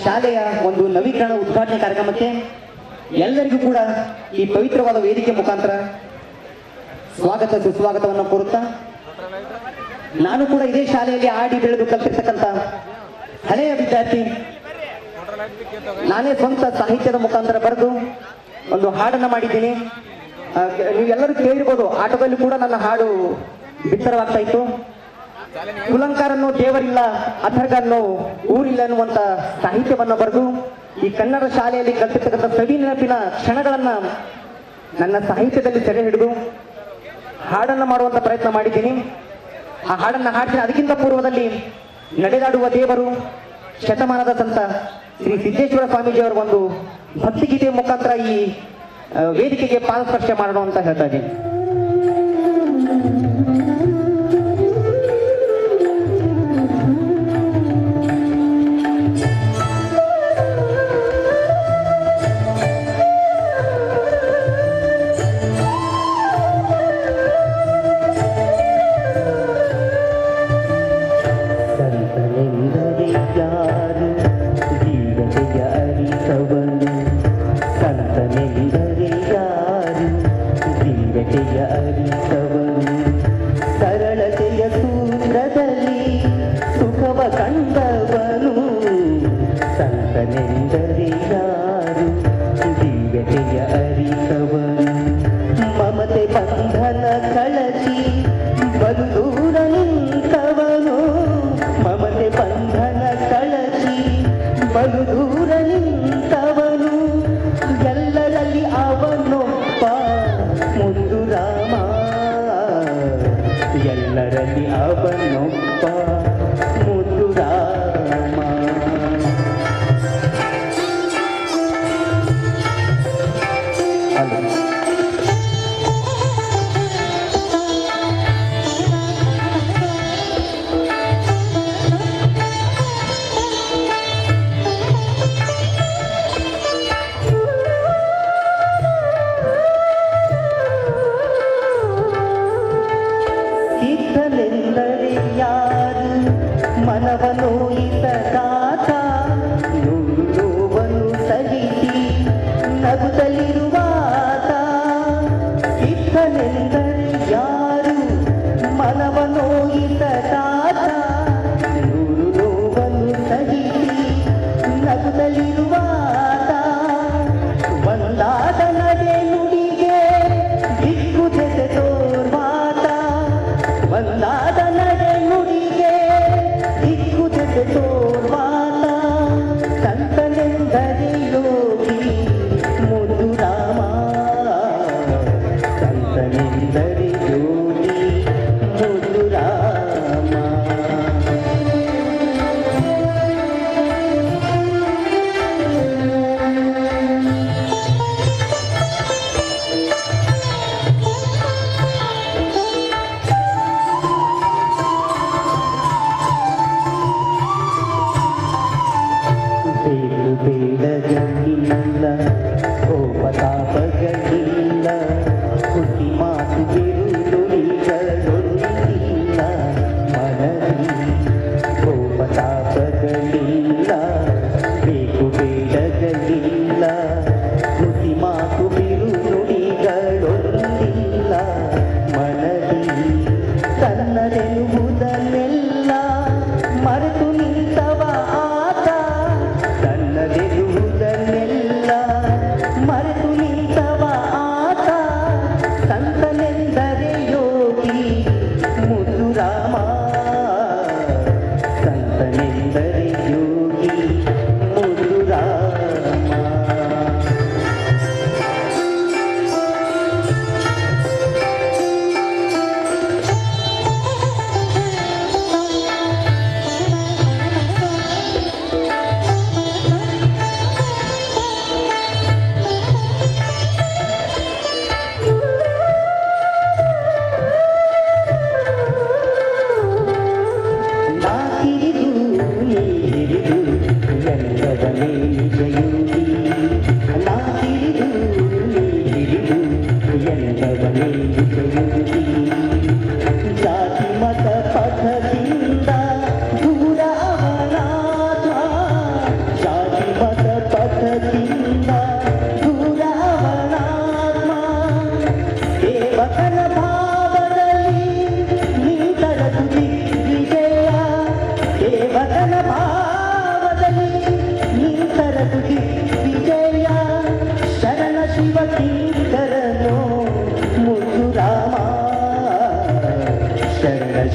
ಶಾಲೆಯ ಒಂದು ನವೀಕರಣ ಉದ್ಘಾಟನೆ ಕಾರ್ಯಕ್ರಮಕ್ಕೆ ಎಲ್ಲರಿಗೂ ಕೂಡ ಈ ಪವಿತ್ರವಾದ ವೇದಿಕೆ ಮುಖಾಂತರ ಸ್ವಾಗತ ಸುಸ್ವಾಗತವನ್ನು ಕೋರುತ್ತಾ, ನಾನು ಕೂಡ ಇದೇ ಶಾಲೆಯಲ್ಲಿ ಆಡಿ ಬೆಳೆದು ಕಲಿತಿರ್ತಕ್ಕಂಥ ಹಳೆಯ ವಿದ್ಯಾರ್ಥಿ. ನಾನೇ ಸ್ವಂತ ಸಾಹಿತ್ಯದ ಮುಖಾಂತರ ಬರೆದು ಒಂದು ಹಾಡನ್ನ ಮಾಡಿದ್ದೀನಿ. ನೀವೆಲ್ಲರೂ ಕೇಳಿರ್ಬೋದು, ಆಟೋದಲ್ಲಿ ಕೂಡ ನನ್ನ ಹಾಡು ಬಿತ್ತರವಾಗ್ತಾ ಇತ್ತು. ಕುಲಂಕಾರನ್ನು ದೇವರಿಲ್ಲ, ಅಥರ್ಗನ್ನು ಊರಿಲ್ಲ ಅನ್ನುವಂತ ಸಾಹಿತ್ಯವನ್ನು ಬರೆದು ಈ ಕನ್ನಡ ಶಾಲೆಯಲ್ಲಿ ಕಲಿತಿರ್ತಕ್ಕಂಥ ಸವಿ ನೆನಪಿನ ಕ್ಷಣಗಳನ್ನ ನನ್ನ ಸಾಹಿತ್ಯದಲ್ಲಿ ಸೆರೆ ಹಿಡಿದು ಹಾಡನ್ನ ಮಾಡುವಂತ ಪ್ರಯತ್ನ ಮಾಡಿದ್ದೀನಿ. ಆ ಹಾಡನ್ನ ಹಾಡ್ತೀನಿ. ಅದಕ್ಕಿಂತ ಪೂರ್ವದಲ್ಲಿ ನಡೆದಾಡುವ ದೇವರು, ಶತಮಾನದ ಸಂತ ಶ್ರೀ ಸಿದ್ದೇಶ್ವರ ಸ್ವಾಮೀಜಿಯವರ ಒಂದು ಭಕ್ತಿಗೀತೆಯ ಮುಖಾಂತರ ಈ ವೇದಿಕೆಗೆ ಪಾದಸ್ಪರ್ಶ ಮಾಡೋಣ ಅಂತ ಹೇಳ್ತಾ ಇದ್ದೀನಿ. ಸರಳತೆಯ ಸೂತ್ರದಲ್ಲಿ ಸುಖವ ಕಂಡವನು ಸಂತನೆಂದರೆ ಯಾರು, ದಿವ್ಯತೆಯ ಅರಿತವನು. ಮಮತೆ ಬಂಧನ ಕಳಚಿ ಬಲು ದೂರ ನಿಂತವನು, ಮಮತೆ ಬಂಧನ ಕಳಚಿ ಬಲು ದೂರ ನಿಂತವನು. ಎಲ್ಲರಲ್ಲಿ ಅವನೊಬ್ಬ ಮುದ್ದು ರಾಮ, ಎಲ್ಲರಲ್ಲಿ ಅವನೊಬ್ಬ ಮುದ್ದು ರಾಮ. ಸಿದ್ಧನೆಂದರೆ ಯಾರು, ಮನವನೋಯಿತದಾತ, ನೂರು ನೋವನ್ನು ಸಹಿಸಿ ನಗುತ್ತಲಿರುವಾತ. ಸಿದ್ಧನೆಂದರೆ ಯಾರು, ಮನವನೋಯಿತದಾತ, ನೂರು ನೋವನ್ನು ಸಹಿಸಿ ನಗುತ್ತಲಿರುವಾತ. ಒಂದಾದ ನಡೆ ನುಡಿಗೆ ದಿಕ್ಕು ಜೊತೆ ತೋರ್ವಾತ, ಒಂದಾದ ನಡೆ ನುಡಿಗೆ ದಿಕ್ಕು ಜೊತೆ ತೋರ್ವಾತ. ಸಂತನೆಂದರೆ ಯೋಗಿ ಮುದ್ದು ರಾಮ, ಸಂತನೆಂದರೆ ಯೋಗಿ ಮುದ್ದು ರಾಮ. ಬೇಡಗಳಿಲ್ಲ, ಕೋಪತಾಪಗಳಿಲ್ಲ, ಹುಟ್ಟಿ ಮಾತು ಬಿರುನುಡಿಗಳೊಂದಿಲ್ಲ ಮನದಿ. ಕೋಪತಾಪಗಳಿಲ್ಲ, ಬೇಕು ಬೇಡಗಳಿಲ್ಲ, ಹುಟ್ಟಿ ಮಾತು ಬಿರುನುಡಿಗಳೊಂದಿಲ್ಲ ಮನದಿ. ತನ್ನದೆನ್ನುವುದನ್ನೆಲ್ಲ ಮರೆತು ನಿಂತವ ಆತ, ತನ್ನದೆನ್ನುವುದನ್ನೆಲ್ಲ ಮರೆತು ನಿಂತವ ಆತ. ಸಂತನೆಂದರೆ ಯೋಗಿ ಮುದ್ದು ರಾಮ, ಸಂತನೆಂದರೆ ಯೋಗಿ ಮುದ್ದು ರಾಮ.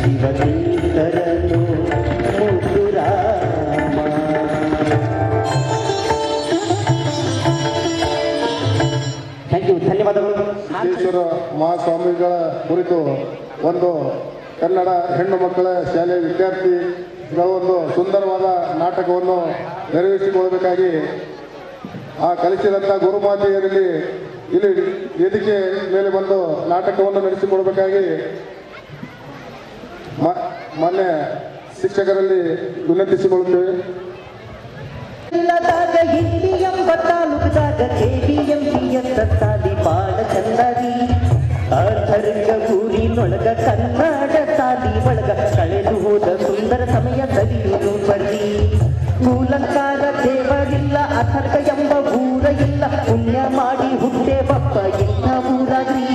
ಶಿವತೀರ್ಥರನು ಮುದ್ದು ರಾಮ. ಥ್ಯಾಂಕ್ ಯು, ಧನ್ಯವಾದಗಳು. ಸಿದ್ದೇಶ್ವರ ಮಹಾಸ್ವಾಮಿಗಳ ಕುರಿತು ಒಂದು ಕನ್ನಡ ಹೆಣ್ಣು ಮಕ್ಕಳ ಶಾಲೆಯ ವಿದ್ಯಾರ್ಥಿಗಳ ಒಂದು ಸುಂದರವಾದ ನಾಟಕವನ್ನು ನೆರವೇರಿಸಿಕೊಳ್ಳಬೇಕಾಗಿ ಆ ಕಲಿಸಿದಂಥ ಗುರುಮಾತೆಯರಲ್ಲಿ ಇಲ್ಲಿ ವೇದಿಕೆ ಮೇಲೆ ಬಂದು ನಾಟಕವನ್ನು ನಡೆಸಿಕೊಡಬೇಕಾಗಿ ಮಾನ್ಯ ಶಿಕ್ಷಕರಲ್ಲಿ ವಿನಂತಿಸಿಕೊಳ್ಳುತ್ತೇವೆ. ಇಲ್ಲದಾಗ ಹಿಂದಿ ಎಂಬ ತಾಲೂಕದಾಗ KBMCS ಸಾಲಿ ಬಾಳ ಚಂದರಿ. ಅಥರ್ಗ ಊರಿನೊಳಗ ಕನ್ನಡ ಸಾಲಿ ಒಳಗ ಕಳೆದು ಹೋದ ಸುಂದರ ಸಮಯ ಸವಿಯುವುದು ಬರ್ರಿ. ಕೂಲಂಕಾರ ದೇವರಿಲ್ಲ, ಅಥರ್ಗ ಎಂಬ ಊರ ಇಲ್ಲ, ಪುಣ್ಯ ಮಾಡಿ ಹುಟ್ಟೆ ಬಪ್ಪ ಇಂಥ ಊರಾಗ್ರಿ.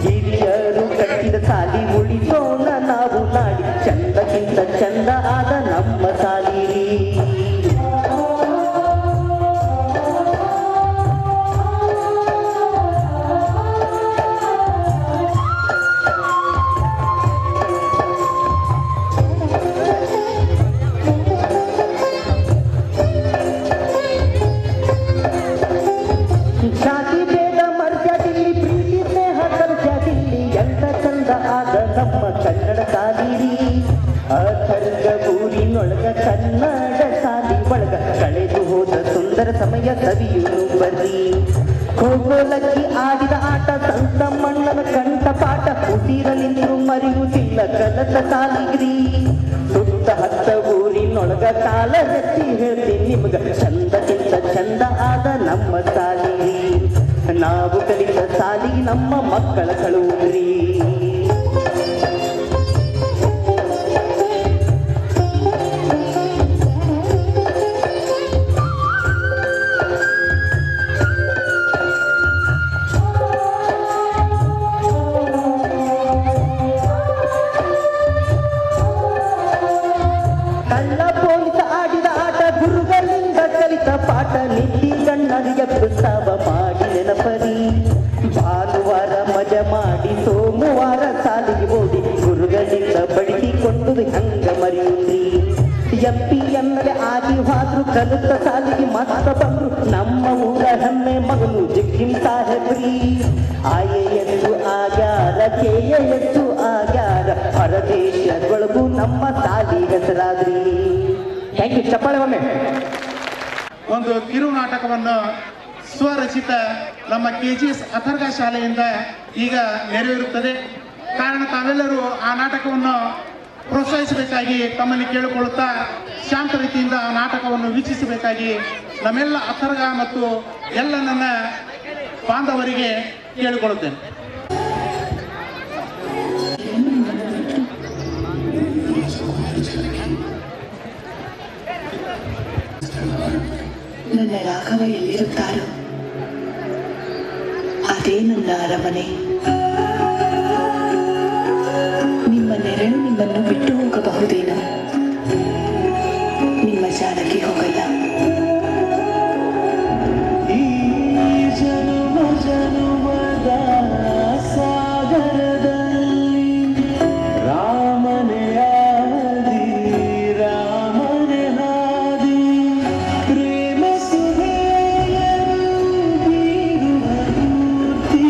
ಹಿರಿಯರು ಕಟ್ಟಿದ ಸಾಲಿ ಉಳಿಸೋಣ ನಾವು ನಾಡಿ, ಚಂದಕ್ಕಿಂತ ಚಂದ ಆದ ನಮ್ಮ ಸಾಲಿ. ಜಾತಿ ಭೇದ ಮರ್ಯಾದಿಲ್ಲಿ, ಪ್ರೀತಿ ಸ್ನೇಹ ಸರ್ಜಾದಿಲ್ಲಿ, ಎಂತ ಚಂದ ಆದ ನಮ್ಮ ಕನ್ನಡ ಸಾಲಿರಿ. ಅಥರ್ಗ ಊರಿನೊಳಗ ಕನ್ನಡ ಸಾಲಿ ಒಳಗ ಕಳೆದು ಹೋದ ಸುಂದರ ಸಮಯ ಸವಿಯುವುದು ಬರ್ರಿ. ಖೋಖೋಲಕ್ಕಿ ಆಡಿದ ಆಟ, ಸಂತ ಮಣ್ಣನ ಕಂಠ ಪಾಠ, ಉಸಿರಲಿಂದು ಮರೆಯುವುದಿಲ್ಲ ಕಲಸ ಸಾಲಿಗ್ರಿ. ಸುತ್ತ ಹತ್ತ ಊರಿನೊಳಗ ಕಾಲ ಎತ್ತಿ ಹೇಳ್ತಿ ನಿಮ್ಗ, ಚಂದಕ್ಕಿಂತ ಚಂದ ಆದ ನಮ್ಮ ಸಾಲಿ. ನಾವು ಕಲಿತ ಸಾಲಿ ನಮ್ಮ ಮಕ್ಕಳ ಕಳುವ್ರಿ. ಕಳ್ಳ ಪೊಲೀಸ ಆಡಿದ ಆಟ, ಗುರುಗಳಿಂದ ಕಲಿತ ಪಾಠ, ನಿದ್ದಿ ಗಣ್ಣರಿಗೆ ಪ್ರಸ್ತಾವ ಮಾಡಿ ನೆನಪರಿ. ಭಾನುವಾರ ಮಜ ಮಾಡಿ ಸೋಮವಾರ ಸಾಲಿಗೆ ಓಡಿ, ಗುರುಗಳಿಂದ ಬಡಿಸಿಕೊಂಡು ಹಂಗ ಮರೆಯುತ್ರಿ. MP ಆಗಿ ಹೋದ್ರು ಕಲಿತ ಸಾಲಿಗೆ ಮತ್ತ ಬಂದ್ರು ನಮ್ಮ ಊರ ಹೆಮ್ಮೆ ಮಗನು ಜಿಗ್ಗಿಂ ಸಾಹೇಬ್ರಿ. IAS ಆಗ್ಯಾರ, KAS ಆಗ್ಯಾರ, ಹೊರದೇಶದೊಳಗೂ ನಮ್ಮ ಸಾಲಿ ಹೆಸರಾದ್ರಿ. ಥ್ಯಾಂಕ್ ಯು, ಚಪ್ಪಾಳೆ ಒಮ್ಮೆ. ಒಂದು ಕಿರು ನಾಟಕವನ್ನು ಸ್ವರಚಿತ ನಮ್ಮ KGS ಅಥರ್ಗ ಶಾಲೆಯಿಂದ ಈಗ ನೆರವೇರುತ್ತದೆ. ಕಾರಣ ತಾವೆಲ್ಲರೂ ಆ ನಾಟಕವನ್ನು ಪ್ರೋತ್ಸಾಹಿಸಬೇಕಾಗಿ ತಮ್ಮಲ್ಲಿ ಕೇಳಿಕೊಳ್ಳುತ್ತಾ ಶಾಂತ ರೀತಿಯಿಂದ ಆ ನಾಟಕವನ್ನು ವೀಕ್ಷಿಸಬೇಕಾಗಿ ನಮ್ಮೆಲ್ಲ ಅಥರ್ಗ ಮತ್ತು ಎಲ್ಲ ನನ್ನ ಬಾಂಧವರಿಗೆ ಕೇಳಿಕೊಳ್ಳುತ್ತೇನೆ. ನನ್ನ ರಾಘವ ಎಲ್ಲಿರುತ್ತಾರೋ ಅದೇ ನನ್ನ ಅರಮನೆ. ನಿಮ್ಮ ನೆರಳು ನಿಮ್ಮನ್ನು ಬಿಟ್ಟು ಹೋಗಬಹುದೇನೋ, ನಿಮ್ಮ ಜಾಲಕ್ಕೆ ಹೋಗಲ್ಲ. ಈ ಜನುಮ ಜನುಮದ ಸಾಗರದಲ್ಲಿ ರಾಮನೇ ಆದಿ, ರಾಮನೇ ಹಾದಿ, ಪ್ರೇಮ ಸುಧೆಯನ್ನು ಬೀರುವ ಮೂರ್ತಿ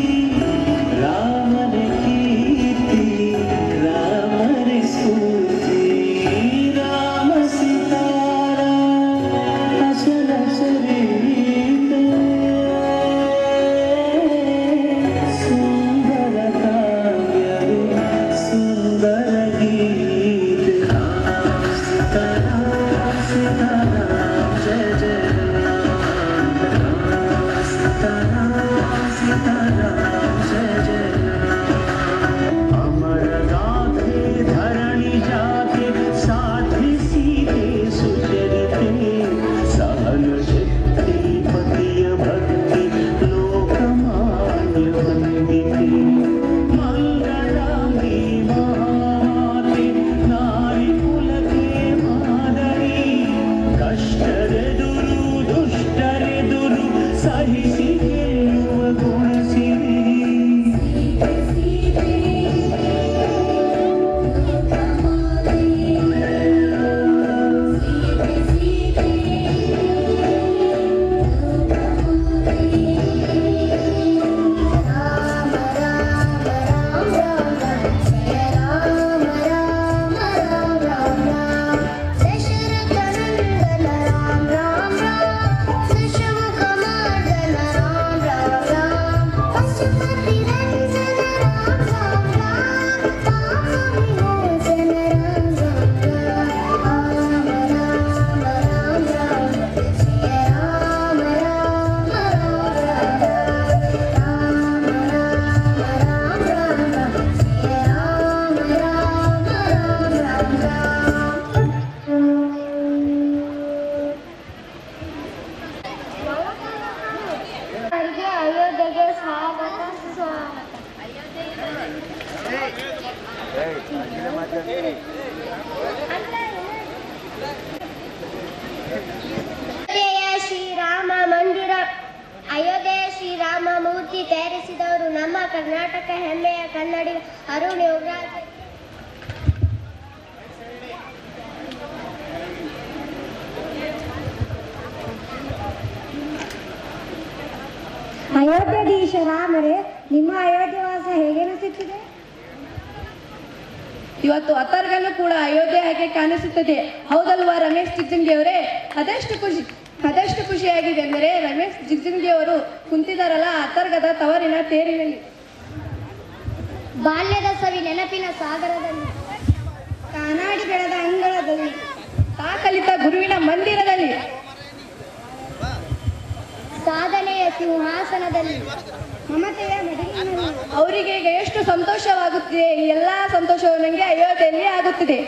ಶ್ರೀರಾಮ ಮಂದಿರ ಅಯೋಧ್ಯೆಯ ಶ್ರೀರಾಮ ಮೂರ್ತಿ ತಯಾರಿಸಿದವರು ನಮ್ಮ ಕರ್ನಾಟಕ ಹೆಮ್ಮೆಯ ಕನ್ನಡಿಗ ಅರುಣ್ ಯೋಗರಾಜ್. ಅಯೋಧ್ಯೆಧೀಶ ರಾಮರೇ, ನಿಮ್ಮ ಅಯೋಧ್ಯೆ ವಾಸ ಹೇಗನಿಸುತ್ತಿದೆ? ಇವತ್ತು ಅತರ್ಗಲ್ಲೂ ಕೂಡ ಅಯೋಧ್ಯೆ ಹಾಗೆ ಕಾಣಿಸುತ್ತದೆ, ಹೌದಲ್ವಾ ರಮೇಶ್ ಜಿಗ್ಜಿಂಗಿ ಅವರೇ? ಅದೆಷ್ಟು ಖುಷಿಯಾಗಿದೆ ಎಂದರೆ ರಮೇಶ್ ಜಿಗ್ಜಿಂಗಿ ಅವರು ಕುಂತಿದಾರಲ್ಲ ಅತರ್ಗದ ತವರಿನ ತೇರಿನಲ್ಲಿ. ಬಾಲ್ಯದ ಸವಿ ನೆನಪಿನ ಸಾಗರದಲ್ಲಿ, ಕಾನಾಡಿ ಬೆಳೆದ ಅಂಗಳದಲ್ಲಿ, ತಾ ಕಲಿತ ಗುರುವಿನ ಮಂದಿರದಲ್ಲಿ, ಸಾಧನೆಯ ಸಿಂಹಾಸನದಲ್ಲಿ, ಮಮತೆಯ ಮಡಿಲಿನಲ್ಲಿ. ಅವರಿಗೆ ಈಗ ಎಷ್ಟು ಸಂತೋಷವಾಗುತ್ತಿದೆ. ಈ ಎಲ್ಲಾ ಸಂತೋಷವು ನನಗೆ ಅಯೋಧ್ಯೆಯಲ್ಲಿ ಆಗುತ್ತಿದೆ.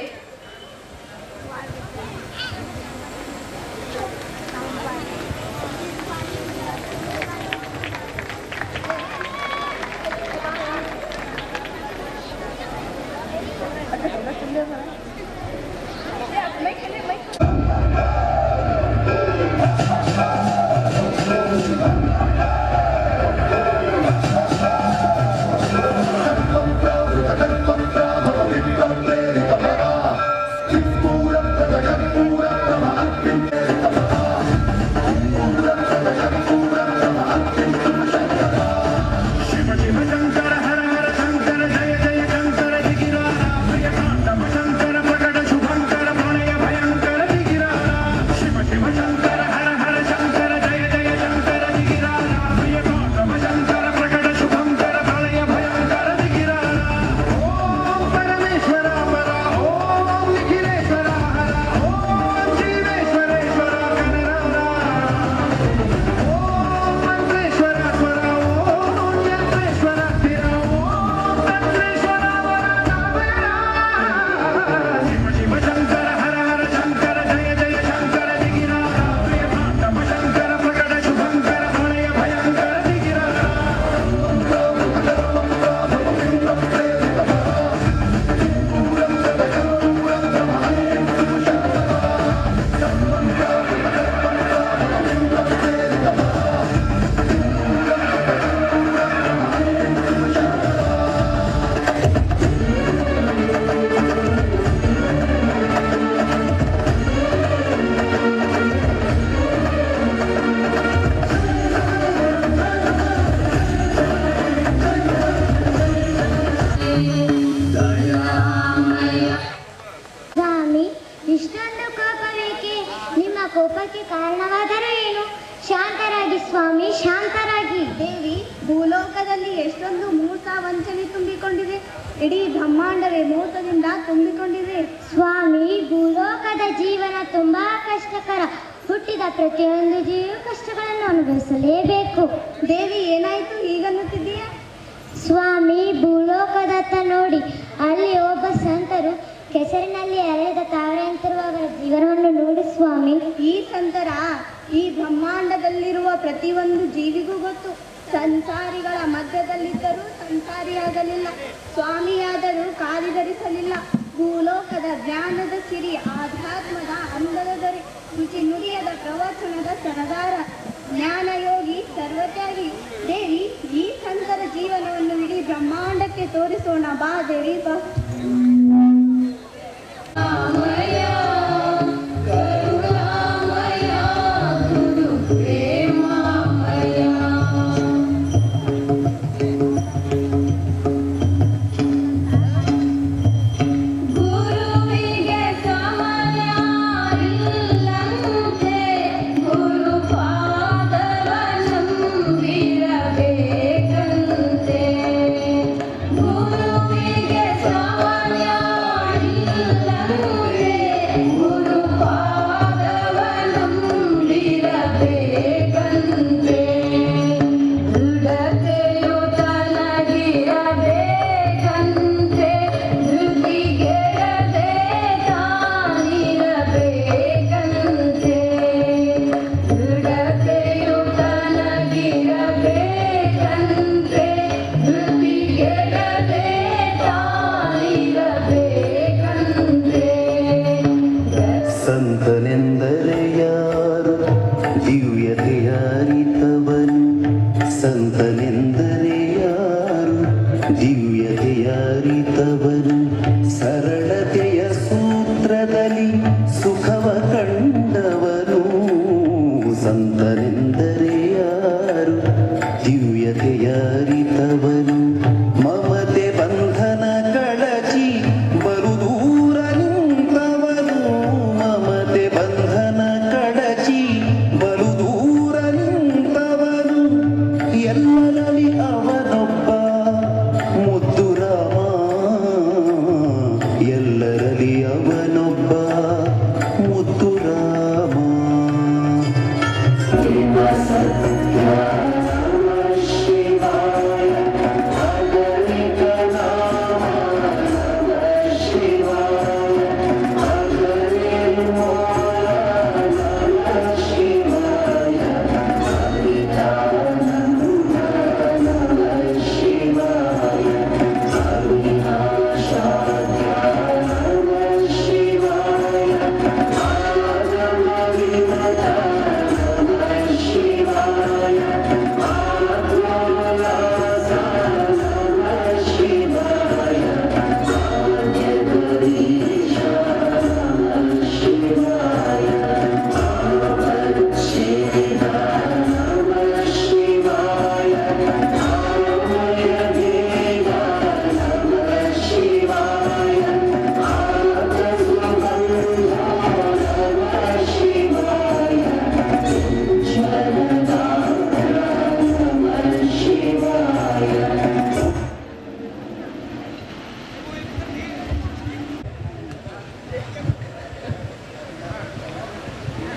ಕೋಪಕ್ಕೆ ಕಾರಣವಾದರೂ ಏನು? ಶಾಂತರಾಗಿ ಸ್ವಾಮಿ, ಶಾಂತರಾಗಿ. ದೇವಿ, ಭೂಲೋಕದಲ್ಲಿ ಎಷ್ಟೊಂದು ಮೋಸ ವಂಚನೆ ತುಂಬಿಕೊಂಡಿದೆ. ಇಡೀ ಬ್ರಹ್ಮಾಂಡವೇ ಮೋಸದಿಂದ ತುಂಬಿಕೊಂಡಿದೆ. ಸ್ವಾಮಿ, ಭೂಲೋಕದ ಜೀವನ ತುಂಬಾ ಕಷ್ಟಕರ. ಹುಟ್ಟಿದ ಪ್ರತಿಯೊಂದು ಜೀವಿಯು ಕಷ್ಟಗಳನ್ನು ಅನುಭವಿಸಲೇಬೇಕು. ದೇವಿ, ಏನಾಯ್ತು ಹೀಗನ್ನುತ್ತಿದ್ದೀಯಾ? ಸ್ವಾಮಿ, ಭೂಲೋಕದತ್ತ ನೋಡಿ. ಅಲ್ಲಿ ಒಬ್ಬ ಸಂತರು ಕೆಸರಿನಲ್ಲಿ ಅರೆದ ತಾವರೆಯಂತಿರುವ ಅವರ ಜೀವನವನ್ನು ನೋಡಿ ಸ್ವಾಮಿ. ಈ ಸಂತರ ಈ ಬ್ರಹ್ಮಾಂಡದಲ್ಲಿರುವ ಪ್ರತಿಯೊಂದು ಜೀವಿಗೂ ಗೊತ್ತು. ಸಂಸಾರಿಗಳ ಮಧ್ಯದಲ್ಲಿದ್ದರೂ ಸಂಸಾರಿಯಾಗಲಿಲ್ಲ, ಸ್ವಾಮಿಯಾದರೂ ಕಾಲಿಧರಿಸಲಿಲ್ಲ. ಭೂಲೋಕದ ಜ್ಞಾನದ ಸಿರಿ, ಆಧ್ಯಾತ್ಮದ ಅಂದದ ದೊರೆ, ರುಚಿ ನುಡಿಯದ ಪ್ರವಚನದ ಸರದಾರ, ಜ್ಞಾನಯೋಗಿ, ಸರ್ವತ್ಯಾಗಿ. ದೇವಿ, ಈ ಸಂತರ ಜೀವನವನ್ನು ಇಡೀ ಬ್ರಹ್ಮಾಂಡಕ್ಕೆ ತೋರಿಸೋಣ ಬಾ ದೇವಿ, ಬಾ. ಗುರುವಿಗೆ ಸಂತನೆಂದರೆ ಯಾರು ದಿವ್ಯತೆಯ ಅರಿತವನು ಸಂತನೆಂದರೆ ಯಾರು ದಿವ್ಯತೆಯ ಅರಿತವನು ಸರಳತೆಯ ಸೂತ್ರದಲ್ಲಿ ಸುಖವ ಕಂಡವನು ಸಂತನೆಂದರೆ ಯಾರು ದಿವ್ಯತೆಯ ಅರಿತವನು ಮಮತೆ ಬಂಧನ ಕಳಚಿ ಬಲು ದೂರ ನಿಂತವನು ಮಮತೆ ಬಂಧನ ಕಳಚಿ ಬಲು ದೂರ ನಿಂತವನು ಎಲ್ಲರಲ್ಲಿ ಅವನೊಬ್ಬ ಮುದ್ದು ರಾಮ ಎಲ್ಲರಲ್ಲಿ ಅವನೊಬ್ಬ ಮುದ್ದು ರಾಮ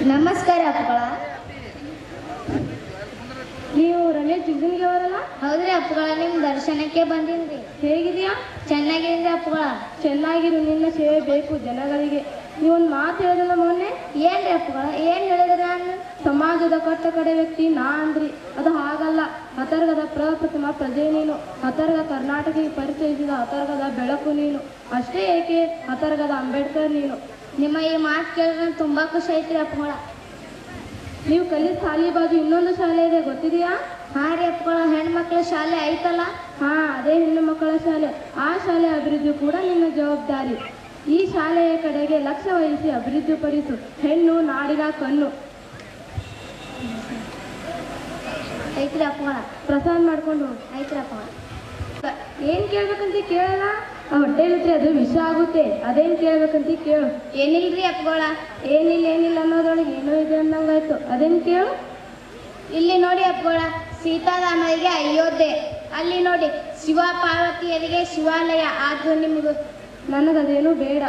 ನಮಸ್ಕಾರ ಅಪ್ಪಗಳ. ನೀವು ರಮೇಶ್ ಜಿಗ್ಜಿನ್ಗೆ ಅವರಲ್ಲ? ಹೌದ್ರಿ ಅಪ್ಪಗಳ, ನಿಮ್ ದರ್ಶನಕ್ಕೆ ಬಂದಿನ್ರಿ. ಹೇಗಿದೆಯಾ? ಚೆನ್ನಾಗಿದ್ರಿ ಅಪ್ಪಗಳ. ಚೆನ್ನಾಗಿರು, ನಿನ್ನ ಸೇವೆ ಬೇಕು ಜನಗಳಿಗೆ. ನೀವೊಂದು ಮಾತು ಹೇಳಿದಲ್ಲ ಮೊನ್ನೆ. ಏನ್ರಿ ಅಪ್ಪಗಳ? ಏನ್ ಹೇಳಿದ್ರ ನಾನು? ಸಮಾಜದ ಕಟ್ಟ ಕಡೆ ವ್ಯಕ್ತಿ ನಾ ಅಂದ್ರಿ. ಅದು ಹಾಗಲ್ಲ. ಹತರ್ಗದ ಪ್ರಪ್ರಥಮ ಪ್ರಜೆ ನೀನು. ಹತರ್ಗ ಕರ್ನಾಟಕಕ್ಕೆ ಪರಿಚಯಿಸಿದ ಹತರ್ಗದ ಬೆಳಕು ನೀನು. ಅಷ್ಟೇ ಏಕೆ, ಹತರ್ಗದ ಅಂಬೇಡ್ಕರ್ ನೀನು. ನಿಮ್ಮ ಈ ಮಾತು ಕೇಳಿದ್ರೆ ತುಂಬಾ ಖುಷಿ ಐತ್ರಿ ಅಪ್ಪಗಳ. ನೀವು ಕಲಿತ ಶಾಲೆ ಬಾಜು ಇನ್ನೊಂದು ಶಾಲೆ ಇದೆ, ಗೊತ್ತಿದೆಯಾ? ಹಾ ರೀ ಅಪ್ಪಗಳ, ಹೆಣ್ಮಕ್ಳ ಶಾಲೆ ಐತಲ್ಲ? ಹಾ, ಅದೇ ಹೆಣ್ಣು ಮಕ್ಕಳ ಶಾಲೆ. ಆ ಶಾಲೆ ಅಭಿವೃದ್ಧಿ ಕೂಡ ನಿನ್ನ ಜವಾಬ್ದಾರಿ. ಈ ಶಾಲೆಯ ಕಡೆಗೆ ಲಕ್ಷ್ಯ ವಹಿಸಿ ಅಭಿವೃದ್ಧಿಪಡಿಸು. ಹೆಣ್ಣು ನಾಡಿನ ಕಣ್ಣು. ಐತ್ರಿ ಅಪ್ಪಗಳ. ಪ್ರಸಾದ ಮಾಡ್ಕೊಂಡು ಹೋಗಿ. ಐತ್ರಿ ಅಪ್ಪಗಳ. ಏನ್ ಕೇಳ್ಬೇಕಂತ ಕೇಳಲ್ಲ. ಆ ಹೊಟ್ಟೆಲಿದ್ರೆ ಅದು ವಿಷ ಆಗುತ್ತೆ. ಅದೇನ್ ಕೇಳ್ಬೇಕಂತ ಕೇಳು. ಏನಿಲ್ರಿ ಅಪ್ಪಗಳ. ಏನಿಲ್ಲ ಅನ್ನೋದ್ರೊಳಗೆ ಏನೋ ಇದೆ ಅಂದಂಗಾಯ್ತು. ಅದೇನ್ ಕೇಳು. ಇಲ್ಲಿ ನೋಡಿ ಅಪ್ಪಗಳ, ಸೀತಾರಾಮರಿಗೆ ಅಯೋಧ್ಯೆ. ಅಲ್ಲಿ ನೋಡಿ ಶಿವ ಪಾರ್ವತಿಯರಿಗೆ ಶಿವಾಲಯ. ಆದ್ರೂ ನಿಮ್ದು ನನಗದೇನು ಬೇಡ.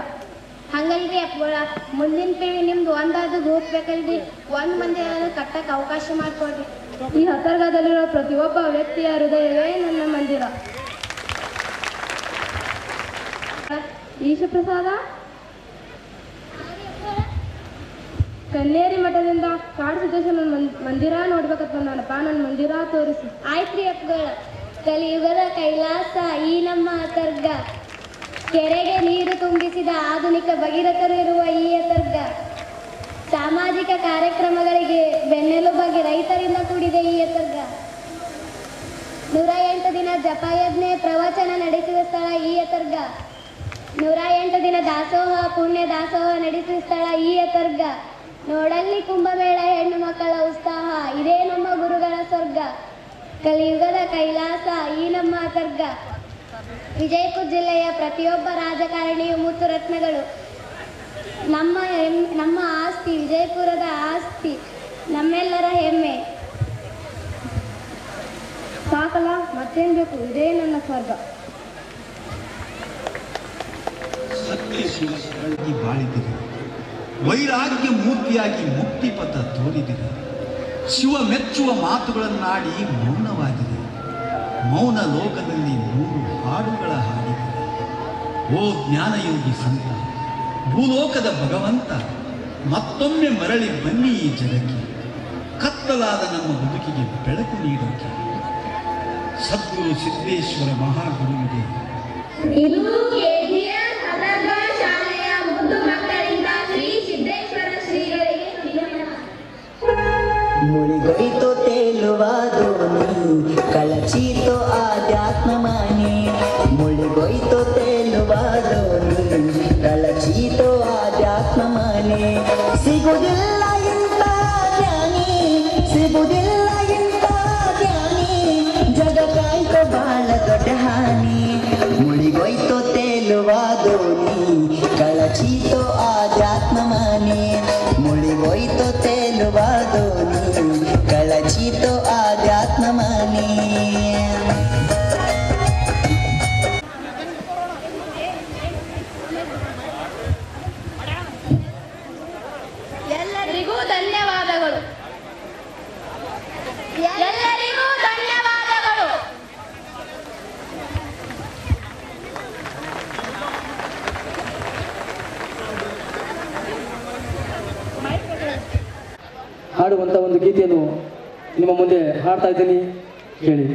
ಹಂಗಲ್ರಿ ಅಪ್ಪಗಳ, ಮುಂದಿನ ಪೀಳಿ ನಿಮ್ದು ಒಂದಾದ್ರು ರೂಪಬೇಕಲ್ರಿ. ಒಂದ್ ಮಂದಿ ಯಾರಾದ್ರೂ ಕಟ್ಟಕ್ಕೆ ಅವಕಾಶ ಮಾಡ್ಕೊಡ್ರಿ. ಈ ಹತರ್ಗದಲ್ಲಿರೋ ಪ್ರತಿಯೊಬ್ಬ ವ್ಯಕ್ತಿಯ ಹೃದಯವೇ ನನ್ನ ಮಂದಿರ. ಈಶಪ್ರಸಾದ, ಕನ್ನೇರಿ ಮಠದಿಂದ ಕಾಡು ಸಿದ್ದೇಶ್ವರ ಮಂದಿರ ನೋಡ್ಬೇಕಂತ ಬಂದಾನಪ್ಪ. ನನ್ನ ಮಂದಿರ ತೋರಿಸು. ಆಯ್ತ್ರಿ ಅಪ್ಪಗಳ. ಕಲಿಯುಗದ ಕೈಲಾಸ ಈ ನಮ್ಮ ಹತರ್ಗ. ಕೆರೆಗೆ ನೀರು ತುಂಬಿಸಿದ ಆಧುನಿಕ ಭಗೀರಥರು ಇರುವ ಈ ಹತರ್ಗ. ಸಾಮಾಜಿಕ ಕಾರ್ಯಕ್ರಮಗಳಿಗೆ ಬೆನ್ನೆಲುಬಾಗಿ ರೈತರಿಂದ ಕೂಡಿದೆ ಈ ಹತರ್ಗ. 108 ದಿನ ಜಪಯಜ್ಞ ಪ್ರವಚನ ನಡೆಸಿದ ಸ್ಥಳ ಈ ಹತರ್ಗ. 108 ದಿನ ದಾಸೋಹ ಪುಣ್ಯ ದಾಸೋಹ ನಡೆಸಿದ ಸ್ಥಳ ಈ ಹತರ್ಗ. ನೋಡಲ್ಲಿ ಕುಂಭಮೇಳ ಹೆಣ್ಣು ಮಕ್ಕಳ ಉತ್ಸಾಹ. ಇದೇ ನಮ್ಮ ಗುರುಗಳ ಸ್ವರ್ಗ. ಕಲಿಯುಗದ ಕೈಲಾಸ ಈ ನಮ್ಮ ಹತರ್ಗ. ವಿಜಯಪುರ ಜಿಲ್ಲೆಯ ಪ್ರತಿಯೊಬ್ಬ ರಾಜಕಾರಣಿಯು ಮುತ್ತು ರತ್ನಗಳು. ನಮ್ಮ ಆಸ್ತಿ, ವಿಜಯಪುರದ ಆಸ್ತಿ, ನಮ್ಮೆಲ್ಲರ ಹೆಮ್ಮೆ. ಸಾಕಲ್ಲ, ಮತ್ತೇನ್ ಬೇಕು? ಇದೇ ನನ್ನ ಸ್ವರ್ಗ. ಸತ್ಯಶೀಲರಾಗಿ ಬಾಳಿದಿರಿ, ವೈರಾಗ್ಯ ಮೂರ್ತಿಯಾಗಿ ಮುಕ್ತಿ ಪಥ ತೋರಿದಿರಿ. ಶಿವ ಮೆಚ್ಚುವ ಮಾತುಗಳನ್ನಾಡಿ ಮೌನವಾಗಿರಿ. ಮೌನ ಲೋಕದಲ್ಲಿ 100 ಹಾಡುಗಳ ಹಾಡಿದಿರಿ. ಓ ಜ್ಞಾನಯೋಗಿ ಸಂತ, ಭೂಲೋಕದ ಭಗವಂತ, ಮತ್ತೊಮ್ಮೆ ಮರಳಿ ಬನ್ನಿ ಈ ಜಗಕ್ಕೆ. ಕತ್ತಲಾದ ನಮ್ಮ ಬದುಕಿಗೆ ಬೆಳಕು ನೀಡೋಕೆ. ಸದ್ಗುರು ಸಿದ್ದೇಶ್ವರ ಮಹಾಗುರುವಿಗೆ ಇದು KGS ಹತರ್ಗ ಶಾಲೆಯ ಮುದ್ದು ಮಕ್ಕಳಿಂದ ಶ್ರೀ ಸಿದ್ದೇಶ್ವರ ಸಿಗುವುದಿಲ್ಲ ಇಂಥ ಜ್ಞಾನಿ ಜಗಕ್ಕಾಯ್ತು ಬಾಳ ದೊಡ್ಡ ಹಾನಿ ಮುಳಿಗೋಯ್ತು ತೇಲುವ ದೋಣಿ ಕಳಚೀತು ಆಧ್ಯಾತ್ಮ ಮಾನಿ ಮುಳಿಗೋಯ್ತು ತೇಲುವ ದೋಣಿ ಕಳಚೀತು ಆಧ್ಯಾತ್ಮ ಮಾನಿ ಎಲ್ಲರಿಗೂ ಧನ್ಯವಾದಗಳು. ಎಲ್ಲರಿಗೂ ಧನ್ಯವಾದಗಳು. ಹಾಡುವಂಥ ಒಂದು ಗೀತೆಯನ್ನು ನಿಮ್ಮ ಮುಂದೆ ಹಾಡ್ತಾ ಇದ್ದೀನಿ, ಕೇಳಿ.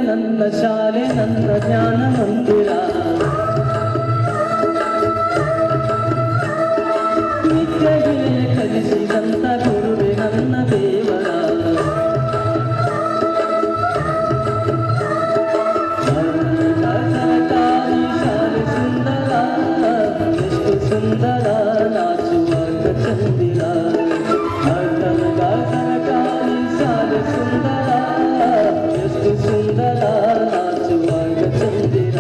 ನನ್ನ ಶಾಲೆ ನನ್ನ ಜ್ಞಾನ ಮಂದಿರ ವಿದ್ಯೆಗೆ ಕಲಿಸಿದಂತ ಗುರುವೆ ನನ್ನ ದೇವರ ಸರ್ಕಾರಿ ಶಾಲೆ ಸುಂದರ ಎಷ್ಟು ಸುಂದರ ನಾಚುವಾಗ ಚಂದಿರ ಸರ್ಕಾರಿ ಶಾಲೆ ಸುಂದರ ಎಷ್ಟು ಸುಂದರ ನಾಚುವಾಗ ಚಂದಿರ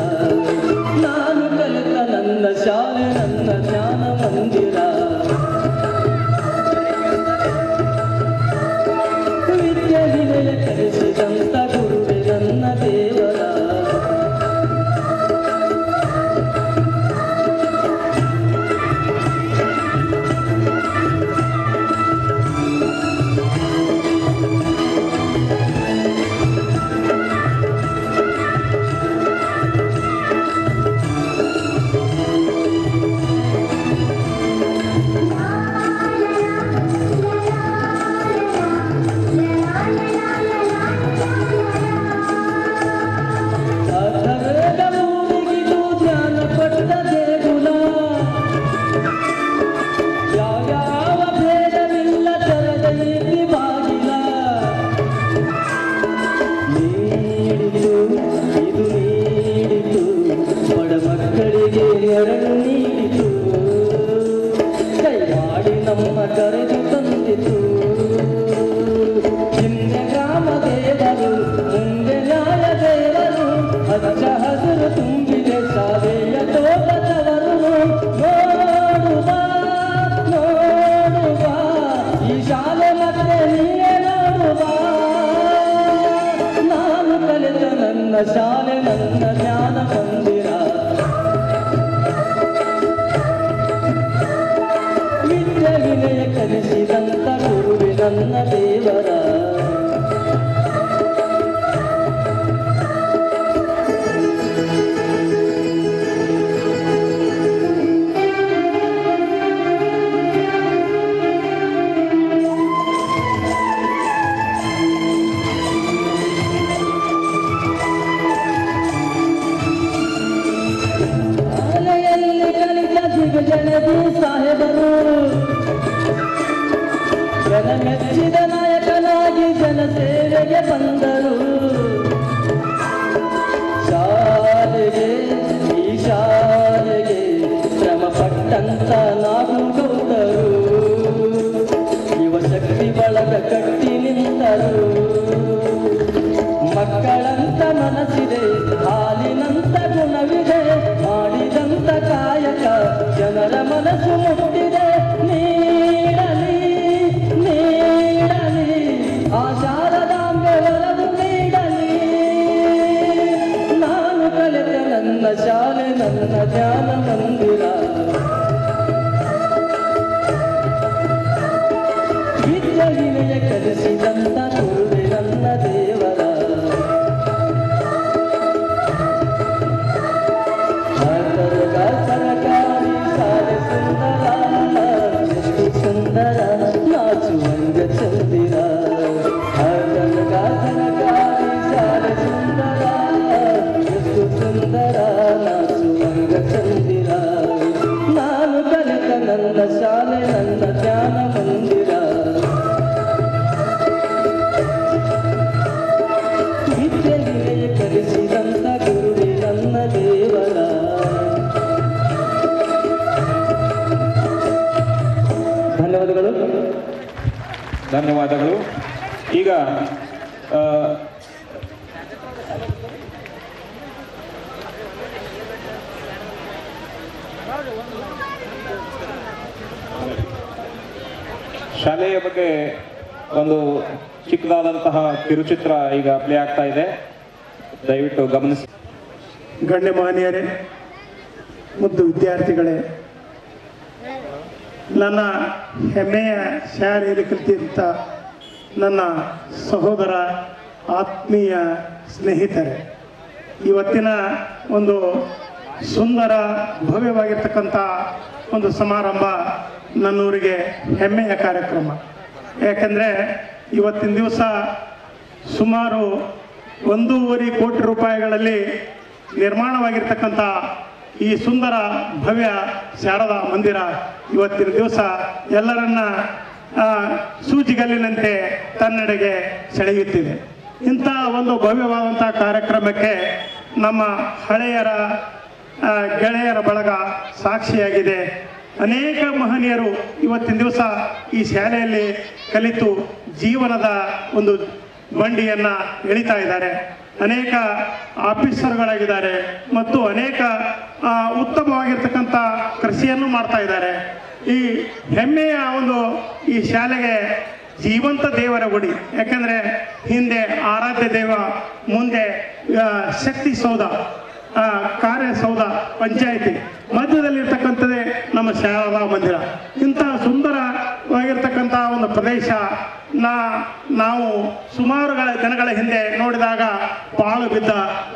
ನಾನು ಕಲಿತ ನನ್ನ ಶಾಲೆ ನನ್ನ ಜ್ಞಾನ ಮಂದಿರ ವಿದ್ಯೆ ವಿನಯ ಕಲಿಸಿದಂತ ಗುರುವೆ ನನ್ನ ದೇವರ ಕರೆದು ತಂದಿತು ಹಿಂದೆ ಗ್ರಾಮ ದೇವರು ಮುಂದೆ ನ್ಯಾಯ ದೇವರು ಹಚ್ಚ ಹಸಿರು ತುಂಬಿದೆ ಶಾಲೆಯ ತೋಟದವರು ನೋಡುವ ನೋಡುವ ಈ ಶಾಲೆ ಮತ್ತೆ ನೀನೇ ನೋಡುವ ನಾನು ಕಲಿತ ನನ್ನ ಶಾಲೆ ನನ್ನ ಜ್ಞಾನ ಮಂದಿರ ವಿನಯ ಕಲಿಸಿದಂತ ಗುರುವೆ ನನ್ನ ದೇವರ ಶಾಲೆಯಲ್ಲಿ ಕಲಿತ ದಿಗ್ಗಜನದಿ ಸಾಹೇಬರು ಮೆಚ್ಚಿದ ನಾಯಕನಾಗಿ ಜನಸೇವೆಗೆ ಬಂದರು ಶಾಲೆಗೆ ಈ ಶಾಲೆಗೆ ಶ್ರಮ ಪಟ್ಟಂತ ನಾವು ಹೋದರು ಯುವ ಶಕ್ತಿ ಬಳಗ ಕಟ್ಟಿ ನಿಂತರು ಮಕ್ಕಳಂತ ಮನಸ್ಸಿದೆ ಹಾಲಿನಂತ ಗುಣವಿದೆ ಮಾಡಿದಂತ ಕಾಯಕ ಜನರ ಮನಸ್ಸು ಮುಟ್ಟಿದೆ ನೀಡಲಿ ಆ ಶಾರದಾಂಬೆ ಒಲವು ನೀಡಲಿ ನಾನು ಕಲಿತ ನನ್ನ ಶಾಲೆ ವಿದ್ಯೆಯ ಕಲಿಸಿದಂತ ಗುರುವೆ ನನ್ನ ದೇವರ ಸರ್ಕಾರಿ ಶಾಲೆ ಸುಂದರ ಎಷ್ಟು ಸುಂದರ ನಾಚುವಂಗ ಚಂದಿರ ಸರ್ಕಾರಿ ಶಾಲೆ ಸುಂದರ ಎಷ್ಟು ಸುಂದರ ನಾಚುವಂಗ ಚಂದಿರ ನಾನು ಕಲಿತ ನನ್ನ ಶಾಲೆ ನನ್ನ ಜ್ಞಾನ ಮಂದಿರ ವಿದ್ಯೆಯ ಕಲಿಸಿದಂತ ಗುರುವೆ ನನ್ನ ದೇವರ ಧನ್ಯವಾದಗಳು. ಈಗ ಶಾಲೆಯ ಬಗ್ಗೆ ಒಂದು ಚಿಕ್ಕದಾದಂತಹ ಕಿರುಚಿತ್ರ ಈಗ ಪ್ಲೇ ಆಗ್ತಾ ಇದೆ, ದಯವಿಟ್ಟು ಗಮನಿಸಿ. ಗಣ್ಯಮಾನ್ಯರೇ, ಮುದ್ದು ವಿದ್ಯಾರ್ಥಿಗಳೇ, ನನ್ನ ಹೆಮ್ಮೆಯ ಶಾಲೆಯಲ್ಲಿ ಕಲಿತಿದ್ದ ನನ್ನ ಸಹೋದರ ಆತ್ಮೀಯ ಸ್ನೇಹಿತರೆ, ಇವತ್ತಿನ ಒಂದು ಸುಂದರ ಭವ್ಯವಾಗಿರ್ತಕ್ಕಂಥ ಒಂದು ಸಮಾರಂಭ ನನ್ನೂರಿಗೆ ಹೆಮ್ಮೆಯ ಕಾರ್ಯಕ್ರಮ. ಯಾಕೆಂದರೆ ಇವತ್ತಿನ ದಿವಸ ಸುಮಾರು 1.5 ಕೋಟಿ ರೂಪಾಯಿಗಳಲ್ಲಿ ನಿರ್ಮಾಣವಾಗಿರ್ತಕ್ಕಂಥ ಈ ಸುಂದರ ಭವ್ಯ ಶಾರದಾ ಮಂದಿರ ಇವತ್ತಿನ ದಿವಸ ಎಲ್ಲರನ್ನ ಸೂಜಿಗಲ್ಲಿನಂತೆ ತನ್ನೆಡೆಗೆ ಸೆಳೆಯುತ್ತಿದೆ. ಇಂಥ ಒಂದು ಭವ್ಯವಾದಂಥ ಕಾರ್ಯಕ್ರಮಕ್ಕೆ ನಮ್ಮ ಹಳೆಯರ ಗೆಳೆಯರ ಬಳಗ ಸಾಕ್ಷಿಯಾಗಿದೆ. ಅನೇಕ ಮಹನೀಯರು ಇವತ್ತಿನ ದಿವಸ ಈ ಶಾಲೆಯಲ್ಲಿ ಕಲಿತು ಜೀವನದ ಒಂದು ಬಂಡಿಯನ್ನು ಎಳಿತಾ ಇದ್ದಾರೆ. ಅನೇಕ ಆಫೀಸರ್ಗಳಾಗಿದ್ದಾರೆ ಮತ್ತು ಅನೇಕ ಉತ್ತಮವಾಗಿರ್ತಕ್ಕಂಥ ಕೃಷಿಯನ್ನು ಮಾಡ್ತಾ ಇದ್ದಾರೆ. ಈ ಹೆಮ್ಮೆಯ ಒಂದು ಈ ಶಾಲೆಗೆ ಜೀವಂತ ದೇವರ ಗುಡಿ. ಯಾಕೆಂದರೆ ಹಿಂದೆ ಆರಾಧ್ಯ ದೇವ, ಮುಂದೆ ಶಕ್ತಿ ಸೌಧ, ಕಾರ್ಯಸೌಧ, ಪಂಚಾಯಿತಿ, ಮಧ್ಯದಲ್ಲಿರ್ತಕ್ಕಂಥದ್ದೇ ನಮ್ಮ ಶಾರದಾ ಮಂದಿರ. ಇಂಥ ಸುಂದರವಾಗಿರ್ತಕ್ಕಂಥ ಒಂದು ಪ್ರದೇಶ ನಾವು ಸುಮಾರು ಜನಗಳ ಹಿಂದೆ ನೋಡಿದಾಗ ಪಾಳು ಬಿದ್ದ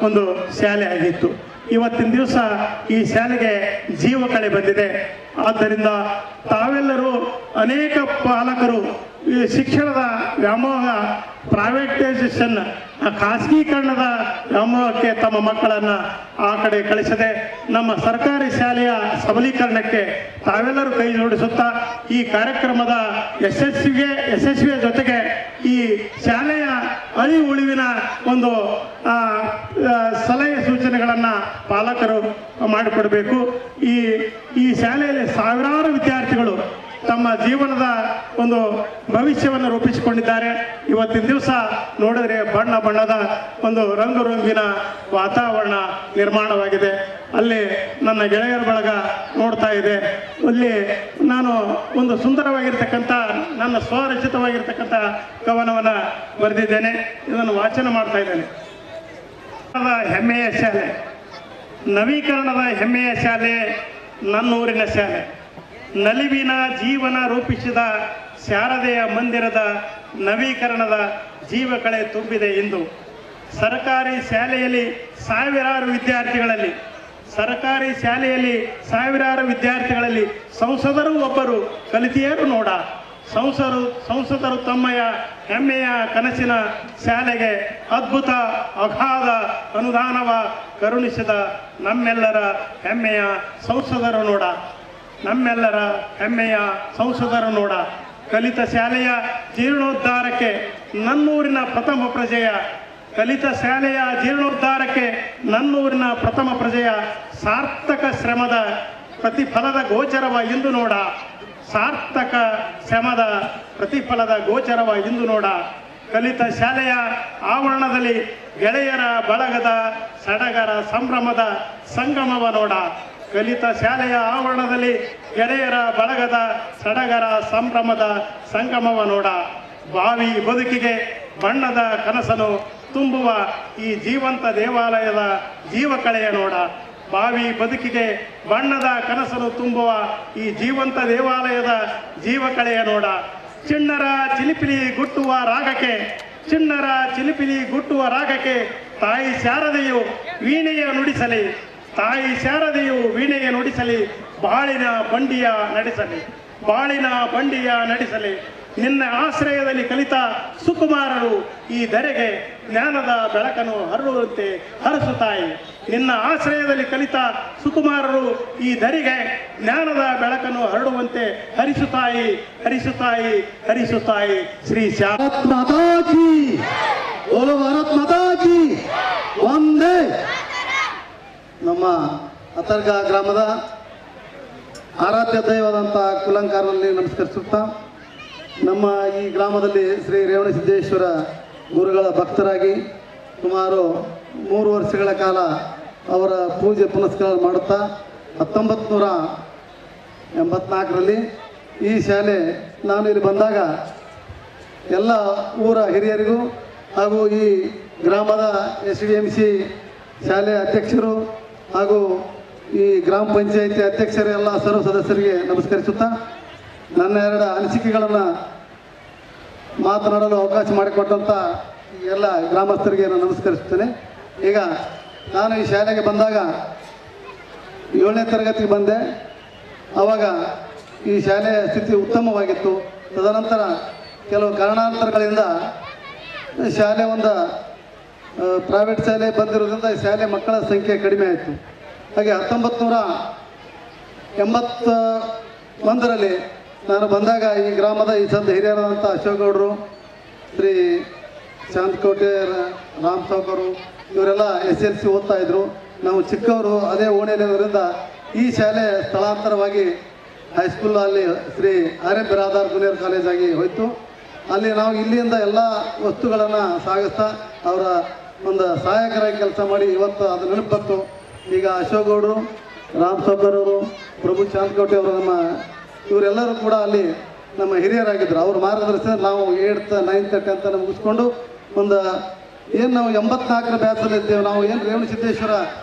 ಒಂದು ಶಾಲೆ ಆಗಿತ್ತು. ಇವತ್ತಿನ ದಿವಸ ಈ ಶಾಲೆಗೆ ಜೀವ ಕಳೆ ಬಂದಿದೆ. ಆದ್ದರಿಂದ ತಾವೆಲ್ಲರೂ ಅನೇಕ ಪಾಲಕರು ಈ ಶಿಕ್ಷಣದ ವ್ಯಾಮೋಹ, ಪ್ರೈವೇಟೈಸೇಷನ್, ಖಾಸಗೀಕರಣದ ವ್ಯಾಮೋಹಕ್ಕೆ ತಮ್ಮ ಮಕ್ಕಳನ್ನು ಆ ಕಡೆ ಕಳಿಸದೆ ನಮ್ಮ ಸರ್ಕಾರಿ ಶಾಲೆಯ ಸಬಲೀಕರಣಕ್ಕೆ ತಾವೆಲ್ಲರೂ ಕೈ ಜೋಡಿಸುತ್ತಾ ಈ ಕಾರ್ಯಕ್ರಮದ ಯಶಸ್ವಿಯ ಜೊತೆಗೆ ಈ ಶಾಲೆಯ ಉಳಿವಿನ ಒಂದು ಸಲಹೆ ಸೂಚನೆಗಳನ್ನು ಪಾಲಕರು ಮಾಡಿಕೊಡಬೇಕು. ಈ ಶಾಲೆಯಲ್ಲಿ ಸಾವಿರಾರು ವಿದ್ಯಾರ್ಥಿಗಳು ತಮ್ಮ ಜೀವನದ ಒಂದು ಭವಿಷ್ಯವನ್ನು ರೂಪಿಸಿಕೊಂಡಿದ್ದಾರೆ. ಇವತ್ತಿನ ದಿವಸ ನೋಡಿದ್ರೆ ಬಣ್ಣ ಬಣ್ಣದ ಒಂದು ರಂಗುರಂಗಿನ ವಾತಾವರಣ ನಿರ್ಮಾಣವಾಗಿದೆ. ಅಲ್ಲಿ ನನ್ನ ಗೆಳೆಯರ ಬಳಗ ನೋಡ್ತಾ ಇದೆ. ಅಲ್ಲಿ ನಾನು ಒಂದು ಸುಂದರವಾಗಿರ್ತಕ್ಕಂಥ ನನ್ನ ಸ್ವರಚಿತವಾಗಿರ್ತಕ್ಕಂಥ ಕವನವನ್ನು ಬರೆದಿದ್ದೇನೆ. ಇದನ್ನು ವಾಚನ ಮಾಡ್ತಾ ಇದ್ದೇನೆ. ಹೆಮ್ಮೆಯ ಶಾಲೆ, ನವೀಕರಣದ ಹೆಮ್ಮೆಯ ಶಾಲೆ ನನ್ನೂರಿನ ಶಾಲೆ. ನಲಿವಿನ ಜೀವನ ರೂಪಿಸಿದ ಶಾರದೆಯ ಮಂದಿರದ ನವೀಕರಣದ ಜೀವಕಳೆ ತುಂಬಿದೆ ಇಂದು. ಸರ್ಕಾರಿ ಶಾಲೆಯಲ್ಲಿ ಸಾವಿರಾರು ವಿದ್ಯಾರ್ಥಿಗಳಲ್ಲಿ ಸಂಸದರು ಒಬ್ಬರು ಕಲಿತಿಯರು ನೋಡ. ಸಂಸದರು ತಮ್ಮಯ ಹೆಮ್ಮೆಯ ಕನಸಿನ ಶಾಲೆಗೆ ಅದ್ಭುತ ಅಗಾಧ ಅನುದಾನವ ಕರುಣಿಸಿದ ನಮ್ಮೆಲ್ಲರ ಹೆಮ್ಮೆಯ ಸಂಸದರು ನೋಡ. ಕಲಿತ ಶಾಲೆಯ ಜೀರ್ಣೋದ್ಧಾರಕ್ಕೆ ನನ್ನೂರಿನ ಪ್ರಥಮ ಪ್ರಜೆಯ ಸಾರ್ಥಕ ಶ್ರಮದ ಪ್ರತಿಫಲದ ಗೋಚರವ ಇಂದು ನೋಡ. ಕಲಿತ ಶಾಲೆಯ ಆವರಣದಲ್ಲಿ ಗೆಳೆಯರ ಬಳಗದ ಸಡಗರ ಸಂಭ್ರಮದ ಸಂಗಮವ ನೋಡ. ಭಾವಿ ಬದುಕಿಗೆ ಬಣ್ಣದ ಕನಸನ್ನು ತುಂಬುವ ಈ ಜೀವಂತ ದೇವಾಲಯದ ಜೀವಕಳೆಯ ನೋಡ. ಚಿಣ್ಣರ ಚಿಲಿಪಿಲಿ ಗುಟ್ಟುವ ರಾಗಕ್ಕೆ ಚಿಣ್ಣರ ಚಿಲಿಪಿಲಿ ಗುಟ್ಟುವ ರಾಗಕ್ಕೆ ತಾಯಿ ಶಾರದೆಯು ವೀಣೆಯ ನುಡಿಸಲಿ ತಾಯಿ ಶಾರದೆಯು ವೀಣೆಯ ನುಡಿಸಲಿ ಬಾಳಿನ ಬಂಡಿಯ ನಡೆಸಲಿ ಬಾಳಿನ ಬಂಡಿಯ ನಡೆಸಲಿ ನಿನ್ನ ಆಶ್ರಯದಲ್ಲಿ ಕಲಿತ ಸುಕುಮಾರರು ಈ ಧರೆಗೆ ಜ್ಞಾನದ ಬೆಳಕನ್ನು ಹರಡುವಂತೆ ಹರಸು ತಾಯಿ ನಿನ್ನ ಆಶ್ರಯದಲ್ಲಿ ಕಲಿತ ಸುಕುಮಾರರು ಈ ಧರೆಗೆ ಜ್ಞಾನದ ಬೆಳಕನ್ನು ಹರಡುವಂತೆ ಹರಿಸುತ್ತಾಯಿ ಹರಿಸುತ್ತಾಯಿ ಹರಿಸುತ್ತಾಯಿ ಶ್ರೀ ಭಾರತ್ ಮಾತಾ ಕಿ ಬೋಲೋ ಭಾರತ್ ಮಾತಾ ಕಿ ಒಂದೇ. ನಮ್ಮ ಅತರ್ಗ ಗ್ರಾಮದ ಆರಾಧ್ಯ ದೈವದಂಥ ಕುಲಂಕಾರರಲ್ಲಿ ನಮಸ್ಕರಿಸುತ್ತಾ ನಮ್ಮ ಈ ಗ್ರಾಮದಲ್ಲಿ ಶ್ರೀ ರೇವಣಸಿದ್ದೇಶ್ವರ ಗುರುಗಳ ಭಕ್ತರಾಗಿ ಸುಮಾರು 3 ವರ್ಷಗಳ ಕಾಲ ಅವರ ಪೂಜೆ ಪುನಸ್ಕಾರ ಮಾಡುತ್ತಾ 1984ರಲ್ಲಿ ಈ ಶಾಲೆ ನಾನು ಇಲ್ಲಿ ಬಂದಾಗ ಎಲ್ಲ ಊರ ಹಿರಿಯರಿಗೂ ಹಾಗೂ ಈ ಗ್ರಾಮದ SDMC ಶಾಲೆಯ ಅಧ್ಯಕ್ಷರು ಹಾಗೂ ಈ ಗ್ರಾಮ ಪಂಚಾಯಿತಿ ಅಧ್ಯಕ್ಷರ ಎಲ್ಲ ಸರ್ವ ಸದಸ್ಯರಿಗೆ ನಮಸ್ಕರಿಸುತ್ತಾ ನನ್ನ 2 ಅನಿಸಿಕೆಗಳನ್ನು ಮಾತನಾಡಲು ಅವಕಾಶ ಮಾಡಿಕೊಟ್ಟಂಥ ಎಲ್ಲ ಗ್ರಾಮಸ್ಥರಿಗೆ ನಾನು ನಮಸ್ಕರಿಸುತ್ತೇನೆ. ಈಗ ನಾನು ಈ ಶಾಲೆಗೆ ಬಂದಾಗ 7ನೇ ತರಗತಿಗೆ ಬಂದೆ. ಆವಾಗ ಈ ಶಾಲೆಯ ಸ್ಥಿತಿ ಉತ್ತಮವಾಗಿತ್ತು. ತದನಂತರ ಕೆಲವು ಕಾರಣಾಂತರಗಳಿಂದ ಶಾಲೆ ಒಂದು ಪ್ರೈವೇಟ್ ಶಾಲೆ ಬಂದಿರೋದ್ರಿಂದ ಶಾಲೆ ಮಕ್ಕಳ ಸಂಖ್ಯೆ ಕಡಿಮೆ ಆಯಿತು. ಹಾಗೆ 1981ರಲ್ಲಿ ನಾನು ಬಂದಾಗ ಈ ಗ್ರಾಮದ ಈ ಸಂತ ಹಿರಿಯರಾದಂಥ ಅಶೋಕ್ ಗೌಡರು, ಶ್ರೀ ಶಾಂತಕೋಟೆ ರಾಮ್ ಸಾವ್ಕರು ಇವರೆಲ್ಲ SLC ಓದ್ತಾ ಇದ್ರು. ನಾವು ಚಿಕ್ಕವರು ಅದೇ ಓಣಿಯಲ್ಲಿರೋದ್ರಿಂದ ಈ ಶಾಲೆ ಸ್ಥಳಾಂತರವಾಗಿ ಹೈಸ್ಕೂಲ್ ಅಲ್ಲಿ ಶ್ರೀ ಆರ್ಯ ಬಿರಾದಾರ್ ಜೂನಿಯರ್ ಕಾಲೇಜ್ ಆಗಿ ಹೋಯಿತು. ಅಲ್ಲಿ ನಾವು ಇಲ್ಲಿಂದ ಎಲ್ಲ ವಸ್ತುಗಳನ್ನು ಸಾಗಿಸ್ತಾ ಅವರ ಒಂದು ಸಹಾಯಕರಾಗಿ ಕೆಲಸ ಮಾಡಿ ಇವತ್ತು ಅದು ನೆನಪು ಬಂತು. ಈಗ ಅಶೋಕ್ ಗೌಡರು, ರಾಮ್ ಸಾವ್ಕರ್ ಅವರು, ಪ್ರಭು ಶಾಂತಕೋಟೆ ಅವರು ಇವರೆಲ್ಲರೂ ಕೂಡ ಅಲ್ಲಿ ನಮ್ಮ ಹಿರಿಯರಾಗಿದ್ದರು. ಅವ್ರ ಮಾರ್ಗದರ್ಶನ ನಾವು 8th 9th 10th ಮುಗಿಸ್ಕೊಂಡು ಒಂದು ಏನು ನಾವು 84ರ ಬ್ಯಾಚಲ್ಲಿ ಇದ್ದೇವೆ. ನಾವು ಏನು ರೇವಣಸಿದ್ದೇಶ್ವರ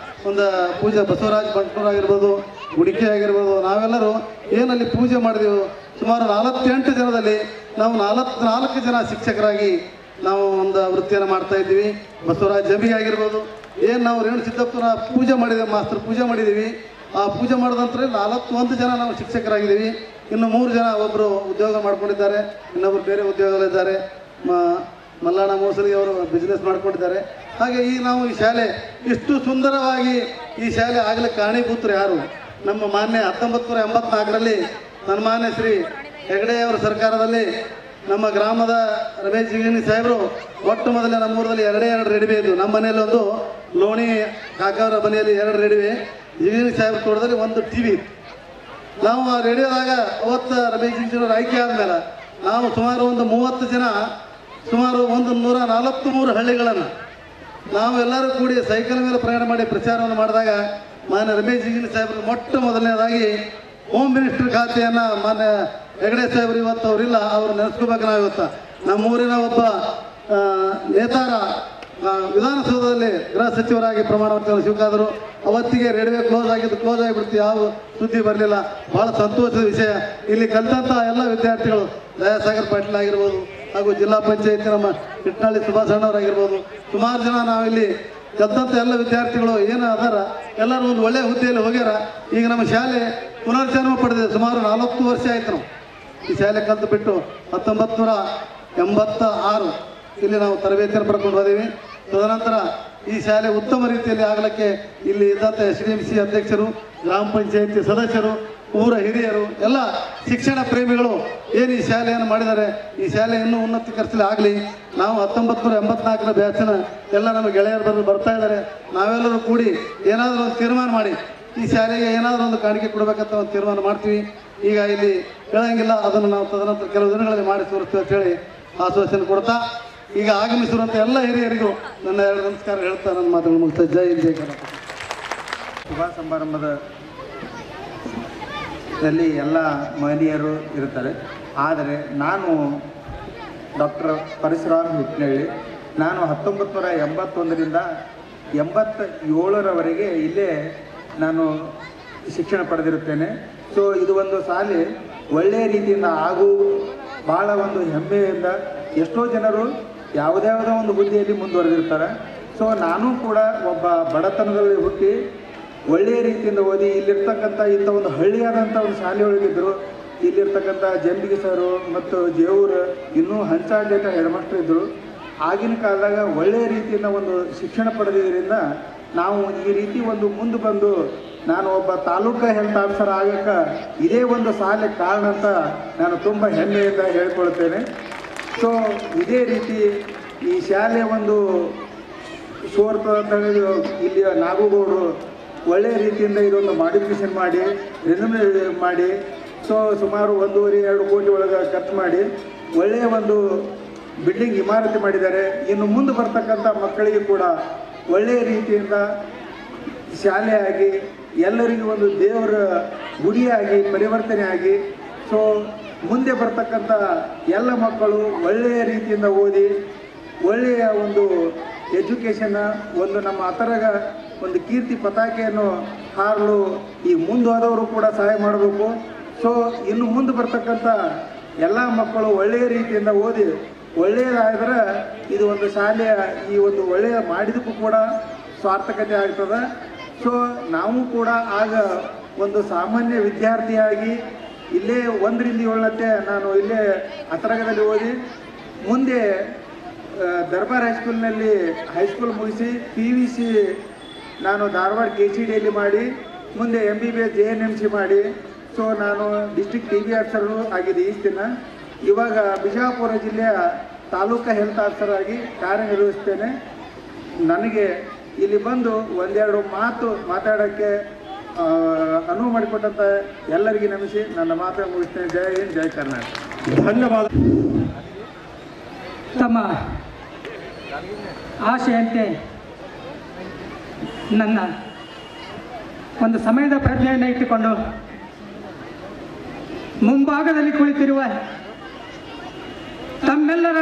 ಒಂದು ಪೂಜೆ ಬಸವರಾಜ್ ಬಂಟ್ನೂರು ಆಗಿರ್ಬೋದು, ಗುಡಿಕೆ ಆಗಿರ್ಬೋದು, ನಾವೆಲ್ಲರೂ ಏನಲ್ಲಿ ಪೂಜೆ ಮಾಡಿದೆವು. ಸುಮಾರು 48 ಜನದಲ್ಲಿ ನಾವು 44 ಜನ ಶಿಕ್ಷಕರಾಗಿ ನಾವು ಒಂದು ವೃತ್ತಿಯನ್ನು ಮಾಡ್ತಾ ಇದ್ದೀವಿ. ಬಸವರಾಜ್ ಜಬಿ ಆಗಿರ್ಬೋದು, ಏನು ನಾವು ರೇವಣಸಿದ್ದೇಶ್ವರ ಪೂಜೆ ಮಾಡಿದ್ದೇವೆ, ಮಾಸ್ತರ್ ಪೂಜೆ ಮಾಡಿದ್ದೀವಿ. ಆ ಪೂಜೆ ಮಾಡಿದ ನಂತರ 41 ಜನ ನಾವು ಶಿಕ್ಷಕರಾಗಿದ್ದೀವಿ. ಇನ್ನು 3 ಜನ ಒಬ್ಬರು ಉದ್ಯೋಗ ಮಾಡ್ಕೊಂಡಿದ್ದಾರೆ, ಇನ್ನೊಬ್ಬರು ಬೇರೆ ಉದ್ಯೋಗದಲ್ಲಿದ್ದಾರೆ. ಮಲ್ಲಣ್ಣ ಮೋಸಲಿ ಅವರು ಬಿಸ್ನೆಸ್ ಮಾಡ್ಕೊಂಡಿದ್ದಾರೆ. ಹಾಗೆ ಈ ನಾವು ಈ ಶಾಲೆ ಇಷ್ಟು ಸುಂದರವಾಗಿ ಈ ಶಾಲೆ ಆಗಲಿಕ್ಕೆ ಕಾರಣೀಭೂತರು ಯಾರು? ನಮ್ಮ ಮಾನ್ಯ 1984ರಲ್ಲಿ ಸನ್ಮಾನ್ಯ ಶ್ರೀ ಹೆಗಡೆಯವರ ಸರ್ಕಾರದಲ್ಲಿ ನಮ್ಮ ಗ್ರಾಮದ ರಮೇಶ್ ಜಿಗಣಿ ಸಾಹೇಬರು ಒಟ್ಟು ಮೊದಲೇ ನಮ್ಮೂರಲ್ಲಿ 2 ರೇಡಿವೆ ಇದ್ವು. ನಮ್ಮ ಮನೆಯಲ್ಲಿ ಒಂದು ಲೋಣಿ ಕಾಕವರ ಮನೆಯಲ್ಲಿ 2 ರೇಡಿವೆ, ಜಿಗಣಿ ಸಾಹೇಬ್ರ ತೋಟದಲ್ಲಿ 1 TV. ನಾವು ಆ ರೇಡಿಯೋದಾಗ ಅವತ್ತು ರಮೇಶ್ ಜಿಗಣಿಯವರು ಆಯ್ಕೆ ಆದಮೇಲೆ ನಾವು ಸುಮಾರು ಒಂದು 30 ಜನ, ಸುಮಾರು 143 ಹಳ್ಳಿಗಳನ್ನು ನಾವೆಲ್ಲರೂ ಕೂಡಿ ಸೈಕಲ್ ಮೇಲೆ ಪ್ರಯಾಣ ಮಾಡಿ ಪ್ರಚಾರವನ್ನು ಮಾಡಿದಾಗ ಮಾನ್ಯ ರಮೇಶ್ ಜಿಗಣಿ ಸಾಹೇಬ್ರಿಗೆ ಮೊಟ್ಟ ಮೊದಲನೇದಾಗಿ ಹೋಮ್ ಮಿನಿಸ್ಟರ್ ಖಾತೆಯನ್ನು ಮಾನ್ಯ ಹೆಗಡೆ ಸಾಹೇಬ್ರು ಇವತ್ತು ಅವರಿಲ್ಲ, ಅವ್ರು ನೆನೆಸ್ಕೋಬೇಕು. ನಾವು ಇವತ್ತು ನಮ್ಮೂರಿನ ಒಬ್ಬ ನೇತಾರ ವಿಧಾನಸೌಧದಲ್ಲಿ ಗೃಹ ಸಚಿವರಾಗಿ ಪ್ರಮಾಣ ವಚನ ಸ್ವೀಕಾರರು. ಅವತ್ತಿಗೆ ರೇಡಿಯೋ ಕ್ಲೋಸ್ ಆಗಿಬಿಡ್ತು, ಯಾವ ಸುದ್ದಿ ಬರಲಿಲ್ಲ. ಭಾಳ ಸಂತೋಷದ ವಿಷಯ. ಇಲ್ಲಿ ಕಲಿತಂಥ ಎಲ್ಲ ವಿದ್ಯಾರ್ಥಿಗಳು ದಯಾಸಾಗರ್ ಪಾಟೀಲ್ ಆಗಿರ್ಬೋದು, ಹಾಗೂ ಜಿಲ್ಲಾ ಪಂಚಾಯತಿ ನಮ್ಮ ಇಟ್ನಳ್ಳಿ ಸುಭಾಷ್ ಅಣ್ಣವರಾಗಿರ್ಬೋದು, ಸುಮಾರು ಜನ ನಾವಿಲ್ಲಿ ಕಲಿತಂಥ ಎಲ್ಲ ವಿದ್ಯಾರ್ಥಿಗಳು ಏನು ಅದಾರ ಎಲ್ಲರೂ ಒಂದು ಒಳ್ಳೆಯ ಹುದ್ದೆಯಲ್ಲಿ ಹೋಗ್ಯಾರ. ಈಗ ನಮ್ಮ ಶಾಲೆ ಪುನರ್ಜನ್ಮ ಪಡೆದಿದೆ. ಸುಮಾರು 40 ವರ್ಷ ಆಯಿತು ನಾವು ಈ ಶಾಲೆ ಕಲಿತು ಬಿಟ್ಟು. 1986 ಇಲ್ಲಿ ನಾವು ತರಬೇತಿಯನ್ನು ಪಡ್ಕೊಂಡು ಹೋದೀವಿ. ತದನಂತರ ಈ ಶಾಲೆ ಉತ್ತಮ ರೀತಿಯಲ್ಲಿ ಆಗಲಿಕ್ಕೆ ಇಲ್ಲಿ ಇದ್ದಂಥ SDMC ಅಧ್ಯಕ್ಷರು, ಗ್ರಾಮ ಪಂಚಾಯತಿ ಸದಸ್ಯರು, ಊರ ಹಿರಿಯರು, ಎಲ್ಲ ಶಿಕ್ಷಣ ಪ್ರೇಮಿಗಳು ಏನು ಈ ಶಾಲೆಯನ್ನು ಮಾಡಿದ್ದಾರೆ, ಈ ಶಾಲೆ ಇನ್ನೂ ಉನ್ನತೀಕರಿಸಲಿ ಆಗಲಿ. ನಾವು 1984ರ ಬ್ಯಾಚಿನ ಎಲ್ಲ ನಮ್ಮ ಗೆಳೆಯರು ಬರ್ತಾ ಇದ್ದಾರೆ. ನಾವೆಲ್ಲರೂ ಕೂಡಿ ಏನಾದರೂ ಒಂದು ತೀರ್ಮಾನ ಮಾಡಿ ಈ ಶಾಲೆಗೆ ಏನಾದರೂ ಒಂದು ಕಾಣಿಕೆ ಕೊಡಬೇಕಂತ ಒಂದು ತೀರ್ಮಾನ ಮಾಡ್ತೀವಿ. ಈಗ ಇಲ್ಲಿ ಹೇಳಂಗಿಲ್ಲ, ಅದನ್ನು ನಾವು ತದನಂತರ ಕೆಲವು ದಿನಗಳಲ್ಲಿ ಮಾಡಿ ತೋರಿಸ್ತೀವಿ ಅಂತೇಳಿ ಆಶ್ವಾಸನೆ ಕೊಡ್ತಾ ಈಗ ಆಗಮಿಸಿರುವಂಥ ಎಲ್ಲ ಹಿರಿಯರಿಗೂ ನನ್ನ 2 ನಮಸ್ಕಾರ ಹೇಳ್ತಾ ನನ್ನ ಮಾತುಗಳು ಮುಗಿಸ್ತಾ. ಜೈ ಹಿಂದ್, ಜೈ ಕರ್ನಾಟಕ. ಶುಭ ಸಮಾರಂಭದಲ್ಲಿ ಎಲ್ಲ ಮಹನೀಯರು ಇರ್ತಾರೆ. ಆದರೆ ನಾನು ಡಾಕ್ಟರ್ ಪರಶುರಾಮ್ ಹಿಟ್ನಳ್ಳಿ, ನಾನು 1981ರಿಂದ 87ರವರೆಗೆ ಇಲ್ಲೇ ನಾನು ಶಿಕ್ಷಣ ಪಡೆದಿರುತ್ತೇನೆ. ಸೊ ಇದು ಒಂದು ಶಾಲೆ ಒಳ್ಳೆಯ ರೀತಿಯಿಂದ ಭಾಳ ಒಂದು ಹೆಮ್ಮೆಯಿಂದ ಎಷ್ಟೋ ಜನರು ಯಾವುದೇ ಒಂದು ಹುದ್ದೆಯಲ್ಲಿ ಮುಂದುವರೆದಿರ್ತಾರೆ. ಸೊ ನಾನು ಕೂಡ ಒಬ್ಬ ಬಡತನದಲ್ಲಿ ಹುಟ್ಟಿ ಒಳ್ಳೆಯ ರೀತಿಯಿಂದ ಓದಿ ಇಲ್ಲಿರ್ತಕ್ಕಂಥ ಇಂಥ ಒಂದು ಹಳ್ಳಿಯಾದಂಥ ಒಂದು ಶಾಲೆಯೊಳಗಿದ್ದರು. ಇಲ್ಲಿರ್ತಕ್ಕಂಥ ಜಂಬಿಗೆ ಸರು ಮತ್ತು ಜೇವೂರು ಇನ್ನೂ ಹಂಚಾಡೇಟ ಹೆಡ್ ಮಾಸ್ಟರ್ ಇದ್ದರು. ಆಗಿನ ಕಾಲದಾಗ ಒಳ್ಳೆಯ ರೀತಿಯಿಂದ ಒಂದು ಶಿಕ್ಷಣ ಪಡೆದಿದ್ದರಿಂದ ನಾವು ಈ ರೀತಿ ಒಂದು ಮುಂದೆ ಬಂದು ನಾನು ಒಬ್ಬ ತಾಲೂಕಾ ಹೆಲ್ತ್ ಆಫೀಸರ್ ಆಗಕ್ಕೆ ಇದೇ ಒಂದು ಶಾಲೆ ಕಾರಣ ಅಂತ ನಾನು ತುಂಬ ಹೆಮ್ಮೆಯಿಂದ ಹೇಳ್ಕೊಳ್ತೇನೆ. ಸೊ ಇದೇ ರೀತಿ ಈ ಶಾಲೆ ಒಂದು ಸೋರ್ತ ಅಂತ ಹೇಳಿ ಇಲ್ಲಿ ನಾಗುಗೌಡರು ಒಳ್ಳೆಯ ರೀತಿಯಿಂದ ಇದೊಂದು ಮಾಡಿಫಿಕೇಷನ್ ಮಾಡಿ ರೆನ್ಯೂಮೇ ಮಾಡಿ ಸೊ ಸುಮಾರು 1.5-2 ಕೋಟಿ ಒಳಗೆ ಖರ್ಚು ಮಾಡಿ ಒಳ್ಳೆಯ ಒಂದು ಬಿಲ್ಡಿಂಗ್ ಇಮಾರತಿ ಮಾಡಿದ್ದಾರೆ. ಇನ್ನು ಮುಂದೆ ಬರ್ತಕ್ಕಂಥ ಮಕ್ಕಳಿಗೆ ಕೂಡ ಒಳ್ಳೆಯ ರೀತಿಯಿಂದ ಶಾಲೆಯಾಗಿ ಎಲ್ಲರಿಗೂ ಒಂದು ದೇವರ ಗುಡಿಯಾಗಿ ಪರಿವರ್ತನೆ ಆಗಿ ಸೊ ಮುಂದೆ ಬರ್ತಕ್ಕಂಥ ಎಲ್ಲ ಮಕ್ಕಳು ಒಳ್ಳೆಯ ರೀತಿಯಿಂದ ಓದಿ ಒಳ್ಳೆಯ ಒಂದು ಎಜುಕೇಷನ್ನ ಒಂದು ನಮ್ಮ ಅಥರ್ಗ ಒಂದು ಕೀರ್ತಿ ಪತಾಕೆಯನ್ನು ಹಾರಲು ಈ ಮುಂದೋದವರು ಕೂಡ ಸಹಾಯ ಮಾಡಬೇಕು. ಸೊ ಇನ್ನು ಮುಂದೆ ಬರ್ತಕ್ಕಂಥ ಎಲ್ಲ ಮಕ್ಕಳು ಒಳ್ಳೆಯ ರೀತಿಯಿಂದ ಓದಿ ಒಳ್ಳೆಯದಾದರೆ ಇದು ಒಂದು ಶಾಲೆಯ ಈ ಒಂದು ಒಳ್ಳೆಯ ಮಾಡಿದಕ್ಕೂ ಕೂಡ ಸಾರ್ಥಕತೆ ಆಗ್ತದೆ. ಸೊ ನಾವು ಕೂಡ ಆಗ ಒಂದು ಸಾಮಾನ್ಯ ವಿದ್ಯಾರ್ಥಿಯಾಗಿ ಇಲ್ಲೇ 1ರಿಂದ 7 ನಾನು ಇಲ್ಲೇ ಅಥರ್ಗದಲ್ಲಿ ಓದಿ ಮುಂದೆ ದರ್ಬಾರ್ ಹೈಸ್ಕೂಲ್ನಲ್ಲಿ ಹೈಸ್ಕೂಲ್ ಮುಗಿಸಿ PVC ನಾನು ಧಾರವಾಡ KCDಯಲ್ಲಿ ಮಾಡಿ ಮುಂದೆ MBBS JNMC ಮಾಡಿ ಸೊ ನಾನು ಡಿಸ್ಟ್ರಿಕ್ಟ್ TB ಆಫೀಸರು ಆಗಿದೆ ಈ ದಿನ. ಇವಾಗ ಬಿಜಾಪುರ ಜಿಲ್ಲೆಯ ತಾಲೂಕಾ ಹೆಲ್ತ್ ಆಫೀಸರ್ ಆಗಿ ಕಾರ್ಯನಿರ್ವಹಿಸ್ತೇನೆ. ನನಗೆ ಇಲ್ಲಿ ಬಂದು 1-2 ಮಾತು ಮಾತಾಡೋಕ್ಕೆ ಅನುವು ಮಾಡಿಕೊಟ್ಟಂಥ ಎಲ್ಲರಿಗೂ ನಮಿಸಿ ನನ್ನ ಮಾತು ಮುಗಿಸ್ತೇನೆ. ಜೈ ಹಿಂದ್, ಜೈ ಕರ್ನಾಟಕ. ಧನ್ಯವಾದ. ತಮ್ಮ ಆಶೆಯಂತೆ ನನ್ನ ಒಂದು ಸಮಯದ ಪ್ರಜ್ಞೆಯನ್ನು ಇಟ್ಟುಕೊಂಡು ಮುಂಭಾಗದಲ್ಲಿ ಕುಳಿತಿರುವ ತಮ್ಮೆಲ್ಲರ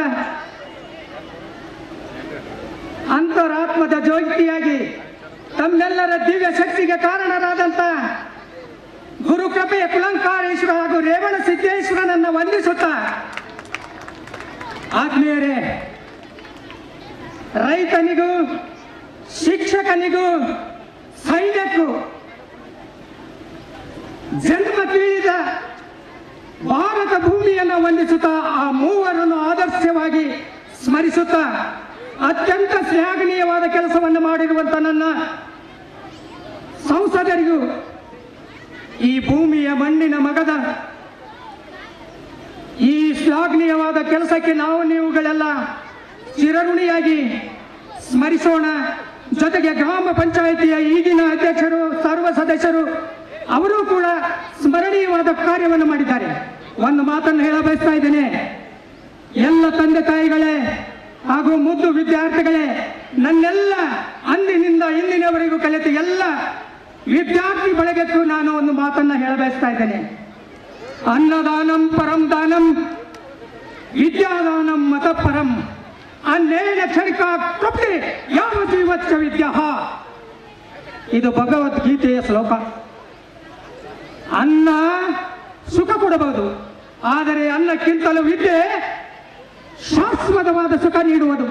ಅಂತರಾತ್ಮದ ಜ್ಯೋತಿಯಾಗಿ ತಮ್ಮೆಲ್ಲರ ದಿವ್ಯ ಶಕ್ತಿಗೆ ಕಾರಣರಾದಂಥ ಗುರುಕೃಪೆಯ ಕುಲಂಕಾರೇಶ್ವರ ಹಾಗೂ ರೇವಣ ಸಿದ್ದೇಶ್ವರನನ್ನು ವಂದಿಸುತ್ತಾ, ಆತ್ಮೀಯರೇ, ರೈತನಿಗೂ ಶಿಕ್ಷಕನಿಗೂ ಸೈನ್ಯಕ್ಕೂ ಜನ್ಮ ತಿಳಿದ ಭಾರತ ಭೂಮಿಯನ್ನು ವಂದಿಸುತ್ತಾ ಆ ಮೂವರನ್ನು ಆದರ್ಶವಾಗಿ ಸ್ಮರಿಸುತ್ತಾ ಅತ್ಯಂತ ಶ್ಲಾಘನೀಯವಾದ ಕೆಲಸವನ್ನು ಮಾಡಿರುವಂಥ ನನ್ನ ಸಂಸದರಿಗೂ ಈ ಭೂಮಿಯ ಮಣ್ಣಿನ ಮಗದ ಈ ಶ್ಲಾಘನೀಯವಾದ ಕೆಲಸಕ್ಕೆ ನಾವು ನೀವುಗಳೆಲ್ಲ ಚಿರಋಣಿಯಾಗಿ ಸ್ಮರಿಸೋಣ. ಜೊತೆಗೆ ಗ್ರಾಮ ಪಂಚಾಯಿತಿಯ ಈಗಿನ ಅಧ್ಯಕ್ಷರು ಸರ್ವ ಸದಸ್ಯರು ಅವರು ಕೂಡ ಸ್ಮರಣೀಯವಾದ ಕಾರ್ಯವನ್ನು ಮಾಡಿದ್ದಾರೆ. ಒಂದು ಮಾತನ್ನು ಹೇಳ ಬಯಸ್ತಾ ಇದ್ದೇನೆ. ಎಲ್ಲ ತಂದೆ ತಾಯಿಗಳೇ ಹಾಗೂ ಮುದ್ದು ವಿದ್ಯಾರ್ಥಿಗಳೇ, ನನ್ನೆಲ್ಲ ಅಂದಿನಿಂದ ಇಂದಿನವರೆಗೂ ಕಲಿತ ಎಲ್ಲ ವಿದ್ಯಾರ್ಥಿ ಬಳಗಕ್ಕೂ ನಾನು ಒಂದು ಮಾತನ್ನು ಹೇಳ ಬಯಸ್ತಾ ಇದ್ದೇನೆ. ಅನ್ನದಾನಂ ಪರಂ ದಾನಂ ವಿದ್ಯಾದಾನಂ ಮತಪರಂ ಅನ್ನೇನ ಕ್ಷಣಿಕ ತೃಪ್ತಿ ಯಾವ ಜೀವಚ್ಚ ವಿದ್ಯಾ. ಇದು ಭಗವದ್ಗೀತೆಯ ಶ್ಲೋಕ. ಅನ್ನ ಸುಖ ಕೊಡಬಹುದು, ಆದರೆ ಅನ್ನಕ್ಕಿಂತಲೂ ವಿದ್ಯೆ ಶಾಶ್ವತವಾದ ಸುಖ ನೀಡುವುದು.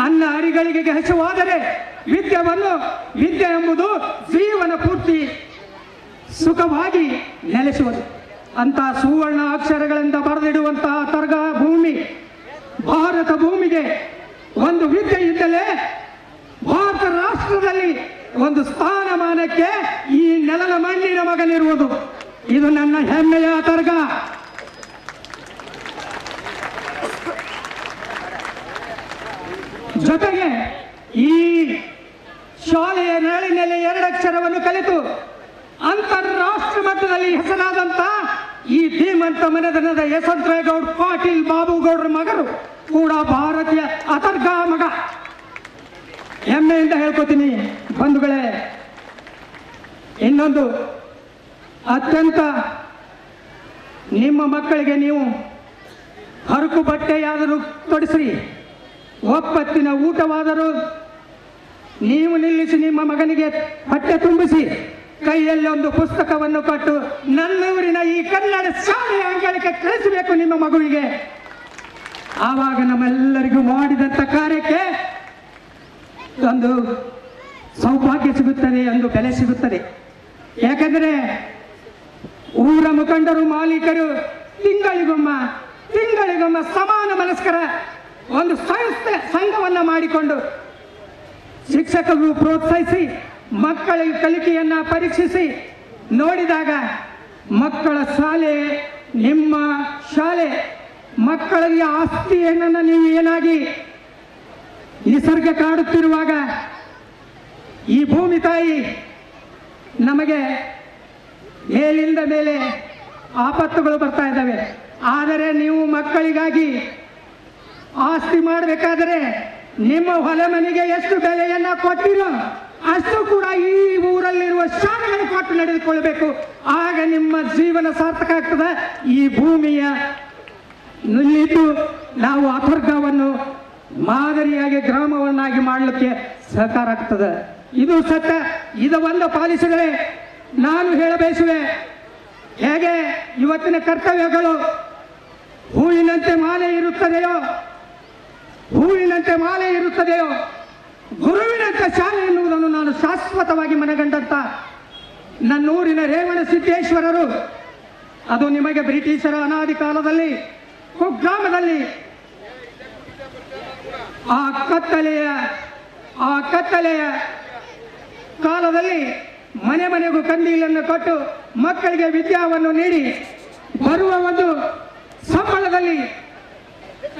ಅನ್ನ ಅರಿಗಳಿಗೆ ಹಸಿವಾದರೆ ವಿದ್ಯೆ ಎಂಬುದು ಜೀವನ ಪೂರ್ತಿ ಸುಖವಾಗಿ ನೆಲೆಸುವುದು. ಅಂತಹ ಸುವರ್ಣ ಅಕ್ಷರಗಳಿಂದ ಬರೆದಿಡುವಂತಹ ಅಥರ್ಗ ಭೂಮಿ, ಭಾರತ ಭೂಮಿಗೆ ಒಂದು ವಿದ್ಯೆ ಇದ್ದಲೇ ಭಾರತ ರಾಷ್ಟ್ರದಲ್ಲಿ ಒಂದು ಸ್ಥಾನಮಾನಕ್ಕೆ ಈ ನೆಲದ ಮಣ್ಣಿನ ಮಗನಿರುವುದು. ಇದು ನನ್ನ ಹೆಮ್ಮೆಯ ಅಥರ್ಗ. ಜೊತೆಗೆ ಈ ಶಾಲೆಯ ನೆರಳಿನಲ್ಲಿ 2 ಅಕ್ಷರವನ್ನು ಕಲಿತು ಅಂತಾರಾಷ್ಟ್ರ ಮಟ್ಟದಲ್ಲಿ ಹೆಸರಾದಂತ ಈ ಧೀಮಂತ ಮನೆತನದ ಯಶವಂತರೇಗೌಡ ಪಾಟೀಲ್ ಬಾಬುಗೌಡರ ಮಗರು ಕೂಡ ಭಾರತೀಯ ಅಥರ್ಗ ಮಗ. ಹೆಮ್ಮೆಯಿಂದ ಹೇಳ್ಕೊತೀನಿ ಬಂಧುಗಳೇ. ಇನ್ನೊಂದು ಅತ್ಯಂತ ನಿಮ್ಮ ಮಕ್ಕಳಿಗೆ ನೀವು ಹರಕು ಬಟ್ಟೆಯಾದರೂ ತೊಡಿಸ್ರಿ, ಒಪ್ಪತ್ತಿನ ಊಟವಾದರೂ ನೀವು ನಿಲ್ಲಿಸಿ ನಿಮ್ಮ ಮಗನಿಗೆ ಹೊಟ್ಟೆ ತುಂಬಿಸಿ. ಕೈಯಲ್ಲಿ ಒಂದು ಪುಸ್ತಕವನ್ನು ಕೊಟ್ಟು ನನ್ನೂರಿನ ಈ ಕನ್ನಡ ಶಾಲೆಯ ಅಂಗಳಕ್ಕೆ ಕಳಿಸಬೇಕು ನಿಮ್ಮ ಮಗುವಿಗೆ. ಆವಾಗ ನಮ್ಮೆಲ್ಲರಿಗೂ ಮಾಡಿದಂಥ ಕಾರ್ಯಕ್ಕೆ ಒಂದು ಸೌಭಾಗ್ಯ ಸಿಗುತ್ತದೆ, ಒಂದು ಬೆಲೆ ಸಿಗುತ್ತದೆ. ಯಾಕಂದರೆ ಊರ ಮುಖಂಡರು ಮಾಲೀಕರು ತಿಂಗಳಿಗೊಮ್ಮ ಸಮಾನ ಮನಸ್ಕರ ಒಂದು ಸಂಘವನ್ನು ಮಾಡಿಕೊಂಡು ಶಿಕ್ಷಕರು ಪ್ರೋತ್ಸಾಹಿಸಿ ಮಕ್ಕಳಿಗೆ ಕಲಿಕೆಯನ್ನ ಪರೀಕ್ಷಿಸಿ ನೋಡಿದಾಗ ಮಕ್ಕಳ ಶಾಲೆ ನಿಮ್ಮ ಶಾಲೆ, ಮಕ್ಕಳಿಗೆ ಆಸ್ತಿಯನ್ನು ನೀವು ಏನಾಗಿ ನಿಸರ್ಗ ಕಾಡುತ್ತಿರುವಾಗ ಈ ಭೂಮಿ ತಾಯಿ ನಮಗೆ ಮೇಲಿಂದ ಮೇಲೆ ಆಪತ್ತುಗಳು ಬರ್ತಾ ಇದ್ದಾವೆ. ಆದರೆ ನೀವು ಮಕ್ಕಳಿಗಾಗಿ ಆಸ್ತಿ ಮಾಡಬೇಕಾದರೆ ನಿಮ್ಮ ಹೊಲ ಮನೆಗೆ ಎಷ್ಟು ಬೆಲೆಯನ್ನ ಕೊಟ್ಟಿರೋ ಅಷ್ಟು ಕೂಡ ಈ ಊರಲ್ಲಿರುವ ಶಾಲೆಗಳನ್ನು ಕೊಟ್ಟು ನಡೆದುಕೊಳ್ಳಬೇಕು. ಆಗ ನಿಮ್ಮ ಜೀವನ ಸಾರ್ಥಕ ಆಗ್ತದೆ. ಈ ಭೂಮಿಯ ನಿಲ್ಲಿದ್ದು ನಾವು ಅಥರ್ಗವನ್ನು ಮಾದರಿಯಾಗಿ ಗ್ರಾಮವನ್ನಾಗಿ ಮಾಡಲಿಕ್ಕೆ ಸಹಕಾರ ಆಗ್ತದೆ. ಇದು ಸತ್ಯ. ಇದನ್ನು ಪಾಲಿಸಿದರೆ ನಾನು ಹೇಳಬಯಸುವೆ, ಹೇಗೆ ಇವತ್ತಿನ ಕರ್ತವ್ಯಗಳು ಹೂವಿನಂತೆ ಮಾಲೆ ಇರುತ್ತದೆಯೋ ಗುರುವಿನಂತೆ ಶಾಲೆ ಎನ್ನುವುದನ್ನು ನಾನು ಶಾಶ್ವತವಾಗಿ ಮನಗಂಡಂತ ನನ್ನೂರಿನ ರೇವಣ ಸಿದ್ದೇಶ್ವರರು, ಅದು ನಿಮಗೆ ಬ್ರಿಟಿಷರ ಅನಾದಿ ಕಾಲದಲ್ಲಿ ಕುಗ್ರಾಮದಲ್ಲಿ ಆ ಕತ್ತಲೆಯ ಕಾಲದಲ್ಲಿ ಮನೆ ಮನೆಗೂ ಕಂದೀಲನ್ನು ಕೊಟ್ಟು ಮಕ್ಕಳಿಗೆ ವಿದ್ಯಾವನ್ನು ನೀಡಿ ಬರುವ ಒಂದು ಸಂಬಳದಲ್ಲಿ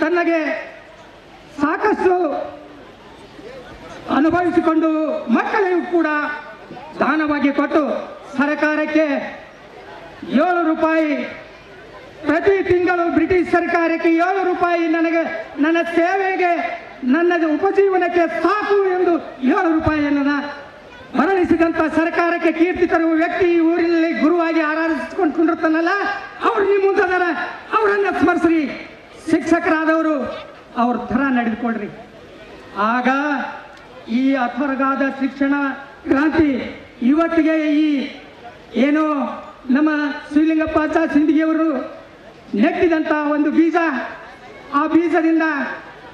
ತನಗೆ ಸಾಕಷ್ಟು ಅನುಭವಿಸಿಕೊಂಡು ಮಕ್ಕಳಿಗೂ ಕೂಡ ದಾನವಾಗಿ ಕೊಟ್ಟು ಸರ್ಕಾರಕ್ಕೆ 7 ರೂಪಾಯಿ ಪ್ರತಿ ತಿಂಗಳು, ಬ್ರಿಟಿಷ್ ಸರ್ಕಾರಕ್ಕೆ 7 ರೂಪಾಯಿ ನನಗೆ ನನ್ನ ಸೇವೆಗೆ ನನ್ನ ಉಪಜೀವನಕ್ಕೆ ಸಾಕು ಎಂದು 7 ರೂಪಾಯಿಯನ್ನು ಮರಳಿಸಿದಂಥ ಸರ್ಕಾರಕ್ಕೆ ಕೀರ್ತಿ ತರುವ ವ್ಯಕ್ತಿ ಈ ಊರಿನಲ್ಲಿ ಗುರುವಾಗಿ ಆರಾಧಿಸಿಕೊಂಡಿರ್ತಾನಲ್ಲ, ಅವ್ರು ನಿಮ್ಮ ಮುಂದದಾರ, ಅವರನ್ನ ಸ್ಮರಿಸ್ರಿ. ಶಿಕ್ಷಕರಾದವರು ಅವ್ರ ಥರ ನಡೆದುಕೊಳ್ರಿ. ಆಗ ಈ ಅಥರ್ಗಾದ ಶಿಕ್ಷಣ ಕ್ರಾಂತಿ ಇವತ್ತಿಗೆ ಈ ಏನೋ ನಮ್ಮ ಶ್ರೀಲಿಂಗಪ್ಪಾಚ ಸಿಂದಗಿಯವರು ನೆಟ್ಟಿದಂಥ ಒಂದು ಬೀಜ, ಆ ಬೀಜದಿಂದ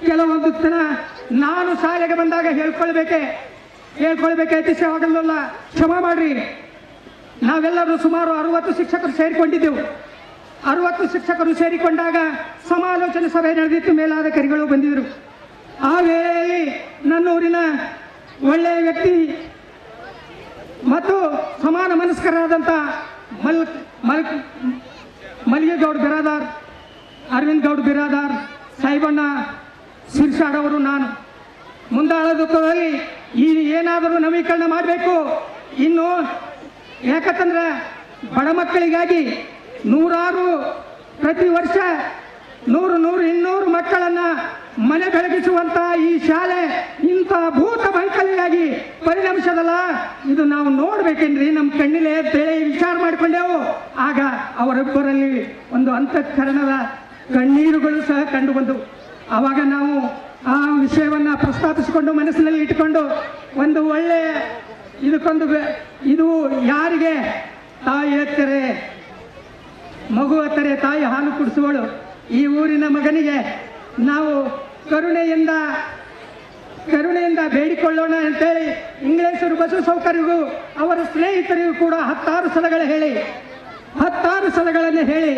ಕೆಲವೊಂದು ದಿನ ನಾನು ಶಾಲೆಗೆ ಬಂದಾಗ ಹೇಳ್ಕೊಳ್ಬೇಕೆ ಅತಿಶಯವಾಗಲ್ಲ, ಕ್ಷಮಾ ಮಾಡ್ರಿ. ನಾವೆಲ್ಲರೂ ಸುಮಾರು 60 ಶಿಕ್ಷಕರು ಸೇರಿಕೊಂಡಿದ್ದೆವು. 60 ಶಿಕ್ಷಕರು ಸೇರಿಕೊಂಡಾಗ ಸಮಾಲೋಚನೆ ಸಭೆ ನಡೆದಿತ್ತು. ಮೇಲಾಧಿಕಾರಿಗಳು ಬಂದಿದ್ದರು. ಆ ವೇಳೆಯಲ್ಲಿ ನನ್ನೂರಿನ ಒಳ್ಳೆಯ ವ್ಯಕ್ತಿ ಮತ್ತು ಸಮಾನ ಮನಸ್ಕರಾದಂಥ ಮಲ್ಲಿಗೇಗೌಡ ಬಿರಾದಾರ್, ಅರವಿಂದ್ ಗೌಡ್ ಬಿರಾದಾರ್, ಸಾಯಿಬಣ್ಣ ಶಿರ್ಷಾಡವರು, ನಾನು ಮುಂದಾಳತ್ವದಲ್ಲಿ ಈ ಏನಾದರೂ ನವೀಕರಣ ಮಾಡಬೇಕು. ಇನ್ನು ಯಾಕಂತಂದ್ರೆ ಬಡ ಮಕ್ಕಳಿಗಾಗಿ ಪ್ರತಿ ವರ್ಷ 100-200 ಮಕ್ಕಳನ್ನು ಮನೆ ಬೆಳಗಿಸುವಂಥ ಈ ಶಾಲೆ ಇಂಥ ಭೂತ ಬಂಕಲೆಯಾಗಿ ಪರಿಣಮಿಸದಲ್ಲ, ಇದು ನಾವು ನೋಡ್ಬೇಕೇನ್ರಿ, ನಮ್ಮ ಕಣ್ಣಿಲೆ ಬೆಳೆ ವಿಚಾರ ಮಾಡಿಕೊಂಡೆವು. ಆಗ ಅವರಿಬ್ಬರಲ್ಲಿ ಒಂದು ಅಂತಃಕರಣದ ಕಣ್ಣೀರುಗಳು ಸಹ ಕಂಡು ಬಂದು, ಆವಾಗ ನಾವು ಆ ವಿಷಯವನ್ನು ಪ್ರಸ್ತಾಪಿಸಿಕೊಂಡು ಮನಸ್ಸಿನಲ್ಲಿ ಇಟ್ಟುಕೊಂಡು ಒಂದು ಒಳ್ಳೆಯ ಇದು ಯಾರಿಗೆ ತಾಯಿ ಎತ್ತರೆ ಮಗು ಎತ್ತರೆ ತಾಯಿ ಹಾಲು ಕುಡಿಸುವಳು, ಈ ಊರಿನ ಮಗನಿಗೆ ನಾವು ಕರುಣೆಯಿಂದ ಬೇಡಿಕೊಳ್ಳೋಣ ಅಂತೇಳಿ ಇಂಗ್ಲೇಷರು ಬಸವ ಸೌಕರ್ಯಗೂ ಅವರ ಸ್ನೇಹಿತರಿಗೂ ಕೂಡ 10 ಸಲಗಳನ್ನು ಹೇಳಿ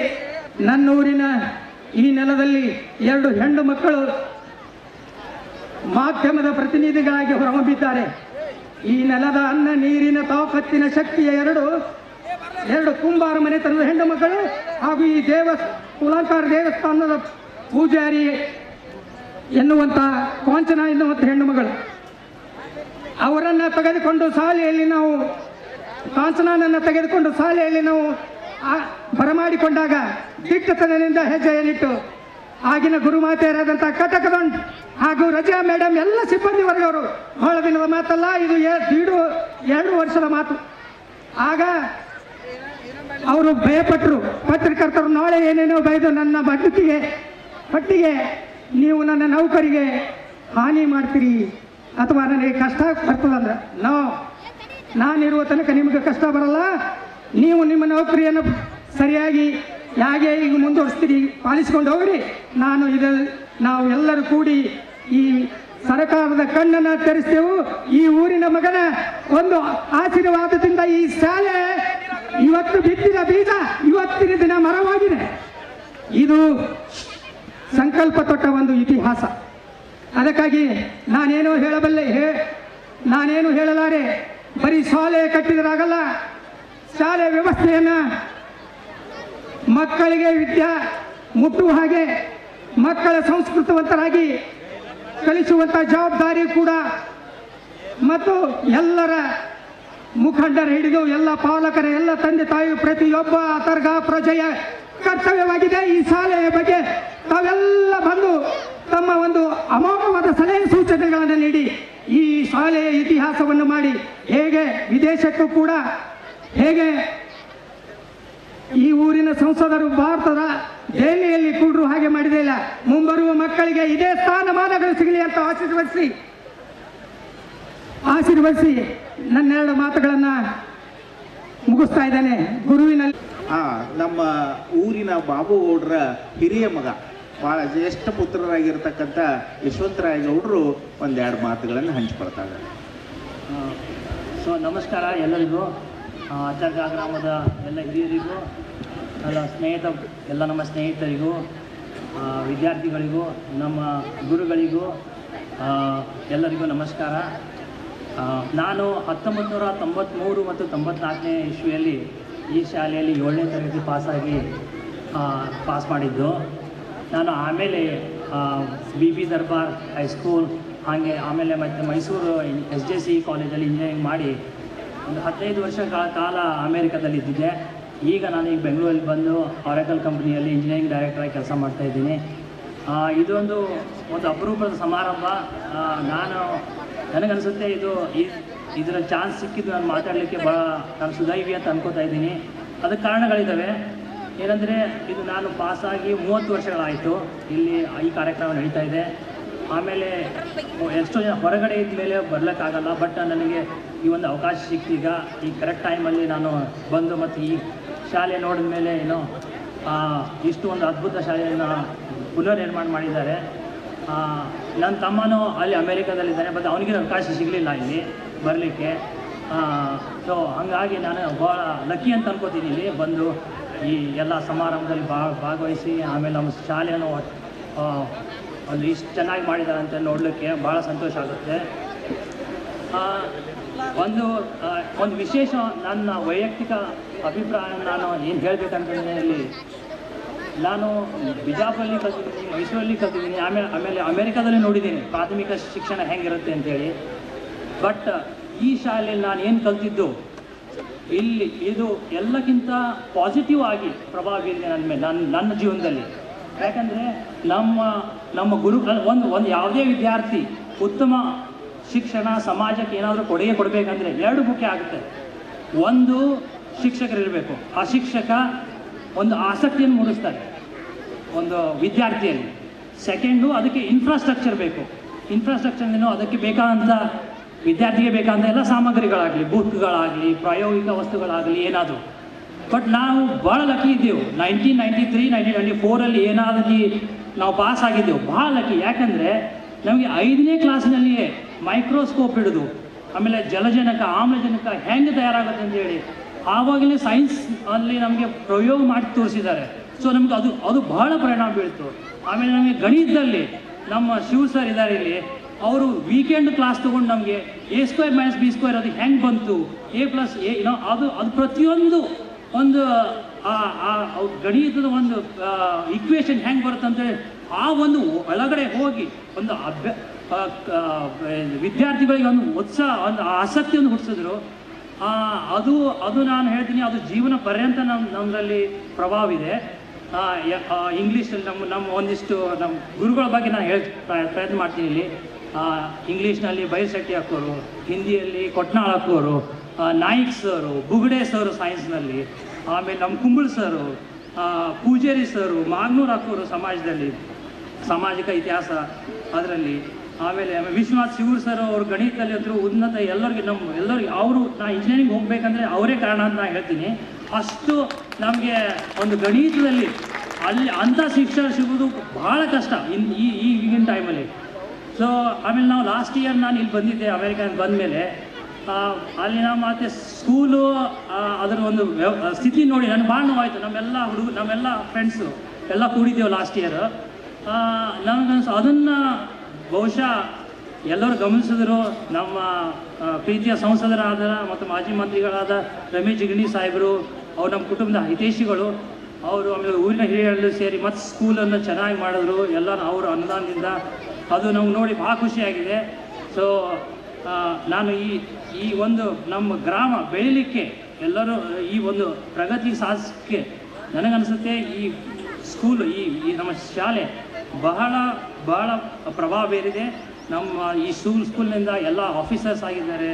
ನನ್ನೂರಿನ ಈ ನೆಲದಲ್ಲಿ 2 ಹೆಣ್ಣು ಮಕ್ಕಳು ಮಾಧ್ಯಮದ ಪ್ರತಿನಿಧಿಗಳಾಗಿ ಹೊರಹೊಮ್ಮಿದ್ದಾರೆ. ಈ ನೆಲದ ಅನ್ನ ನೀರಿನ ತಾಕತ್ತಿನ ಶಕ್ತಿಯ ಎರಡು ಕುಂಬಾರ ಮನೆತನದ ಹೆಣ್ಣು ಮಕ್ಕಳು ಹಾಗೂ ಈ ಕುಲಾಂಕಾರ ದೇವಸ್ಥಾನದ ಪೂಜಾರಿ ಎನ್ನುವಂಥ ಕಾಂಚನ ಎನ್ನುವಂಥ ಹೆಣ್ಣು ಮಗಳು, ಅವರನ್ನು ತೆಗೆದುಕೊಂಡು ಶಾಲೆಯಲ್ಲಿ ನಾವು ಕಾಂಚನನನ್ನು ತೆಗೆದುಕೊಂಡು ಶಾಲೆಯಲ್ಲಿ ನಾವು ಬರಮಾಡಿಕೊಂಡಾಗ ದಿಟ್ಟತನದಿಂದ ಹೆಜ್ಜೆಯನ್ನಿಟ್ಟು ಆಗಿನ ಗುರುಮಾತೆಯರಾದಂಥ ಕಟಕದೊಂಡ್ ಹಾಗೂ ರಜಾ ಮೇಡಮ್ ಎಲ್ಲ ಸಿಬ್ಬಂದಿ ವರ್ಗವರು, ಬಹಳ ದಿನದ ಮಾತಲ್ಲ, ಇದು 2 ವರ್ಷದ ಮಾತು. ಆಗ ಅವರು ಭಯಪಟ್ಟರು, ಪತ್ರಕರ್ತರು, ನಾಳೆ ಏನೇನೋ ಬೈದು ನನ್ನ ಪಟ್ಟಿಗೆ ನೀವು ನನ್ನ ನೌಕರಿಗೆ ಹಾನಿ ಮಾಡ್ತೀರಿ ಅಥವಾ ನನಗೆ ಕಷ್ಟ ಬರ್ತದಂದ್ರೆ ನಾನಿರುವ ತನಕ ನಿಮಗೆ ಕಷ್ಟ ಬರಲ್ಲ. ನೀವು ನಿಮ್ಮ ನೌಕರಿಯನ್ನು ಸರಿಯಾಗಿ ಹೇಗೆ ಈಗ ಮುಂದುವರಿಸ್ತೀರಿ ಪಾಲಿಸಿಕೊಂಡು ಹೋಗ್ರಿ. ನಾವು ಎಲ್ಲರೂ ಕೂಡಿ ಈ ಸರ್ಕಾರದ ಕಣ್ಣನ್ನು ತೆರೆಸ್ತೇವೆ. ಈ ಊರಿನ ಮಗನ ಒಂದು ಆಶೀರ್ವಾದದಿಂದ ಈ ಶಾಲೆ ಇವತ್ತು ಬಿತ್ತಿದ ಬೀಜ ಇವತ್ತಿನ ದಿನ ಮರವಾಗಿದೆ. ಇದು ಸಂಕಲ್ಪ ತೊಟ್ಟ ಒಂದು ಇತಿಹಾಸ. ಅದಕ್ಕಾಗಿ ನಾನೇನು ಹೇಳಲಾರೆ. ಬರೀ ಶಾಲೆ ಕಟ್ಟಿದರಾಗಲ್ಲ, ಶಾಲೆ ವ್ಯವಸ್ಥೆಯನ್ನು ಮಕ್ಕಳಿಗೆ ವಿದ್ಯೆ ಮುಟ್ಟುವ ಹಾಗೆ ಮಕ್ಕಳ ಸಂಸ್ಕೃತವಂತರಾಗಿ ಕಲಿಸುವಂಥ ಜವಾಬ್ದಾರಿ ಕೂಡ ಮತ್ತು ಎಲ್ಲರ ಮುಖಂಡರ ಹಿಡಿದು ಎಲ್ಲ ಪಾಲಕರ ಎಲ್ಲ ತಂದೆ ತಾಯಿ ಪ್ರತಿಯೊಬ್ಬ ಅತರ್ಗ ಪ್ರಜೆಯ ಕರ್ತವ್ಯವಾಗಿದೆ. ಈ ಶಾಲೆಯ ಬಗ್ಗೆ ತಾವೆಲ್ಲ ಬಂದು ತಮ್ಮ ಒಂದು ಅಮೋಘವಾದ ಸಲಹೆ ಸೂಚನೆಗಳನ್ನು ನೀಡಿ ಈ ಶಾಲೆಯ ಇತಿಹಾಸವನ್ನು ಮಾಡಿ ಹೇಗೆ ವಿದೇಶಕ್ಕೂ ಕೂಡ ಹೇಗೆ ಈ ಊರಿನ ಸಂಸದರು ಭಾರತದ ದೆಹಲಿಯಲ್ಲಿ ಕೂಡರು ಹಾಗೆ ಮಾಡಿದೆ ಇಲ್ಲ, ಮುಂಬರುವ ಮಕ್ಕಳಿಗೆ ಇದೇ ಸ್ಥಾನಮಾನಗಳು ಸಿಗಲಿ ಅಂತ ಆಶೀರ್ವದಿಸಿ ನನ್ನೆರಡು ಮಾತುಗಳನ್ನು ಮುಗಿಸ್ತಾ ಇದ್ದೇನೆ. ಗುರುವಿನಲ್ಲಿ ನಮ್ಮ ಊರಿನ ಬಾಬು ಗೌಡ್ರ ಹಿರಿಯ ಮಗ, ಭಾಳ ಜ್ಯೇಷ್ಠ ಪುತ್ರರಾಗಿರ್ತಕ್ಕಂಥ ಯಶವಂತರಾಯ ಗೌಡರು ಒಂದೆರಡು ಮಾತುಗಳನ್ನು ಹಂಚಿಕೊಳ್ತಾರೆ. ಸೊ ನಮಸ್ಕಾರ ಎಲ್ಲರಿಗೂ, ಅತರ್ಗ ಗ್ರಾಮದ ಎಲ್ಲ ಹಿರಿಯರಿಗೂ, ನಮ್ಮ ಸ್ನೇಹಿತರಿಗೂ, ವಿದ್ಯಾರ್ಥಿಗಳಿಗೂ, ನಮ್ಮ ಗುರುಗಳಿಗೂ ಎಲ್ಲರಿಗೂ ನಮಸ್ಕಾರ. ನಾನು 1993 ಮತ್ತು 94ನೇ ಇಸ್ವಿಯಲ್ಲಿ ಈ ಶಾಲೆಯಲ್ಲಿ 7ನೇ ತರಗತಿ ಪಾಸ್ ಮಾಡಿದ್ದು. ನಾನು ಆಮೇಲೆ BB ದರ್ಬಾರ್ ಹೈಸ್ಕೂಲ್ ಹಾಗೆ ಆಮೇಲೆ ಮತ್ತು ಮೈಸೂರು SJC ಕಾಲೇಜಲ್ಲಿ ಇಂಜಿನಿಯರಿಂಗ್ ಮಾಡಿ ಒಂದು 15 ವರ್ಷಗಳ ಕಾಲ ಅಮೇರಿಕಾದಲ್ಲಿದ್ದಿದ್ದೆ. ಈಗ ಬೆಂಗಳೂರಲ್ಲಿ ಬಂದು ಆರೆಕಲ್ ಕಂಪ್ನಿಯಲ್ಲಿ ಇಂಜಿನಿಯರಿಂಗ್ ಡೈರೆಕ್ಟರಾಗಿ ಕೆಲಸ ಮಾಡ್ತಾಯಿದ್ದೀನಿ. ಇದೊಂದು ಅಪರೂಪದ ಸಮಾರಂಭ. ನನಗನ್ಸುತ್ತೆ ಇದರ ಚಾನ್ಸ್ ಸಿಕ್ಕಿದ್ದು ನಾನು ಮಾತಾಡಲಿಕ್ಕೆ ನಾನು ಸುದೈವಿ ಅಂತ ಅನ್ಕೋತಾ ಇದ್ದೀನಿ. ಅದಕ್ಕೆ ಕಾರಣಗಳಿದ್ದಾವೆ. ಏನಂದರೆ ಇದು ನಾನು ಪಾಸಾಗಿ 30 ವರ್ಷಗಳಾಯಿತು ಇಲ್ಲಿ ಈ ಕಾರ್ಯಕ್ರಮ ನಡೀತಾ ಇದೆ. ಆಮೇಲೆ ಎಷ್ಟೋ ಜನ ಹೊರಗಡೆ ಇದ್ದ ಮೇಲೆ ಬರಲಿಕ್ಕಾಗಲ್ಲ, ಬಟ್ ನನಗೆ ಈ ಒಂದು ಅವಕಾಶ ಸಿಕ್ತೀಗ ಈ ಕರೆಕ್ಟ್ ಟೈಮಲ್ಲಿ ನಾನು ಬಂದು ಮತ್ತು ಈ ಶಾಲೆ ನೋಡಿದ ಮೇಲೆ ಇಷ್ಟು ಒಂದು ಅದ್ಭುತ ಶಾಲೆಯನ್ನು ಪುನರ್ ನಿರ್ಮಾಣ ಮಾಡಿದ್ದಾರೆ. ನನ್ನ ತಮ್ಮನೂ ಅಲ್ಲಿ ಅಮೇರಿಕಾದಲ್ಲಿದ್ದಾನೆ, ಬಟ್ ಅವನಿಗೆ ಅವಕಾಶ ಸಿಗಲಿಲ್ಲ ಇಲ್ಲಿ ಬರಲಿಕ್ಕೆ. ಸೊ ಹಾಗಾಗಿ ನಾನು ಭಾಳ ಲಕ್ಕಿ ಅಂತ ಅನ್ಕೋತೀನಿ ಇಲ್ಲಿ ಬಂದು ಈ ಎಲ್ಲ ಸಮಾರಂಭದಲ್ಲಿ ಭಾಗವಹಿಸಿ ಆಮೇಲೆ ನಮ್ಮ ಶಾಲೆಯನ್ನು ಒಂದು ಇಷ್ಟು ಚೆನ್ನಾಗಿ ಮಾಡಿದ್ದಾರೆ ಅಂತ ನೋಡಲಿಕ್ಕೆ ಭಾಳ ಸಂತೋಷ ಆಗುತ್ತೆ. ಒಂದು ವಿಶೇಷ ನನ್ನ ವೈಯಕ್ತಿಕ ಅಭಿಪ್ರಾಯ ನಾನು ಏನು ಹೇಳಬೇಕಂತಂದರೆ, ಇಲ್ಲಿ ನಾನು ಬಿಜಾಪುರಲ್ಲಿ ಕಲ್ತಿದ್ದೀನಿ, ಮೈಸೂರಲ್ಲಿ ಕಲ್ತಿದ್ದೀನಿ, ಆಮೇಲೆ ಅಮೇರಿಕಾದಲ್ಲಿ ನೋಡಿದ್ದೀನಿ ಪ್ರಾಥಮಿಕ ಶಿಕ್ಷಣ ಹೆಂಗಿರುತ್ತೆ ಅಂತೇಳಿ. ಬಟ್ ಈ ಶಾಲೆಯಲ್ಲಿ ನಾನು ಏನು ಕಲ್ತಿದ್ದು ಇದು ಎಲ್ಲಕ್ಕಿಂತ ಪಾಸಿಟಿವ್ ಆಗಿ ಪ್ರಭಾವ ಬೀರಿದೆ ನನ್ನ ಮೇಲೆ, ನನ್ನ ಜೀವನದಲ್ಲಿ. ಯಾಕಂದರೆ ನಮ್ಮ ಗುರುಗಳು ಒಂದು ಯಾವುದೇ ವಿದ್ಯಾರ್ಥಿ ಉತ್ತಮ ಶಿಕ್ಷಣ ಸಮಾಜಕ್ಕೆ ಏನಾದರೂ ಕೊಡುಗೆ ಕೊಡಬೇಕಂದ್ರೆ 2 ಮುಖ್ಯ ಆಗುತ್ತೆ. ಒಂದು, ಶಿಕ್ಷಕರಿರಬೇಕು. ಆ ಶಿಕ್ಷಕ ಒಂದು ಆಸಕ್ತಿಯನ್ನು ಮೂಡಿಸ್ತಾರೆ ಒಂದು ವಿದ್ಯಾರ್ಥಿಯಲ್ಲಿ. ಸೆಕೆಂಡು, ಅದಕ್ಕೆ ಇನ್ಫ್ರಾಸ್ಟ್ರಕ್ಚರ್ ಬೇಕು. ಇನ್ಫ್ರಾಸ್ಟ್ರಕ್ಚರ್ನೇನೋ ಅದಕ್ಕೆ ಬೇಕಾದಂಥ ವಿದ್ಯಾರ್ಥಿಗೆ ಬೇಕಾದಂಥ ಎಲ್ಲ ಸಾಮಗ್ರಿಗಳಾಗಲಿ, ಬುಕ್ಗಳಾಗಲಿ, ಪ್ರಾಯೋಗಿಕ ವಸ್ತುಗಳಾಗಲಿ ಏನಾದರೂ. ಬಟ್ ನಾವು ಭಾಳ ಲಕ್ಕಿ ಇದ್ದೆವು. 1993, 1994 ಏನಾದರೂ ನಾವು ಪಾಸ್ ಆಗಿದ್ದೆವು, ಭಾಳ ಲಕ್ಕಿ. ಯಾಕಂದರೆ ನಮಗೆ 5ನೇ ಕ್ಲಾಸ್ನಲ್ಲಿಯೇ ಮೈಕ್ರೋಸ್ಕೋಪ್ ಹಿಡಿದು ಆಮೇಲೆ ಜಲಜನಕ ಆಮ್ಲಜನಕ ಹೆಂಗೆ ತಯಾರಾಗುತ್ತೆ ಅಂತೇಳಿ ಆವಾಗಲೇ ಸೈನ್ಸ್ ಅಲ್ಲಿ ನಮಗೆ ಪ್ರಯೋಗ ಮಾಡಿ ತೋರಿಸಿದ್ದಾರೆ. ಸೊ ನಮ್ಗೆ ಅದು ಬಹಳ ಪರಿಣಾಮ ಬೀಳ್ತು. ಆಮೇಲೆ ನಮಗೆ ಗಣಿತದಲ್ಲಿ ನಮ್ಮ ಶಿವ ಸರ್ ಇದ್ದಾರೆ ಇಲ್ಲಿ, ಅವರು ವೀಕೆಂಡ್ ಕ್ಲಾಸ್ ತೊಗೊಂಡು ನಮಗೆ A² - B² ಅದು ಹೆಂಗೆ ಬಂತು, A+A ಅದು ಪ್ರತಿಯೊಂದು ಒಂದು ಗಣಿತದ ಒಂದು ಇಕ್ವೇಷನ್ ಹೆಂಗೆ ಬರುತ್ತಂತೇಳಿ ಆ ಒಂದು ಒಳಗಡೆ ಹೋಗಿ ಒಂದು ವಿದ್ಯಾರ್ಥಿಗಳಿಗೆ ಒಂದು ಉತ್ಸಾಹ, ಒಂದು ಆಸಕ್ತಿಯನ್ನು ಹುಟ್ಟಿಸಿದ್ರು. ಅದು ನಾನು ಹೇಳ್ತೀನಿ, ಅದು ಜೀವನ ಪರ್ಯಂತ ನಮ್ಮಲ್ಲಿ ಪ್ರಭಾವ ಇದೆ. ಇಂಗ್ಲೀಷಲ್ಲಿ ನಮ್ಮ ಒಂದಿಷ್ಟು ನಮ್ಮ ಗುರುಗಳ ಬಗ್ಗೆ ನಾನು ಪ್ರಯತ್ನ ಮಾಡ್ತೀನಿ ಇಲ್ಲಿ. ಇಂಗ್ಲೀಷ್ನಲ್ಲಿ ಬೈರ್ಶೆಟ್ಟಿ ಅಕ್ಕೋರು, ಹಿಂದಿಯಲ್ಲಿ ಕೊಟ್ನಾಳ್ ಅಕ್ಕೋರು, ನಾಯ್ಕ್ ಸರು, ಬುಗಡೆ ಸರು ಸೈನ್ಸ್ನಲ್ಲಿ, ಆಮೇಲೆ ನಮ್ಮ ಕುಂಬಳ ಸರು, ಪೂಜಾರಿ ಸರು, ಮಾಗ್ನೂರ್ ಅಕ್ಕೋರು ಸಮಾಜದಲ್ಲಿ ಸಾಮಾಜಿಕ ಇತಿಹಾಸ ಅದರಲ್ಲಿ, ಆಮೇಲೆ ವಿಶ್ವನಾಥ್ ಶಿವೂರ್ ಸರ್ ಅವರು ಗಣಿತದಲ್ಲಿ ಅಂತೂ ಉನ್ನತ ಎಲ್ಲರಿಗೆ ಅವರು ನಾ ಇಂಜಿನಿಯರಿಂಗ್ ಹೋಗ್ಬೇಕಂದ್ರೆ ಅವರೇ ಕಾರಣ ಅಂತ ನಾನು ಹೇಳ್ತೀನಿ. ಅಷ್ಟು ನಮಗೆ ಒಂದು ಗಣಿತದಲ್ಲಿ ಅಲ್ಲಿ ಅಂಥ ಶಿಕ್ಷಣ ಸಿಗೋದು ಭಾಳ ಕಷ್ಟ ಈಗಿನ ಟೈಮಲ್ಲಿ. ಸೊ ಆಮೇಲೆ ನಾವು ಲಾಸ್ಟ್ ಇಯರ್ ನಾನು ಇಲ್ಲಿ ಬಂದಿದ್ದೆ ಅಮೇರಿಕಾ ಬಂದಮೇಲೆ ಅಲ್ಲಿ ನಾವು ಮತ್ತೆ ಸ್ಕೂಲು ಅದರ ಒಂದು ಸ್ಥಿತಿ ನೋಡಿ ನನಗೆ ಭಾಳ ನೋವಾಯಿತು. ನಮ್ಮೆಲ್ಲ ಫ್ರೆಂಡ್ಸು ಎಲ್ಲ ಕೂಡಿದ್ದೇವೆ ಲಾಸ್ಟ್ ಇಯರ್. ನನಗನ್ಸು ಅದನ್ನು ಬಹುಶಃ ಎಲ್ಲರೂ ಗಮನಿಸಿದ್ರು. ನಮ್ಮ ಪ್ರೀತಿಯ ಸಂಸದರಾದ ಮತ್ತು ಮಾಜಿ ಮಂತ್ರಿಗಳಾದ ರಮೇಶ್ ಜಿಗಣಿ ಸಾಹೇಬರು, ಅವ್ರು ನಮ್ಮ ಕುಟುಂಬದ ಹಿತೈಷಿಗಳು, ಅವರು ಆಮೇಲೆ ಊರಿನ ಹಿರಿಯರು ಸೇರಿ ಮತ್ತು ಸ್ಕೂಲನ್ನು ಚೆನ್ನಾಗಿ ಮಾಡಿದ್ರು ಎಲ್ಲ ಅವರ ಅನುದಾನದಿಂದ. ಅದು ನಮ್ಗೆ ನೋಡಿ ಭಾಳ ಖುಷಿಯಾಗಿದೆ. ಸೊ ನಾನು ಈ ಒಂದು ನಮ್ಮ ಗ್ರಾಮ ಬೆಳೀಲಿಕ್ಕೆ ಎಲ್ಲರೂ ಈ ಒಂದು ಪ್ರಗತಿ ಸಾಧಿಸಕ್ಕೆ ನನಗನ್ಸುತ್ತೆ ಈ ಸ್ಕೂಲು ಈ ನಮ್ಮ ಶಾಲೆ ಬಹಳ ಪ್ರಭಾವ ಬೀರಿದೆ. ನಮ್ಮ ಈ ಸ್ಕೂಲ್ನಿಂದ ಎಲ್ಲ ಆಫೀಸರ್ಸ್ ಆಗಿದ್ದಾರೆ,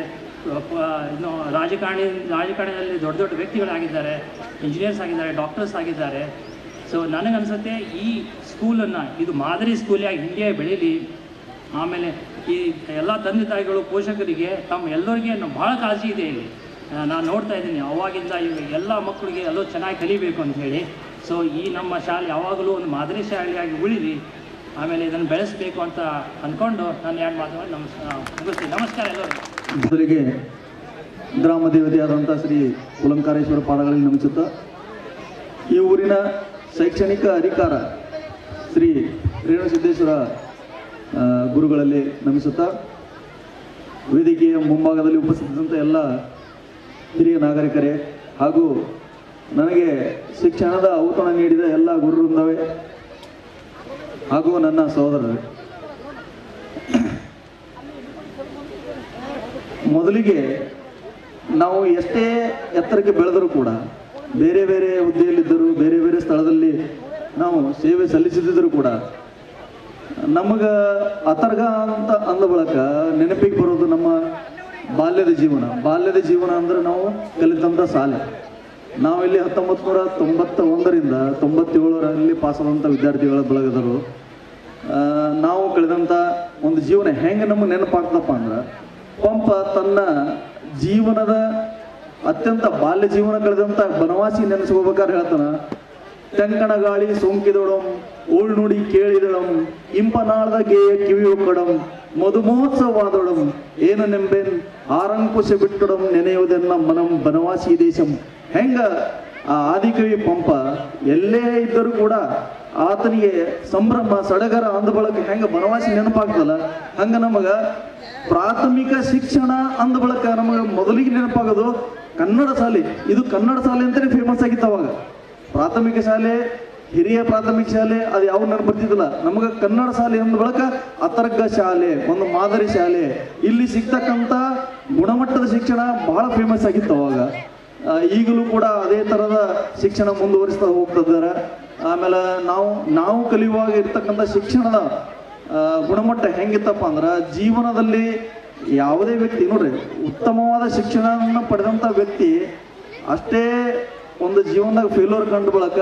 ಇನ್ನು ರಾಜಕಾರಣಿಯಲ್ಲಿ ದೊಡ್ಡ ದೊಡ್ಡ ವ್ಯಕ್ತಿಗಳಾಗಿದ್ದಾರೆ, ಇಂಜಿನಿಯರ್ಸ್ ಆಗಿದ್ದಾರೆ, ಡಾಕ್ಟರ್ಸ್ ಆಗಿದ್ದಾರೆ. ಸೊ ನನಗನ್ಸುತ್ತೆ ಈ ಸ್ಕೂಲನ್ನು ಇದು ಮಾದರಿ ಸ್ಕೂಲಾಗಿ ಇಂಡಿಯಾ ಬೆಳೀಲಿ. ಆಮೇಲೆ ಈ ಎಲ್ಲ ತಂದೆ ತಾಯಿಗಳು ಪೋಷಕರಿಗೆ ಎಲ್ಲರಿಗೆ ಭಾಳ ಕಾಳಜಿ ಇದೆ ಇಲ್ಲಿ. ನಾನು ನೋಡ್ತಾ ಇದ್ದೀನಿ ಅವಾಗಿಂದ ಎಲ್ಲ ಮಕ್ಕಳಿಗೆ ಎಲ್ಲೋ ಚೆನ್ನಾಗಿ ಕಲಿಬೇಕು ಅಂತ ಹೇಳಿ. ಸೊ ಈ ನಮ್ಮ ಶಾಲೆ ಯಾವಾಗಲೂ ಒಂದು ಮಾದರಿ ಶಾಲೆಯಾಗಿ ಉಳಿಲಿ, ಆಮೇಲೆ ಇದನ್ನು ಬೆಳೆಸಬೇಕು ಅಂತ ಅಂದ್ಕೊಂಡು ನಾನು ಎರಡು ಮಾತುಗಳು ಮುಗಿಸ್ತೀನಿ. ನಮಸ್ಕಾರ ಎಲ್ಲರೂ. ಮೊದಲಿಗೆ ಗ್ರಾಮ ದೇವತೆಯಾದಂಥ ಶ್ರೀ ಕುಲಂಕಾರೇಶ್ವರ ಪಾದಗಳಲ್ಲಿ ನಮಿಸುತ್ತಾ ಈ ಊರಿನ ಶೈಕ್ಷಣಿಕ ಅಧಿಕಾರ ಶ್ರೀ ರೇಣುಸಿದ್ದೇಶ್ವರ ಗುರುಗಳಲ್ಲಿ ನಮಿಸುತ್ತಾ ವೇದಿಕೆಯ ಮುಂಭಾಗದಲ್ಲಿ ಉಪಸ್ಥಿತಿದ್ದಂಥ ಎಲ್ಲ ಹಿರಿಯ ನಾಗರಿಕರೇ ಹಾಗೂ ನನಗೆ ಶಿಕ್ಷಣದ ಔತಣ ನೀಡಿದ ಎಲ್ಲ ಗುರುವೃಂದವೇ ಹಾಗೂ ನನ್ನ ಸಹೋದರರೇ, ಮೊದಲಿಗೆ ನಾವು ಎಷ್ಟೇ ಎತ್ತರಕ್ಕೆ ಬೆಳೆದರೂ ಕೂಡ ಬೇರೆ ಬೇರೆ ಹುದ್ದೆಯಲ್ಲಿದ್ದರೂ ಬೇರೆ ಬೇರೆ ಸ್ಥಳದಲ್ಲಿ ನಾವು ಸೇವೆ ಸಲ್ಲಿಸಿದ್ದರೂ ಕೂಡ ನಮಗೆ ಅತರ್ಗ ಅಂತ ಅಂದ ಬಳಕ ನೆನಪಿಗೆ ಬರೋದು ನಮ್ಮ ಬಾಲ್ಯದ ಜೀವನ ಅಂದ್ರೆ ನಾವು ಕಲಿತಂಥ ಶಾಲೆ. ನಾವಿಲ್ಲಿ 1991ರಿಂದ 97ರಲ್ಲಿ ಪಾಸಾದಂಥ ವಿದ್ಯಾರ್ಥಿಗಳ ಬಳಗದರು. ನಾವು ಕಳೆದಂಥ ಒಂದು ಜೀವನ ಹೆಂಗೆ ನಮಗೆ ನೆನಪಾಗ್ತಪ್ಪ ಅಂದ್ರೆ, ಪಂಪ ತನ್ನ ಜೀವನದ ಅತ್ಯಂತ ಬಾಲ್ಯ ಜೀವನ ಕಳೆದಂಥ ಬನವಾಸಿ ನೆನೆಸ್ಕೋಬೇಕಾದ್ರೆ ಹೇಳ್ತಾನ, ತೆಂಕಣ ಗಾಳಿ ಸೋಂಕಿದೊಡಂ ಓಳ್ ನುಡಿ ಕೇಳಿದಳಂ ಇಂಪನಾಳದ ಗೇಯ ಕಿವಿ ಒಕ್ಕಡಂ ಮಧುಮಹೋತ್ಸವವಾದೊಡಂ ಏನು ನೆಂಬೆನ್ ಆರಂಕುಶ ಬಿಟ್ಟೊಡಂ ನೆನೆಯುವುದೆನ್ನ ಮನಂ ಬನವಾಸಿ ದೇಶಂ. ಹೆಂಗ ಆ ಆದಿಕವಿ ಪಂಪ ಎಲ್ಲೇ ಇದ್ದರೂ ಕೂಡ ಆತನಿಗೆ ಸಂಭ್ರಮ ಸಡಗರ ಅಂದ ಬಳಕ ಹೆಂಗ ಬನವಾಸಿ ನೆನಪಾಗ್ತಲ್ಲ, ಹಂಗ ನಮಗ ಪ್ರಾಥಮಿಕ ಶಿಕ್ಷಣ ಅಂದ ಬಳಕ ನಮಗ ಮೊದಲಿಗೆ ನೆನಪಾಗೋದು ಕನ್ನಡ ಶಾಲೆ. ಇದು ಕನ್ನಡ ಶಾಲೆ ಅಂತಾನೆ ಫೇಮಸ್ ಆಗಿತ್ತು ಅವಾಗ. ಪ್ರಾಥಮಿಕ ಶಾಲೆ, ಹಿರಿಯ ಪ್ರಾಥಮಿಕ ಶಾಲೆ ಅದು ಯಾವ ನೆನಪು ಬರ್ತಿದ್ದಿಲ್ಲ ನಮಗೆ. ಕನ್ನಡ ಶಾಲೆ ಅಂದ ಬಳಕ ಅತರ್ಗ ಶಾಲೆ, ಒಂದು ಮಾದರಿ ಶಾಲೆ. ಇಲ್ಲಿ ಸಿಗ್ತಕ್ಕಂಥ ಗುಣಮಟ್ಟದ ಶಿಕ್ಷಣ ಬಹಳ ಫೇಮಸ್ ಆಗಿತ್ತು ಅವಾಗ. ಈಗಲೂ ಕೂಡ ಅದೇ ಥರದ ಶಿಕ್ಷಣ ಮುಂದುವರಿಸ್ತಾ ಹೋಗ್ತಿದ್ದಾರೆ. ಆಮೇಲೆ ನಾವು ಕಲಿಯುವಾಗ ಇರ್ತಕ್ಕಂಥ ಶಿಕ್ಷಣದ ಗುಣಮಟ್ಟ ಹೆಂಗಿತ್ತಪ್ಪ ಅಂದ್ರೆ, ಜೀವನದಲ್ಲಿ ಯಾವುದೇ ವ್ಯಕ್ತಿ ನೋಡ್ರಿ ಉತ್ತಮವಾದ ಶಿಕ್ಷಣವನ್ನು ಪಡೆದಂಥ ವ್ಯಕ್ತಿ ಅಷ್ಟೇ ಒಂದು ಜೀವನದಾಗ ಫೇಲ್ಯೂರ್ ಕಂಡು ಬಳಕ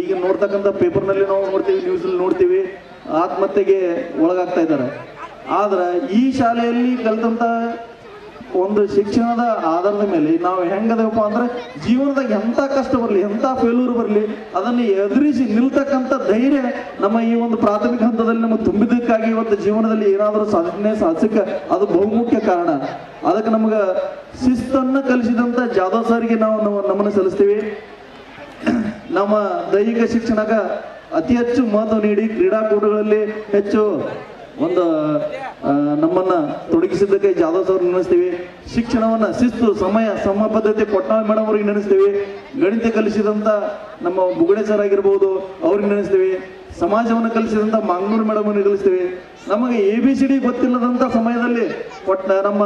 ಈಗ ನೋಡ್ತಕ್ಕಂಥ ಪೇಪರ್ನಲ್ಲಿ ನಾವು ನೋಡ್ತೀವಿ, ನ್ಯೂಸಲ್ಲಿ ನೋಡ್ತೀವಿ, ಆತ್ಮಹತ್ಯೆಗೆ ಒಳಗಾಗ್ತಾ ಇದ್ದಾರೆ. ಆದ್ರೆ ಈ ಶಾಲೆಯಲ್ಲಿ ಕಲಿತಂಥ ಒಂದು ಶಿಕ್ಷಣದ ಆಧಾರದ ಮೇಲೆ ನಾವು ಹೆಂಗದವಪ್ಪ ಅಂದ್ರೆ, ಜೀವನದಾಗ ಎಂಥ ಕಷ್ಟ ಬರಲಿ, ಎಂಥ ಫೇಲ್ಯೂರ್ ಬರಲಿ, ಅದನ್ನು ಎದುರಿಸಿ ನಿಲ್ತಕ್ಕಂಥ ಧೈರ್ಯ ನಮ್ಮ ಈ ಒಂದು ಪ್ರಾಥಮಿಕ ಹಂತದಲ್ಲಿ ನಮಗೆ ತುಂಬಿದ್ದಕ್ಕಾಗಿ ಇವತ್ತು ಜೀವನದಲ್ಲಿ ಏನಾದರೂ ಸಾಧಿಸಕ್ಕೆ ಅದು ಬಹುಮುಖ್ಯ ಕಾರಣ. ಅದಕ್ಕೆ ನಮಗೆ ಶಿಸ್ತನ್ನು ಕಲಿಸಿದಂಥ ಜಾಧವ್ ಸರ್ಗೆ ನಾವು ನಮನ ಸಲ್ಲಿಸ್ತೀವಿ. ನಮ್ಮ ದೈಹಿಕ ಶಿಕ್ಷಣಕ್ಕೆ ಅತಿ ಹೆಚ್ಚು ಮಹತ್ವ ನೀಡಿ ಕ್ರೀಡಾಕೂಟಗಳಲ್ಲಿ ಹೆಚ್ಚು ಒಂದು ನಮ್ಮನ್ನ ತೊಡಗಿಸಿದ್ದಕ್ಕೆ ಜಾಧವ್ ಸರ್ ನೆನೆಸ್ತೀವಿ. ಶಿಕ್ಷಣವನ್ನ ಶಿಸ್ತು, ಸಮಯ, ಸಮಬದ್ಧತೆ ಕೊಟ್ಟಾಳ ಮೇಡಮ್ ಅವ್ರಿಗೆ ನೆನೆಸ್ತೀವಿ. ಗಣಿತ ಕಲಿಸಿದಂಥ ನಮ್ಮ ಬುಗಡೆ ಸರ್ ಆಗಿರ್ಬೋದು ಅವ್ರಿಗೆ ನೆನೆಸ್ತೀವಿ. ಸಮಾಜವನ್ನು ಕಲಿಸಿದಂಥ ಮಂಗಳೂರು ಮೇಡಮ್ ಅವ್ರಿಗೆ ಕಲಿಸ್ತೀವಿ. ನಮಗೆ ABCD ಗೊತ್ತಿಲ್ಲದಂಥ ಸಮಯದಲ್ಲಿ ನಮ್ಮ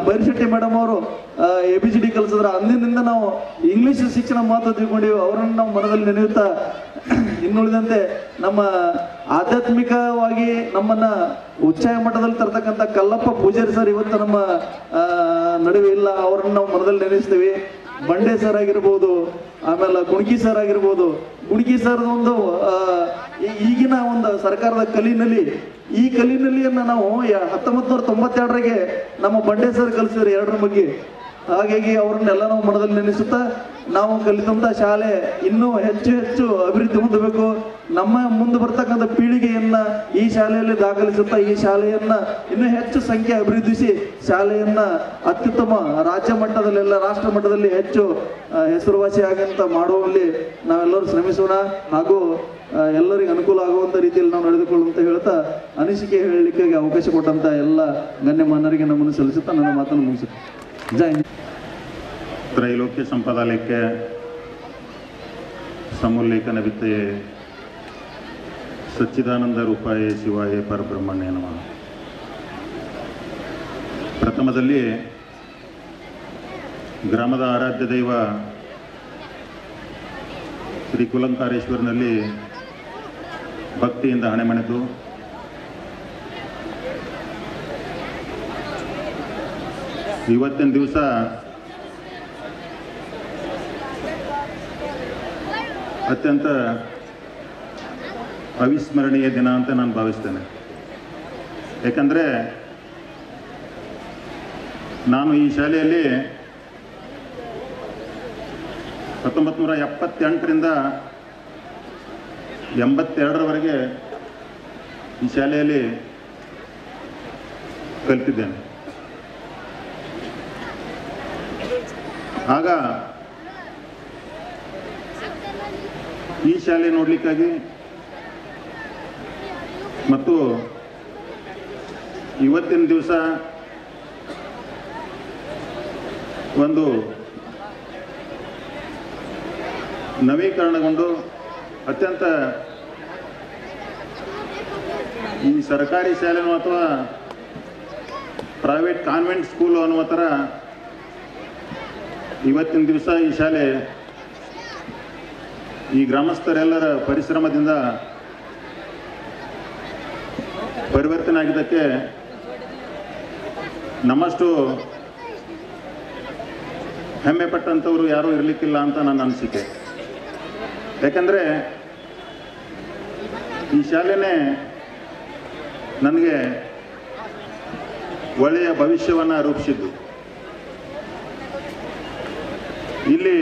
ಬೈರಶೆಟ್ಟಿ ಮೇಡಮ್ ಅವರು ABCD ಕಲಿಸಿದ್ರೆ ಅಂದಿನಿಂದ ನಾವು ಇಂಗ್ಲಿಷ್ ಶಿಕ್ಷಣ ಮಹತ್ವ ತಿಳ್ಕೊಂಡಿವಿ. ಅವರನ್ನು ನಾವು ಮನದಲ್ಲಿ ನೆನೆಯುತ್ತಾ ಇನ್ನುಳಿದಂತೆ ನಮ್ಮ ಆಧ್ಯಾತ್ಮಿಕವಾಗಿ ನಮ್ಮನ್ನ ಉಚ್ಚಾಯ ಮಟ್ಟದಲ್ಲಿ ತರ್ತಕ್ಕಂಥ ಕಲ್ಲಪ್ಪ ಪೂಜಾರಿ ಸರ್ ಇವತ್ತು ನಮ್ಮ ನಡುವೆ ಇಲ್ಲ. ಅವರನ್ನು ನಾವು ಮನದಲ್ಲಿ ನೆನೆಸ್ತೀವಿ. ಬಂಡೆ ಸರ್ ಆಗಿರ್ಬೋದು, ಆಮೇಲೆ ಕುಣಕಿ ಸರ್ ಆಗಿರ್ಬೋದು, ಗುಣಗಿ ಸರ್ದ ಒಂದು ಈಗಿನ ಒಂದು ಸರ್ಕಾರದ ಕಲಿನಲ್ಲಿ ಈ ಕಲಿನಲ್ಲಿಯನ್ನು ನಾವು 1992 ನಮ್ಮ ಬಂಡೆ ಸರ್ ಕಲಿಸಿದ್ರು 2ರ ಬಗ್ಗೆ. ಹಾಗಾಗಿ ಅವ್ರನ್ನೆಲ್ಲ ನಾವು ಮನದಲ್ಲಿ ನೆನೆಸುತ್ತಾ ನಾವು ಕಲಿತಂಥ ಶಾಲೆ ಇನ್ನೂ ಹೆಚ್ಚು ಹೆಚ್ಚು ಅಭಿವೃದ್ಧಿ ಹೊಂದಬೇಕು. ನಮ್ಮ ಮುಂದೆ ಬರ್ತಕ್ಕಂಥ ಪೀಳಿಗೆಯನ್ನ ಈ ಶಾಲೆಯಲ್ಲಿ ದಾಖಲಿಸುತ್ತಾ ಈ ಶಾಲೆಯನ್ನ ಇನ್ನೂ ಹೆಚ್ಚು ಸಂಖ್ಯೆ ಅಭಿವೃದ್ಧಿಸಿ ಶಾಲೆಯನ್ನ ಅತ್ಯುತ್ತಮ ರಾಜ್ಯ ಮಟ್ಟದಲ್ಲೆಲ್ಲ ರಾಷ್ಟ್ರ ಮಟ್ಟದಲ್ಲಿ ಹೆಚ್ಚು ಹೆಸರುವಾಸಿಯಾಗಂತ ಮಾಡುವಲ್ಲಿ ನಾವೆಲ್ಲರೂ ಶ್ರಮಿಸೋಣ. ಹಾಗೂ ಎಲ್ಲರಿಗೂ ಅನುಕೂಲ ಆಗುವಂಥ ರೀತಿಯಲ್ಲಿ ನಾವು ನಡೆದುಕೊಳ್ಳುವಂತ ಹೇಳ್ತಾ ಅನಿಸಿಕೆ ಹೇಳಲಿಕ್ಕೆ ಅವಕಾಶ ಕೊಟ್ಟಂತ ಎಲ್ಲ ಗಣ್ಯಮಾನ್ಯರಿಗೆ ನಮ್ಮನ್ನು ಸಲ್ಲಿಸುತ್ತಾ ನನ್ನ ಮಾತನ್ನು ಮುಗಿಸುತ್ತೆ. ಜೈ ಹಿಂದ್. ತ್ರೈಲೋಕ್ಯ ಸಂಪದಾಲಯಕ್ಕೆ ಸಮೋಲ್ಲೇಖನ ವಿತ್ತಯೇ ಸಚ್ಚಿದಾನಂದ ರೂಪಾಯ ಶಿವಾಯ ಪರಬ್ರಹ್ಮಣ್ಯ ನಮಃ. ಪ್ರಥಮದಲ್ಲಿ ಗ್ರಾಮದ ಆರಾಧ್ಯ ದೈವ ಶ್ರೀ ಕುಲಂಕಾರೇಶ್ವರನಲ್ಲಿ ಭಕ್ತಿಯಿಂದ ಹಣೆಮಣೆದು ಇವತ್ತಿನ ದಿವಸ ಅತ್ಯಂತ ಅವಿಸ್ಮರಣೀಯ ದಿನ ಅಂತ ನಾನು ಭಾವಿಸ್ತೇನೆ. ಯಾಕಂದರೆ ನಾನು ಈ ಶಾಲೆಯಲ್ಲಿ 1978ರಿಂದ 82ರವರೆಗೆ ಈ ಶಾಲೆಯಲ್ಲಿ ಕಲಿತಿದ್ದೇನೆ. ಆಗ ಈ ಶಾಲೆ ನೋಡಲಿಕ್ಕಾಗಿ ಮತ್ತು ಇವತ್ತಿನ ದಿವಸ ಒಂದು ನವೀಕರಣಗೊಂಡು ಅತ್ಯಂತ ಈ ಸರ್ಕಾರಿ ಶಾಲೆನೋ ಅಥವಾ ಪ್ರೈವೇಟ್ ಕಾನ್ವೆಂಟ್ ಸ್ಕೂಲು ಅನ್ನುವ ಥರ ಇವತ್ತಿನ ದಿವಸ ಈ ಶಾಲೆ ಈ ಗ್ರಾಮಸ್ಥರೆಲ್ಲರ ಪರಿಶ್ರಮದಿಂದ ಪರಿವರ್ತನೆ ಆಗಿದ್ದಕ್ಕೆ ನಮ್ಮಷ್ಟು ಹೆಮ್ಮೆ ಪಟ್ಟಂಥವರು ಯಾರೂ ಇರಲಿಕ್ಕಿಲ್ಲ ಅಂತ ನನ್ನ ಅನಿಸಿಕೆ. ಯಾಕಂದರೆ ಈ ಶಾಲೆನೇ ನನಗೆ ಒಳ್ಳೆಯ ಭವಿಷ್ಯವನ್ನು ರೂಪಿಸಿದ್ದು. ಇಲ್ಲಿ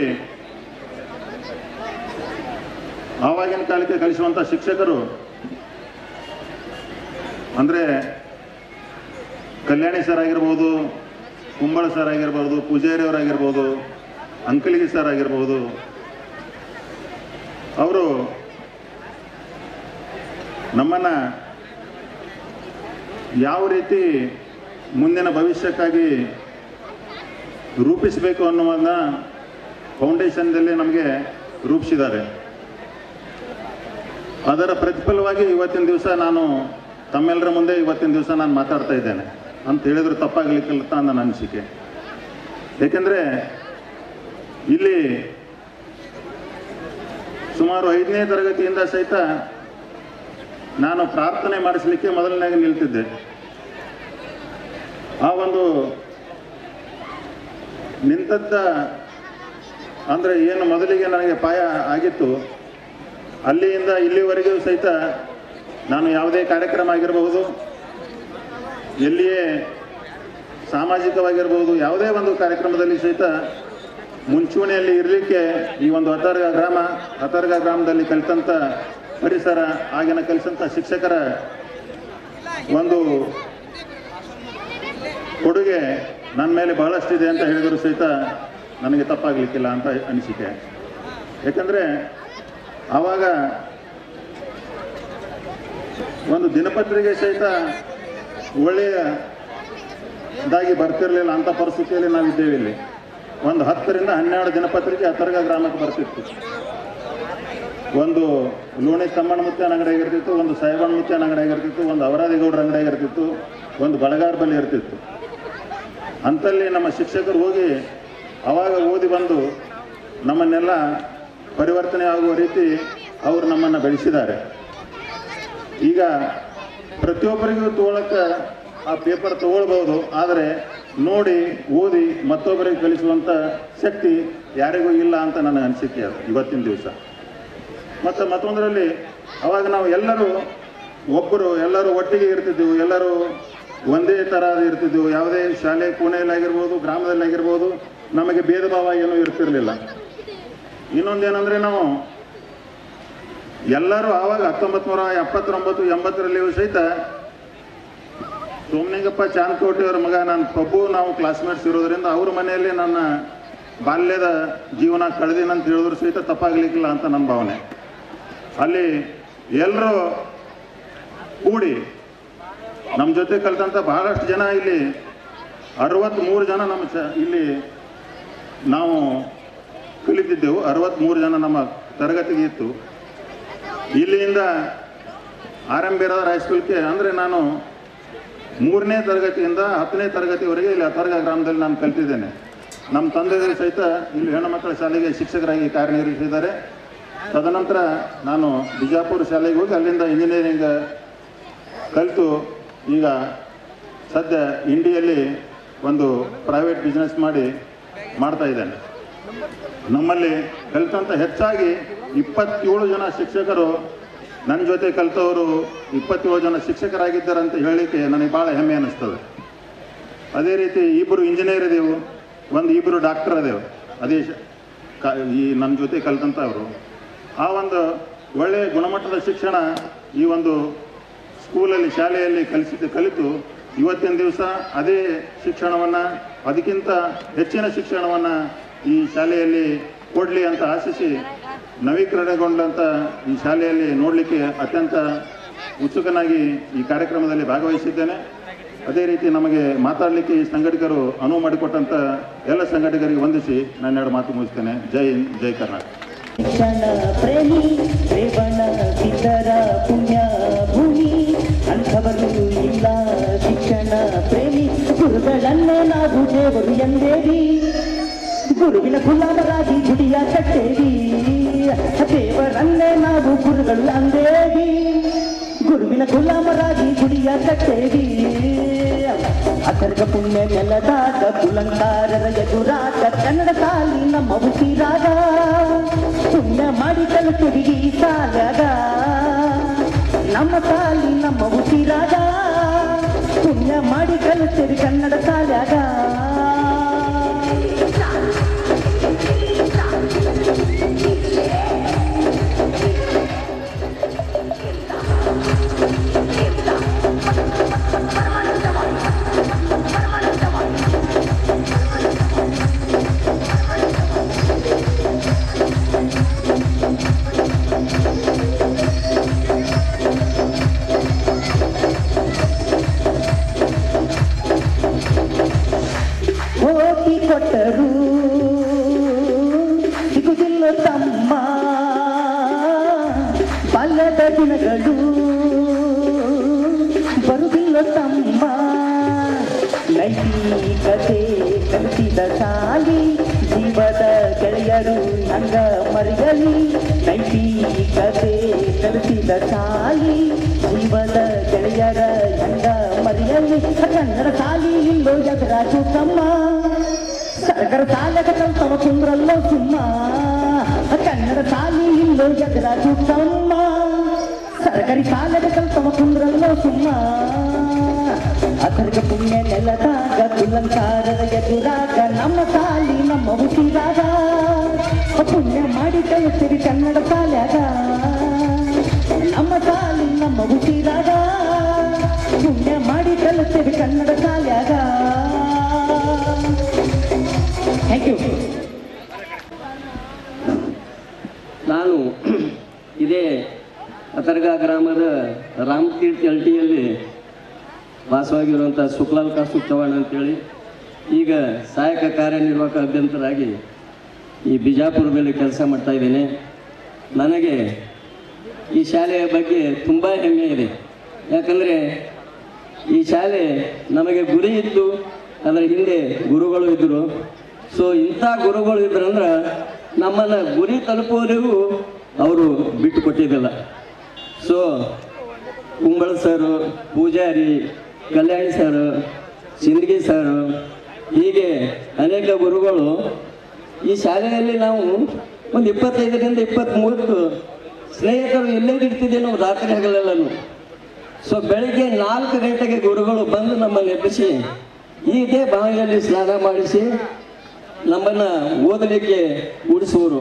ಆವಾಗಿನ ಕಾಲಕ್ಕೆ ಕಲಿಸುವಂಥ ಶಿಕ್ಷಕರು ಅಂದರೆ ಕಲ್ಯಾಣಿ ಸರ್ ಆಗಿರ್ಬೋದು, ಕುಂಬಳ ಸರ್ ಆಗಿರ್ಬೋದು, ಪೂಜಾರಿಯವರಾಗಿರ್ಬೋದು, ಅಂಕಲಿಗೆ ಸರ್ ಆಗಿರ್ಬೋದು, ಅವರು ನಮ್ಮನ್ನು ಯಾವ ರೀತಿ ಮುಂದಿನ ಭವಿಷ್ಯಕ್ಕಾಗಿ ರೂಪಿಸಬೇಕು ಅನ್ನುವುದನ್ನ ಫೌಂಡೇಶನ್ದಲ್ಲಿ ನಮಗೆ ರೂಪಿಸಿದ್ದಾರೆ. ಅದರ ಪ್ರತಿಫಲವಾಗಿ ಇವತ್ತಿನ ದಿವಸ ನಾನು ತಮ್ಮೆಲ್ಲರ ಮುಂದೆ ಇವತ್ತಿನ ದಿವಸ ನಾನು ಮಾತಾಡ್ತಾ ಇದ್ದೇನೆ ಅಂತ ಹೇಳಿದ್ರು ತಪ್ಪಾಗಲಿಕ್ಕಿಲ್ಲ ಅಂತ ನನ್ನ ಅನಿಸಿಕೆ. ಏಕೆಂದರೆ ಇಲ್ಲಿ ಸುಮಾರು 5ನೇ ತರಗತಿಯಿಂದ ಸಹಿತ ನಾನು ಪ್ರಾರ್ಥನೆ ಮಾಡಿಸಲಿಕ್ಕೆ ಮೊದಲನೇಗೆ ನಿಲ್ತಿದ್ದೆ. ಆ ಒಂದು ನಿಂತದ್ದ ಅಂದರೆ ಏನು ಮೊದಲಿಗೆ ನನಗೆ ಪಾಯ ಆಗಿತ್ತು, ಅಲ್ಲಿಂದ ಇಲ್ಲಿವರೆಗೂ ಸಹಿತ ನಾನು ಯಾವುದೇ ಕಾರ್ಯಕ್ರಮ ಆಗಿರಬಹುದು, ಎಲ್ಲಿಯೇ ಸಾಮಾಜಿಕವಾಗಿರ್ಬೋದು, ಯಾವುದೇ ಒಂದು ಕಾರ್ಯಕ್ರಮದಲ್ಲಿ ಸಹಿತ ಮುಂಚೂಣಿಯಲ್ಲಿ ಇರಲಿಕ್ಕೆ ಈ ಒಂದು ಹತರ್ಗ ಗ್ರಾಮದಲ್ಲಿ ಕಲಿತಂಥ ಪರಿಸರ, ಆಗಿನ ಕಲಿಸಂಥ ಶಿಕ್ಷಕರ ಒಂದು ಕೊಡುಗೆ ನನ್ನ ಮೇಲೆ ಬಹಳಷ್ಟಿದೆ ಅಂತ ಹೇಳಿದರೂ ಸಹಿತ ನನಗೆ ತಪ್ಪಾಗಲಿಕ್ಕಿಲ್ಲ ಅಂತ ಅನಿಸಿಕೆ. ಯಾಕಂದರೆ ಆವಾಗ ಒಂದು ದಿನಪತ್ರಿಕೆ ಸಹಿತ ಒಳ್ಳೆಯದಾಗಿ ಬರ್ತಿರಲಿಲ್ಲ. ಅಂಥ ಪರಿಸ್ಥಿತಿಯಲ್ಲಿ ನಾವಿದ್ದೇವೆ. ಇಲ್ಲಿ ಒಂದು 10ರಿಂದ 12 ದಿನಪತ್ರಿಕೆ ಹತರ್ಗ ಗ್ರಾಮಕ್ಕೆ ಬರ್ತಿತ್ತು. ಒಂದು ಲೋಣಿ ತಮ್ಮಣ್ಣ ಮುತ್ಯಾನ ಅಂಗಡಿ ಆಗಿರ್ತಿತ್ತು, ಒಂದು ಸಾಹೇಬಣ್ಣ ಮುತ್ಯಾನ ಅಂಗಡಿ ಆಗಿರ್ತಿತ್ತು, ಒಂದು ಅವರಾದಿಗೌಡ್ರ ಅಂಗಡಿ ಆಗಿರ್ತಿತ್ತು, ಒಂದು ಬಳಗಾರ ಬಲ್ಲಿ ಇರ್ತಿತ್ತು. ಅಂಥಲ್ಲಿ ನಮ್ಮ ಶಿಕ್ಷಕರು ಹೋಗಿ ಆವಾಗ ಓದಿ ಬಂದು ನಮ್ಮನ್ನೆಲ್ಲ ಪರಿವರ್ತನೆ ಆಗುವ ರೀತಿ ಅವರು ನಮ್ಮನ್ನು ಬೆಳೆಸಿದ್ದಾರೆ. ಈಗ ಪ್ರತಿಯೊಬ್ಬರಿಗೂ ತಗೊಳ್ಳೋಕ್ಕೆ ಆ ಪೇಪರ್ ತಗೊಳ್ಬೋದು, ಆದರೆ ನೋಡಿ ಓದಿ ಮತ್ತೊಬ್ಬರಿಗೆ ಕಲಿಸುವಂಥ ಶಕ್ತಿ ಯಾರಿಗೂ ಇಲ್ಲ ಅಂತ ನನ್ನ ಅನಿಸಿಕೆ ಅದು ಇವತ್ತಿನ ದಿವಸ. ಮತ್ತು ಮತ್ತೊಂದರಲ್ಲಿ ಅವಾಗ ನಾವು ಎಲ್ಲರೂ ಒಟ್ಟಿಗೆ ಇರ್ತಿದ್ದೆವು, ಎಲ್ಲರೂ ಒಂದೇ ಥರ ಇರ್ತಿದ್ದೆವು. ಯಾವುದೇ ಶಾಲೆ ಕೋಣೆಯಲ್ಲಾಗಿರ್ಬೋದು, ಗ್ರಾಮದಲ್ಲಾಗಿರ್ಬೋದು, ನಮಗೆ ಭೇದ ಭಾವ ಏನೂ ಇರ್ತಿರಲಿಲ್ಲ. ಇನ್ನೊಂದೇನೆಂದರೆ ನಾವು ಎಲ್ಲರೂ ಆವಾಗ 1979, 80ರಲ್ಲಿಯೂ ಸಹಿತ ಸೋಮಲಿಂಗಪ್ಪ ಚಾಂದಕೋಟೆಯವರ ಮಗ ನನ್ನ ಪ್ರಭು ನಾವು ಕ್ಲಾಸ್ಮೇಟ್ಸ್ ಇರೋದ್ರಿಂದ ಅವ್ರ ಮನೆಯಲ್ಲಿ ನನ್ನ ಬಾಲ್ಯದ ಜೀವನ ಕಳೆದಿನಂತ ಹೇಳಿದ್ರು ಸಹಿತ ತಪ್ಪಾಗಲಿಕ್ಕಿಲ್ಲ ಅಂತ ನನ್ನ ಭಾವನೆ. ಅಲ್ಲಿ ಎಲ್ಲರೂ ಕೂಡಿ ನಮ್ಮ ಜೊತೆ ಕಲಿತಂಥ ಬಹಳಷ್ಟು ಜನ, ಇಲ್ಲಿ 63 ಜನ ಇಲ್ಲಿ ನಾವು ಕಲಿತಿದ್ದೆವು. 63 ಜನ ನಮ್ಮ ತರಗತಿಗೆ ಇತ್ತು. ಇಲ್ಲಿಂದ ಆರ್.ಎಂ. ಬಿರಾದರ್ ಹೈಸ್ಕೂಲ್ಗೆ ಅಂದರೆ ನಾನು 3ನೇ ತರಗತಿಯಿಂದ 10ನೇ ತರಗತಿವರೆಗೆ ಇಲ್ಲಿ ಅಥರ್ಗ ಗ್ರಾಮದಲ್ಲಿ ನಾನು ಕಲಿತಿದ್ದೇನೆ. ನಮ್ಮ ತಂದೆಯವರು ಸಹಿತ ಇಲ್ಲಿ ಹೆಣ್ಣು ಮಕ್ಕಳ ಶಾಲೆಗೆ ಶಿಕ್ಷಕರಾಗಿ ಕಾರ್ಯನಿರ್ವಹಿಸಿದ್ದಾರೆ. ತದನಂತರ ನಾನು ಬಿಜಾಪುರ ಶಾಲೆಗೆ ಹೋಗಿ ಅಲ್ಲಿಂದ ಇಂಜಿನಿಯರಿಂಗ್ ಕಲಿತು ಈಗ ಸದ್ಯ ಇಂಡಿಯಲ್ಲಿ ಒಂದು ಪ್ರೈವೇಟ್ ಬಿಸ್ನೆಸ್ ಮಾಡ್ತಾ ಇದ್ದೇನೆ. ನಮ್ಮಲ್ಲಿ ಕಲಿತಂಥ ಹೆಚ್ಚಾಗಿ 27 ಜನ ಶಿಕ್ಷಕರು ನನ್ನ ಜೊತೆ ಕಲಿತವರು 27 ಜನ ಶಿಕ್ಷಕರಾಗಿದ್ದಾರೆ ಅಂತ ಹೇಳಲಿಕ್ಕೆ ನನಗೆ ಭಾಳ ಹೆಮ್ಮೆ ಅನ್ನಿಸ್ತದೆ. ಅದೇ ರೀತಿ 2 ಇಂಜಿನಿಯರ್ ಇದ್ದೆವು, 2 ಡಾಕ್ಟರ್ ಅದೇವು. ಅದೇ ಈ ನನ್ನ ಜೊತೆ ಕಲಿತಂಥವರು. ಆ ಒಂದು ಒಳ್ಳೆಯ ಗುಣಮಟ್ಟದ ಶಿಕ್ಷಣ ಈ ಒಂದು ಸ್ಕೂಲಲ್ಲಿ ಶಾಲೆಯಲ್ಲಿ ಕಲಿತು ಇವತ್ತಿನ ದಿವಸ ಅದೇ ಶಿಕ್ಷಣವನ್ನು, ಅದಕ್ಕಿಂತ ಹೆಚ್ಚಿನ ಶಿಕ್ಷಣವನ್ನು ಈ ಶಾಲೆಯಲ್ಲಿ ಕೊಡಲಿ ಅಂತ ಆಶಿಸಿ ನವೀಕರಣಗೊಂಡಂಥ ಈ ಶಾಲೆಯಲ್ಲಿ ನೋಡಲಿಕ್ಕೆ ಅತ್ಯಂತ ಉತ್ಸುಕನಾಗಿ ಈ ಕಾರ್ಯಕ್ರಮದಲ್ಲಿ ಭಾಗವಹಿಸಿದ್ದೇನೆ. ಅದೇ ರೀತಿ ನಮಗೆ ಮಾತಾಡಲಿಕ್ಕೆ ಈ ಸಂಘಟಕರು ಅನುವು ಮಾಡಿಕೊಟ್ಟಂಥ ಎಲ್ಲ ಸಂಘಟಕರಿಗೆ ವಂದಿಸಿ ನಾನು 2 ಮಾತು ಮುಗಿಸ್ತೇನೆ. ಜೈ ಹಿಂದ್, ಜೈ ಕರ್ನಾಟಕ. ಶಿಕ್ಷಣ ಪ್ರೇಮಿ ರೇವಣ ಸಿದ್ಧರ ಪುಣ್ಯ ಭೂಮಿ ಅಂಥವರು ಇಲ್ಲ. ಶಿಕ್ಷಣ ಪ್ರೇಮಿ ಗುರುಗಳನ್ನೇ ನಾವು ದೇವರು ಎಂದೇವಿ, ಗುರುವಿನ ಗುಲಾಮರಾಗಿ ಗುಡಿಯ ಕಟ್ಟೇವಿ. ದೇವರನ್ನೇ ನಾವು ಗುರುಗಳು ಅಂದೇವಿ, ಗುರುವಿನ ಗುಲಾಮರಾಗಿ ಗುಡಿಯ ಕಟ್ಟೇವಿ. ಅಥರ್ಗ ಪುಣ್ಯ ನೆಲದಾಗ ಕುಲಂಕಾರರ ಎದುರಾಗ ಕನ್ನಡ ಸಾಲಿ ನಮ್ಮ ಉಸಿರಾಗ. ಪುಣ್ಯ ಮಾಡಿ ಕಲಿತೀವಿ ಈ ಸಾಲಾಗ, ನಮ್ಮ ಸಾಲಿ ನಮ್ಮ ಉಸಿರಾಗ. ಪುಣ್ಯ ಮಾಡಿ ಕಲಿತೀವಿ ಕನ್ನಡ ಸಾಲಾಗ. ಹೋಗಿ ಕೊಟ್ಟರು ಸಿಗುದಿಲ್ಲ ತಮ್ಮ ಬಾಲ್ಯದ ದಿನಗಳು, ಬರುದಿಲ್ಲ ತಮ್ಮ. ನೈತಿಕತೆ ಕಲಿಸಿದ ಸಾಲಿ ಜೀವದ ಗೆಳೆಯರು ಹಂಗ ಮರೆಯಲಿ. ನೈತಿಕತೆ ಕಲಿಸಿದ ಸಾಲಿ ಜೀವದ ಗೆಳೆಯರ ಹಂಗ ಮರೆಯಲಿ. ಕನ್ನಡ ಸಾಲಿ ಇಲ್ಲೋ ಎದುರಾಜು ತಮ್ಮ, ಸರ್ಕಾರ ಸಾಲದ ಕಲ್ತವ ಕುಂದ್ರಲ್ಲೋ ಸುಮ್ಮ. ಕನ್ನಡ ಸಾಲಿ ಇಲ್ಲೋ ಎದುರಾಜು ತಮ್ಮ, ಸರ್ಕಾರಿ ಸಾಲದ ಕಲ್ತವ ಕುಂದ್ರಲ್ಲೋ ಸುಮ್ಮ. ಅಥರ್ಗ ಪುಣ್ಯ ನೆಲದಾಗ ಕುಲಂಕಾರರ ಎದುರಾಗ ನಮ್ಮ ಸಾಲಿ ನಮ್ಮ ಉಸಿರಾಗ. ಪುಣ್ಯ ಮಾಡಿ ಕಲಿಸ್ತೀವಿ ಕನ್ನಡ ಸಾಲ್ಯಾಗ, ನಮ್ಮ ಸಾಲಿ ನಮ್ಮ ಉಸಿರಾಗ. ಪುಣ್ಯ ಮಾಡಿ ಕಲಿಸ್ತೀವಿ ಕನ್ನಡ ಸಾಲ್ಯಾಗ. Thank you. ನಾನು ಇದೇ ಅಥರ್ಗ ಗ್ರಾಮದ ರಾಮತೀರ್ಥ ಎಲ್ಟಿಯಲ್ಲಿ ವಾಸವಾಗಿರುವಂಥ ಸುಕ್ಲಾಲ್ ಕಾಸು ಚವಾಣ್ ಅಂತೇಳಿ ಈಗ ಸಹಾಯಕ ಕಾರ್ಯನಿರ್ವಾಹಕ ಅಭಿಯಂತರಾಗಿ ಈ ಬಿಜಾಪುರದಲ್ಲಿ ಕೆಲಸ ಮಾಡ್ತಾ ಇದ್ದೇನೆ. ನನಗೆ ಈ ಶಾಲೆಯ ಬಗ್ಗೆ ತುಂಬ ಹೆಮ್ಮೆ ಇದೆ. ಯಾಕಂದರೆ ಈ ಶಾಲೆ ನಮಗೆ ಗುರಿ ಇತ್ತು, ಅದರ ಹಿಂದೆ ಗುರುಗಳು ಇದ್ದರು. ಸೊ ಇಂಥ ಗುರುಗಳು ಇದ್ರಂದ್ರೆ ನಮ್ಮನ್ನು ಗುರಿ ತಲುಪುವವರೆಗೂ ಅವರು ಬಿಟ್ಟು ಕೊಟ್ಟಿದ್ದಿಲ್ಲ. ಸೊ ಕುಂಬಳ ಸರು, ಪೂಜಾರಿ, ಕಲ್ಯಾಣಿ ಸರ್, ಸಿಂದಗಿ ಸರ್, ಹೀಗೆ ಅನೇಕ ಗುರುಗಳು ಈ ಶಾಲೆಯಲ್ಲಿ ನಾವು ಒಂದು 25ರಿಂದ 23 ಸ್ನೇಹಿತರು ಇರ್ತಿದ್ದೇನೋ ರಾತ್ರಿ ಹಗಲೆಲ್ಲನು. ಸೊ ಬೆಳಿಗ್ಗೆ 4 ಗಂಟೆಗೆ ಗುರುಗಳು ಬಂದು ನಮ್ಮನ್ನು ಎಬ್ಬಿಸಿ ಇದೇ ಬಾವಿಯಲ್ಲಿ ಸ್ನಾನ ಮಾಡಿಸಿ ನಮ್ಮನ್ನು ಓದಲಿಕ್ಕೆ ಉಡಿಸುವರು.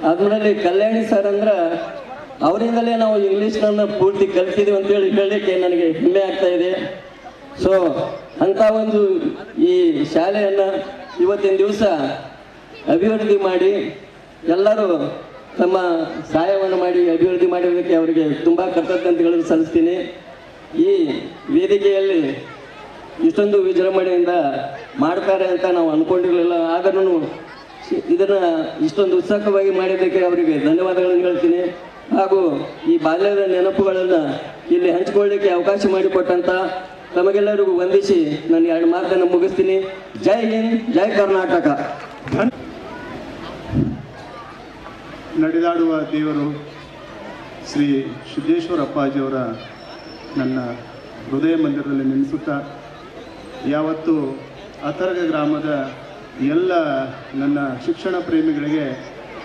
ಅದರಲ್ಲಿ ಕಲ್ಯಾಣಿ ಸರ್ ಅಂದ್ರೆ ಅವರಿಂದಲೇ ನಾವು ಇಂಗ್ಲೀಷ್ನನ್ನು ಪೂರ್ತಿ ಕಲ್ತಿದ್ದೀವಿ ಅಂತೇಳಿ ಹೇಳಲಿಕ್ಕೆ ನನಗೆ ಹೆಮ್ಮೆ ಆಗ್ತಾ ಇದೆ. ಸೊ ಅಂಥ ಒಂದು ಈ ಶಾಲೆಯನ್ನು ಇವತ್ತಿನ ದಿವಸ ಅಭಿವೃದ್ಧಿ ಮಾಡಿ ಎಲ್ಲರೂ ತಮ್ಮ ಸಹಾಯವನ್ನು ಮಾಡಿ ಅಭಿವೃದ್ಧಿ ಮಾಡಿರೋದಕ್ಕೆ ಅವರಿಗೆ ತುಂಬ ಕೃತಜ್ಞತೆಗಳನ್ನು ಸಲ್ಲಿಸ್ತೀನಿ. ಈ ವೇದಿಕೆಯಲ್ಲಿ ಇಷ್ಟೊಂದು ವಿಜೃಂಭಣೆಯಿಂದ ಮಾಡ್ತಾರೆ ಅಂತ ನಾವು ಅಂದ್ಕೊಂಡಿರಲಿಲ್ಲ. ಆದರೂ ಇದನ್ನು ಇಷ್ಟೊಂದು ಉತ್ಸಾಹವಾಗಿ ಮಾಡಿದ್ದಕ್ಕೆ ಅವರಿಗೆ ಧನ್ಯವಾದಗಳನ್ನು ಹೇಳ್ತೀನಿ. ಹಾಗೂ ಈ ಬಾಲ್ಯದ ನೆನಪುಗಳನ್ನು ಇಲ್ಲಿ ಹಂಚಿಕೊಳ್ಳಲಿಕ್ಕೆ ಅವಕಾಶ ಮಾಡಿಕೊಟ್ಟಂತ ತಮಗೆಲ್ಲರಿಗೂ ವಂದಿಸಿ ನಾನು 2 ಮಾತನ್ನು ಮುಗಿಸ್ತೀನಿ. ಜೈ ಹಿಂದ್, ಜೈ ಕರ್ನಾಟಕ. ನಡೆದಾಡುವ ದೇವರು ಶ್ರೀ ಸಿದ್ದೇಶ್ವರ ಅಪ್ಪಾಜಿಯವರ ನನ್ನ ಹೃದಯ ಮಂದಿರದಲ್ಲಿ ನೆನೆಸುತ್ತಾ, ಯಾವತ್ತು ಅಥರ್ಗ ಗ್ರಾಮದ ಎಲ್ಲ ನನ್ನ ಶಿಕ್ಷಣ ಪ್ರೇಮಿಗಳಿಗೆ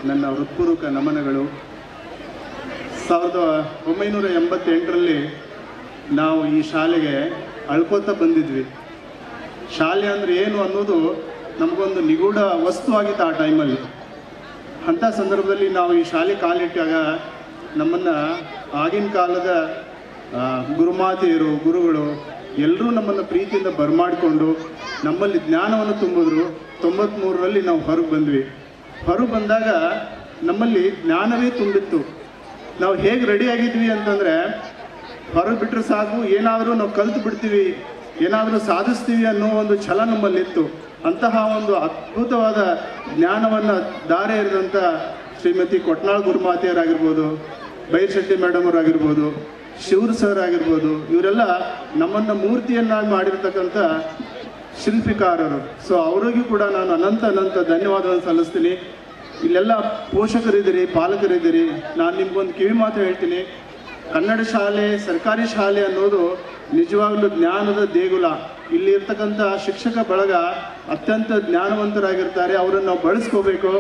ನನ್ನ ಹೃತ್ಪೂರ್ವಕ ನಮನಗಳು. 1988ರಲ್ಲಿ ನಾವು ಈ ಶಾಲೆಗೆ ಅಳ್ಕೋತಾ ಬಂದಿದ್ವಿ. ಶಾಲೆ ಅಂದರೆ ಏನು ಅನ್ನೋದು ನಮಗೊಂದು ನಿಗೂಢ ವಸ್ತು ಆಗಿತ್ತು ಆ ಟೈಮಲ್ಲಿ. ಅಂಥ ಸಂದರ್ಭದಲ್ಲಿ ನಾವು ಈ ಶಾಲೆ ಕಾಲಿಟ್ಟಾಗ ನಮ್ಮನ್ನು ಆಗಿನ ಕಾಲದ ಗುರುಮಾತೆಯರು, ಗುರುಗಳು ಎಲ್ಲರೂ ನಮ್ಮನ್ನು ಪ್ರೀತಿಯಿಂದ ಬರಮಾಡಿಕೊಂಡು ನಮ್ಮಲ್ಲಿ ಜ್ಞಾನವನ್ನು ತುಂಬಿದ್ರು. 93ರಲ್ಲಿ ನಾವು ಹೊರಗೆ ಬಂದ್ವಿ. ಹೊರಗೆ ಬಂದಾಗ ನಮ್ಮಲ್ಲಿ ಜ್ಞಾನವೇ ತುಂಬಿತ್ತು. ನಾವು ಹೇಗೆ ರೆಡಿ ಆಗಿದ್ವಿ ಅಂತಂದರೆ, ಹೊರಗೆ ಬಿಟ್ಟರೆ ಸಾಕು, ಏನಾದರೂ ನಾವು ಕಲಿತು ಬಿಡ್ತೀವಿ, ಏನಾದರೂ ಸಾಧಿಸ್ತೀವಿ ಅನ್ನೋ ಒಂದು ಛಲ ನಮ್ಮಲ್ಲಿತ್ತು. ಅಂತಹ ಒಂದು ಅದ್ಭುತವಾದ ಜ್ಞಾನವನ್ನು ದಾರೆ ಎರೆದಂಥ ಶ್ರೀಮತಿ ಕೊಟ್ನಾಳ್ ಗುರುಮಾತೆಯರಾಗಿರ್ಬೋದು, ಬೈರ್ಶೆಟ್ಟಿ ಮೇಡಮ್ ಅವರಾಗಿರ್ಬೋದು, ಶಿವ್ರ ಸರ್ ಆಗಿರ್ಬೋದು, ಇವರೆಲ್ಲ ನಮ್ಮನ್ನು ಮೂರ್ತಿಯನ್ನಾಗಿ ಮಾಡಿರ್ತಕ್ಕಂಥ ಶಿಲ್ಪಿಕಾರರು. ಸೊ ಅವರಿಗೂ ಕೂಡ ನಾನು ಅನಂತ ಧನ್ಯವಾದವನ್ನು ಸಲ್ಲಿಸ್ತೀನಿ. ಇಲ್ಲೆಲ್ಲ ಪೋಷಕರಿದ್ದೀರಿ, ಪಾಲಕರಿದ್ದೀರಿ. ನಾನು ನಿಮ್ಗೊಂದು ಕಿವಿ ಮಾತು ಹೇಳ್ತೀನಿ. ಕನ್ನಡ ಶಾಲೆ, ಸರ್ಕಾರಿ ಶಾಲೆ ಅನ್ನೋದು ನಿಜವಾಗ್ಲೂ ಜ್ಞಾನದ ದೇಗುಲ. ಇಲ್ಲಿ ಇರ್ತಕ್ಕಂಥ ಶಿಕ್ಷಕ ಬಳಗ ಅತ್ಯಂತ ಜ್ಞಾನವಂತರಾಗಿರ್ತಾರೆ. ಅವರನ್ನು ನಾವು ಬಳಸ್ಕೋಬೇಕು.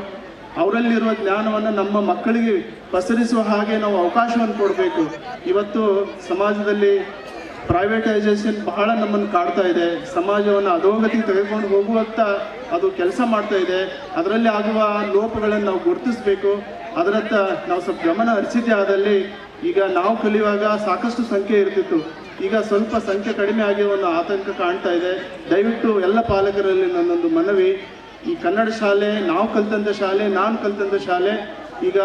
ಅವರಲ್ಲಿರುವ ಜ್ಞಾನವನ್ನು ನಮ್ಮ ಮಕ್ಕಳಿಗೆ ಪಸರಿಸುವ ಹಾಗೆ ನಾವು ಅವಕಾಶವನ್ನು ಕೊಡಬೇಕು. ಇವತ್ತು ಸಮಾಜದಲ್ಲಿ ಪ್ರೈವೇಟೈಸೇಷನ್ ಬಹಳ ನಮ್ಮನ್ನು ಕಾಡ್ತಾ ಇದೆ. ಸಮಾಜವನ್ನು ಅಧೋಗತಿಗೆ ತೆಗೆದುಕೊಂಡು ಹೋಗುವಂಥ ಅದು ಕೆಲಸ ಮಾಡ್ತಾ ಇದೆ. ಅದರಲ್ಲಿ ಆಗುವ ಲೋಪಗಳನ್ನು ನಾವು ಗುರುತಿಸಬೇಕು. ಅದರತ್ತ ನಾವು ಸ್ವಲ್ಪ ಗಮನ ಹರಿಸಿದ್ದೇ ಆದಲ್ಲಿ ಈಗ ನಾವು ಕಲಿಯುವಾಗ ಸಾಕಷ್ಟು ಸಂಖ್ಯೆ ಇರ್ತಿತ್ತು. ಈಗ ಸ್ವಲ್ಪ ಸಂಖ್ಯೆ ಕಡಿಮೆ ಆಗಿ ಒಂದು ಆತಂಕ ಕಾಣ್ತಾ ಇದೆ. ದಯವಿಟ್ಟು ಎಲ್ಲ ಪಾಲಕರಲ್ಲಿ ನನ್ನೊಂದು ಮನವಿ, ಈ ಕನ್ನಡ ಶಾಲೆ, ನಾವು ಕಲಿತಂಥ ಶಾಲೆ, ನಾನು ಕಲಿತಂಥ ಶಾಲೆ ಈಗ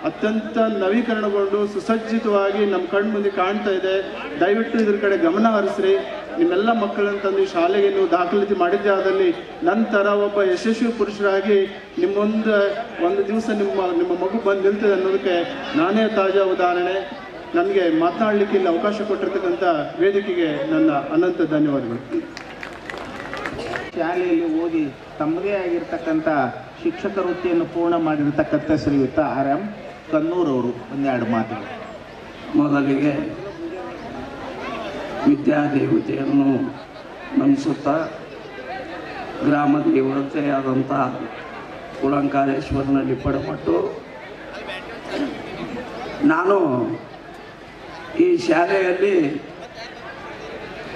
ಅತ್ಯಂತ ನವೀಕರಣಗೊಂಡು ಸುಸಜ್ಜಿತವಾಗಿ ನಮ್ಮ ಕಣ್ಣು ಮುಂದೆ ಕಾಣ್ತಾ ಇದೆ. ದಯವಿಟ್ಟು ಇದ್ರ ಕಡೆ ಗಮನ ಹರಿಸ್ರಿ. ನಿಮ್ಮೆಲ್ಲ ಮಕ್ಕಳನ್ನು ತಂದು ಶಾಲೆಗೆ ನೀವು ದಾಖಲಾತಿ ಮಾಡಿದ್ದೇ ಆದಲ್ಲಿ ನಂತರ ಒಬ್ಬ ಯಶಸ್ವಿ ಪುರುಷರಾಗಿ ಒಂದು ದಿವಸ ನಿಮ್ಮ ಮಗು ಬಂದು ನಿಲ್ತದೆ ಅನ್ನೋದಕ್ಕೆ ನಾನೇ ತಾಜಾ ಉದಾಹರಣೆ. ನನಗೆ ಮಾತನಾಡಲಿಕ್ಕೆ ಇಲ್ಲಿ ಅವಕಾಶ ಕೊಟ್ಟಿರ್ತಕ್ಕಂಥ ವೇದಿಕೆಗೆ ನನ್ನ ಅನಂತ ಧನ್ಯವಾದಗಳು. ಶಾಲೆಯಲ್ಲಿ ಓದಿ ತಮ್ಮದೇ ಆಗಿರ್ತಕ್ಕಂಥ ಶಿಕ್ಷಕ ವೃತ್ತಿಯನ್ನು ಪೂರ್ಣ ಮಾಡಿರ್ತಕ್ಕಂಥ ಶ್ರೀಯುತ RM ಕನ್ನೂರವರು 1-2 ಮಾತುಗಳು. ಮೊದಲಿಗೆ ವಿದ್ಯಾದೇವತೆಯನ್ನು ನಮಿಸುತ್ತಾ ಗ್ರಾಮ ದೇವತೆಯಾದಂಥ ಕುಳಂಕಾರೇಶ್ವರನಲ್ಲಿ ಪಡಪಟ್ಟು ನಾನು ಈ ಶಾಲೆಯಲ್ಲಿ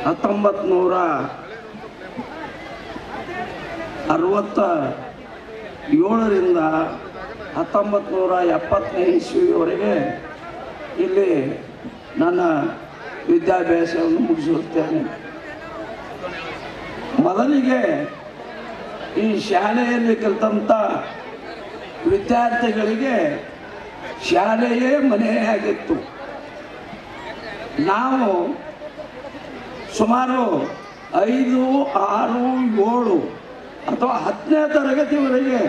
1967ರಿಂದ 1970ನೇ ಇಸ್ವಿಯವರೆಗೆ ಇಲ್ಲಿ ನನ್ನ ವಿದ್ಯಾಭ್ಯಾಸವನ್ನು ಮುಗಿಸುತ್ತೇನೆ. ಮೊದಲಿಗೆ ಈ ಶಾಲೆಯಲ್ಲಿ ಕಲಿತಂಥ ವಿದ್ಯಾರ್ಥಿಗಳಿಗೆ ಶಾಲೆಯೇ ಮನೆಯಾಗಿತ್ತು. ನಾವು ಸುಮಾರು 5, 6, 7 ಅಥವಾ 10ನೇ ತರಗತಿವರೆಗೆ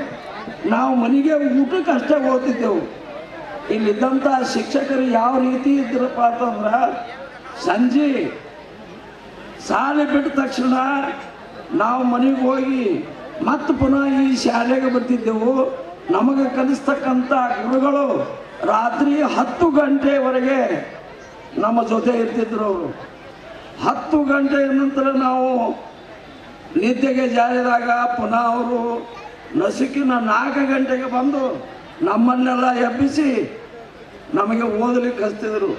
ನಾವು ಮನೆಗೆ ಊಟಕ್ಕೆ ಅಷ್ಟೇ ಓದ್ತಿದ್ದೆವು. ಇಲ್ಲಿದ್ದಂಥ ಶಿಕ್ಷಕರು ಯಾವ ರೀತಿ ಇದ್ರಪ್ಪ ಅಂತಂದ್ರೆ, ಸಂಜೆ ಶಾಲೆ ಬಿಟ್ಟ ತಕ್ಷಣ ನಾವು ಮನೆಗೆ ಹೋಗಿ ಮತ್ತೆ ಪುನಃ ಈ ಶಾಲೆಗೆ ಬರ್ತಿದ್ದೆವು. ನಮಗೆ ಕಲಿಸ್ತಕ್ಕಂಥ ಗುರುಗಳು ರಾತ್ರಿ 10 ಗಂಟೆವರೆಗೆ ನಮ್ಮ ಜೊತೆ ಇರ್ತಿದ್ರು. ಅವರು 10 ಗಂಟೆಯ ನಂತರ ನಾವು ನಿದ್ದೆಗೆ ಜಾರಿದಾಗ ಪುನಃ ಅವರು ನಸುಕಿನ 4 ಗಂಟೆಗೆ ಬಂದು ನಮ್ಮನ್ನೆಲ್ಲ ಎಬ್ಬಿಸಿ ನಮಗೆ ಓದಲಿಕ್ಕೆ ಹಚ್ತಿದ್ರು.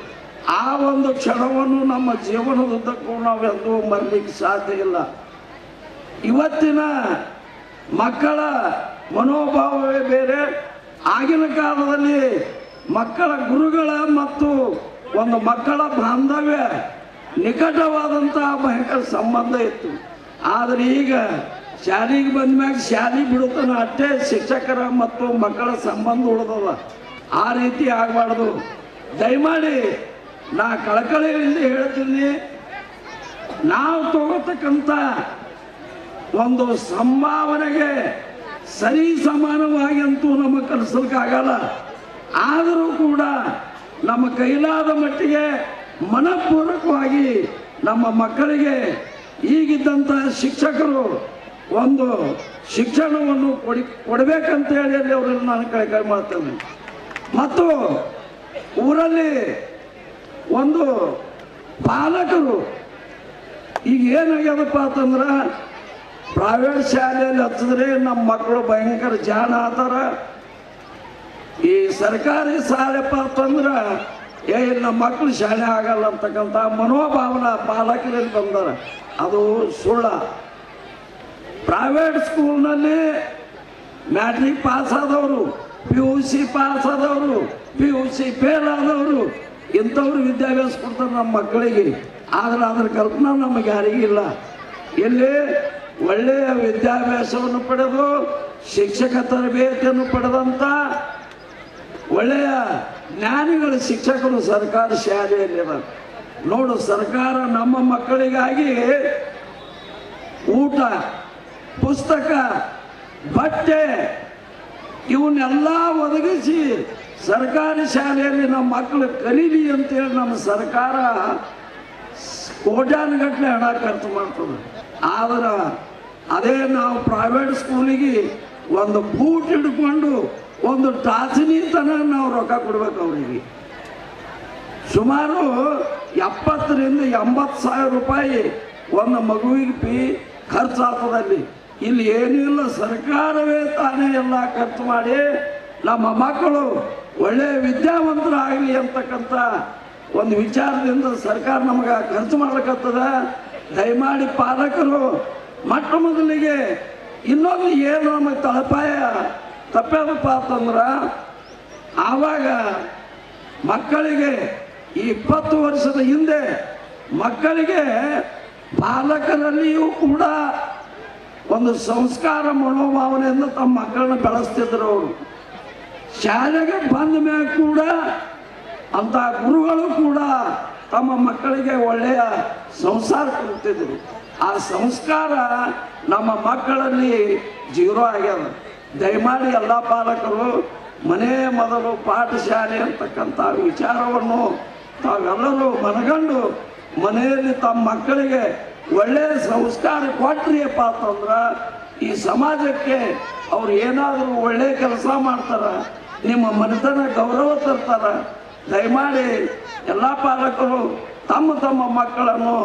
ಆ ಒಂದು ಕ್ಷಣವನ್ನು ನಮ್ಮ ಜೀವನದುದ್ದಕ್ಕೂ ನಾವೆಂದೂ ಮರಲಿಕ್ಕೆ ಸಾಧ್ಯ ಇಲ್ಲ. ಇವತ್ತಿನ ಮಕ್ಕಳ ಮನೋಭಾವವೇ ಬೇರೆ. ಆಗಿನ ಕಾಲದಲ್ಲಿ ಮಕ್ಕಳ ಗುರುಗಳ ಮತ್ತು ಒಂದು ಮಕ್ಕಳ ಬಾಂಧವ್ಯ ನಿಕಟವಾದಂತಹ ಭಯಂಕರ ಸಂಬಂಧ ಇತ್ತು. ಆದರೆ ಈಗ ಶಾಲೆಗೆ ಬಂದ್ಮ್ಯಾಗ ಶಾಲೆ ಬಿಡುತ್ತಾನ ಅಷ್ಟೇ ಶಿಕ್ಷಕರ ಮತ್ತು ಮಕ್ಕಳ ಸಂಬಂಧ ಉಳಿದವ. ಆ ರೀತಿ ಆಗಬಾರ್ದು. ದಯಮಾಡಿ ನಾ ಕಳಕಳಿಯಿಂದ ಹೇಳ್ತೀನಿ, ನಾವು ತಗೋತಕ್ಕಂಥ ಒಂದು ಸಂಭಾವನೆಗೆ ಸರಿ ಸಮಾನವಾಗಿ ಅಂತೂ ನಮಗೆ ಕಲಿಸಲಿಕ್ಕಾಗಲ್ಲ. ಆದರೂ ಕೂಡ ನಮ್ಮ ಕೈಲಾದ ಮಟ್ಟಿಗೆ ಮನಪೂರ್ವಕವಾಗಿ ನಮ್ಮ ಮಕ್ಕಳಿಗೆ ಈಗಿದ್ದಂಥ ಶಿಕ್ಷಕರು ಒಂದು ಶಿಕ್ಷಣವನ್ನು ಕೊಡಬೇಕಂತ ಹೇಳಿ ಅಲ್ಲಿ ಅವರಲ್ಲಿ ನಾನು ಕೈ ಮಾಡ್ತೇನೆ. ಮತ್ತು ಊರಲ್ಲಿ ಒಂದು ಪಾಲಕರು ಈಗ ಏನಾಗ್ಯದಪ್ಪ ಅಂತಂದ್ರೆ ಪ್ರೈವೇಟ್ ಶಾಲೆಯಲ್ಲಿ ಹಚ್ಚಿದ್ರೆ ನಮ್ಮ ಮಕ್ಕಳು ಭಯಂಕರ ಜಾಣ ಆತಾರ. ಈ ಸರ್ಕಾರಿ ಶಾಲೆಪ್ಪ ಅಂತಂದ್ರೆ ನಮ್ಮ ಮಕ್ಕಳು ಶಾಲೆ ಆಗಲ್ಲ ಅಂತಕ್ಕಂಥ ಮನೋಭಾವನ ಪಾಲಕರಲ್ಲಿ ಬಂದಾರ. ಅದು ಸುಳ್ಳ. ಪ್ರೈವೇಟ್ ಸ್ಕೂಲ್ನಲ್ಲಿ ಮ್ಯಾಟ್ರಿಕ್ ಪಾಸ್ ಆದವರು, PUC ಪಾಸ್ ಆದವರು, PUC ಫೇಲ್ ಆದವರು ಇಂಥವ್ರು ವಿದ್ಯಾಭ್ಯಾಸ ಕೊಡ್ತಾರೆ ನಮ್ಮ ಮಕ್ಕಳಿಗೆ. ಆದರೆ ಅದರ ಕಲ್ಪನಾ ನಮಗೆ ಯಾರಿಗಿಲ್ಲ. ಎಲ್ಲಿ ಒಳ್ಳೆಯ ವಿದ್ಯಾಭ್ಯಾಸವನ್ನು ಪಡೆದು ಶಿಕ್ಷಕ ತರಬೇತಿಯನ್ನು ಪಡೆದಂಥ ಒಳ್ಳೆಯ ಜ್ಞಾನಿಗಳ ಶಿಕ್ಷಕರು ಸರ್ಕಾರಿ ಶಾಲೆಯಲ್ಲಿದ್ದಾರೆ. ನೋಡು, ಸರ್ಕಾರ ನಮ್ಮ ಮಕ್ಕಳಿಗಾಗಿ ಊಟ, ಪುಸ್ತಕ, ಬಟ್ಟೆ ಇವನ್ನೆಲ್ಲ ಒದಗಿಸಿ ಸರ್ಕಾರಿ ಶಾಲೆಯಲ್ಲಿ ನಮ್ಮ ಮಕ್ಕಳು ಕಲೀಲಿ ಅಂತೇಳಿ ನಮ್ಮ ಸರ್ಕಾರ ಕೋಟ್ಯಾನುಗಟ್ಟಲೆ ಹಣ ಖರ್ಚು ಮಾಡ್ತದೆ. ಆದ್ರೆ ಅದೇ ನಾವು ಪ್ರೈವೇಟ್ ಸ್ಕೂಲಿಗೆ ಒಂದು ಬೂಟ್ ಹಿಡ್ಕೊಂಡು ಒಂದು ಟಾಸಿನಿ ತನಕ ನಾವು ರೊಕ್ಕ ಕೊಡ್ಬೇಕು ಅವರಿಗೆ. ಸುಮಾರು 70,000 ರಿಂದ 80,000 ರೂಪಾಯಿ ಒಂದು ಮಗುವಿಗೆ ಫೀ ಖರ್ಚಾಗ್ತದಲ್ಲಿ. ಇಲ್ಲಿ ಏನೂ ಇಲ್ಲ, ಸರ್ಕಾರವೇ ತಾನೇ ಎಲ್ಲ ಖರ್ಚು ಮಾಡಿ ನಮ್ಮ ಮಕ್ಕಳು ಒಳ್ಳೆಯ ವಿದ್ಯಾವಂತರಾಗಲಿ ಅಂತಕ್ಕಂಥ ಒಂದು ವಿಚಾರದಿಂದ ಸರ್ಕಾರ ನಮಗೆ ಖರ್ಚು ಮಾಡ್ಲಿಕ್ಕತ್ತದ. ದಯಮಾಡಿ ಪಾಲಕರು ಮೊಟ್ಟ ಮೊದಲಿಗೆ ಇನ್ನೊಂದು ಏನು ನಮಗೆ ತಳಪಾಯ ತಪ್ಪೇದಪ್ಪ ಅಂತಂದ್ರೆ, ಆವಾಗ ಮಕ್ಕಳಿಗೆ ಈ 20 ವರ್ಷದ ಹಿಂದೆ ಮಕ್ಕಳಿಗೆ ಪಾಲಕರಲ್ಲಿಯೂ ಕೂಡ ಒಂದು ಸಂಸ್ಕಾರ ಮನೋಭಾವನೆಯಿಂದ ತಮ್ಮ ಮಕ್ಕಳನ್ನ ಬೆಳೆಸ್ತಿದ್ರು. ಅವರು ಶಾಲೆಗೆ ಬಂದ ಮೇಲೆ ಕೂಡ ಅಂತ ಗುರುಗಳು ಕೂಡ ತಮ್ಮ ಮಕ್ಕಳಿಗೆ ಒಳ್ಳೆಯ ಸಂಸ್ಕಾರ ಕೊಡ್ತಿದ್ರು. ಆ ಸಂಸ್ಕಾರ ನಮ್ಮ ಮಕ್ಕಳಲ್ಲಿ ಜೀರೋ ಆಗ್ಯದ. ದಯಮಾಡಿ ಎಲ್ಲ ಪಾಲಕರು ಮನೆ ಮೊದಲು ಪಾಠಶಾಲೆ ಅಂತಕ್ಕಂಥ ವಿಚಾರವನ್ನು ತಾವೆಲ್ಲರೂ ಮನಗಂಡು ಮನೆಯಲ್ಲಿ ತಮ್ಮ ಮಕ್ಕಳಿಗೆ ಒಳ್ಳೆಯ ಸಂಸ್ಕಾರ ಕೊಟ್ರಿಯಪ್ಪ ಅಂತಂದ್ರೆ ಈ ಸಮಾಜಕ್ಕೆ ಅವ್ರು ಏನಾದರೂ ಒಳ್ಳೆಯ ಕೆಲಸ ಮಾಡ್ತಾರ, ನಿಮ್ಮ ಮನೆತನ ಗೌರವ ತರ್ತಾರ. ದಯಮಾಡಿ ಎಲ್ಲ ಪಾಲಕರು ತಮ್ಮ ತಮ್ಮ ಮಕ್ಕಳನ್ನು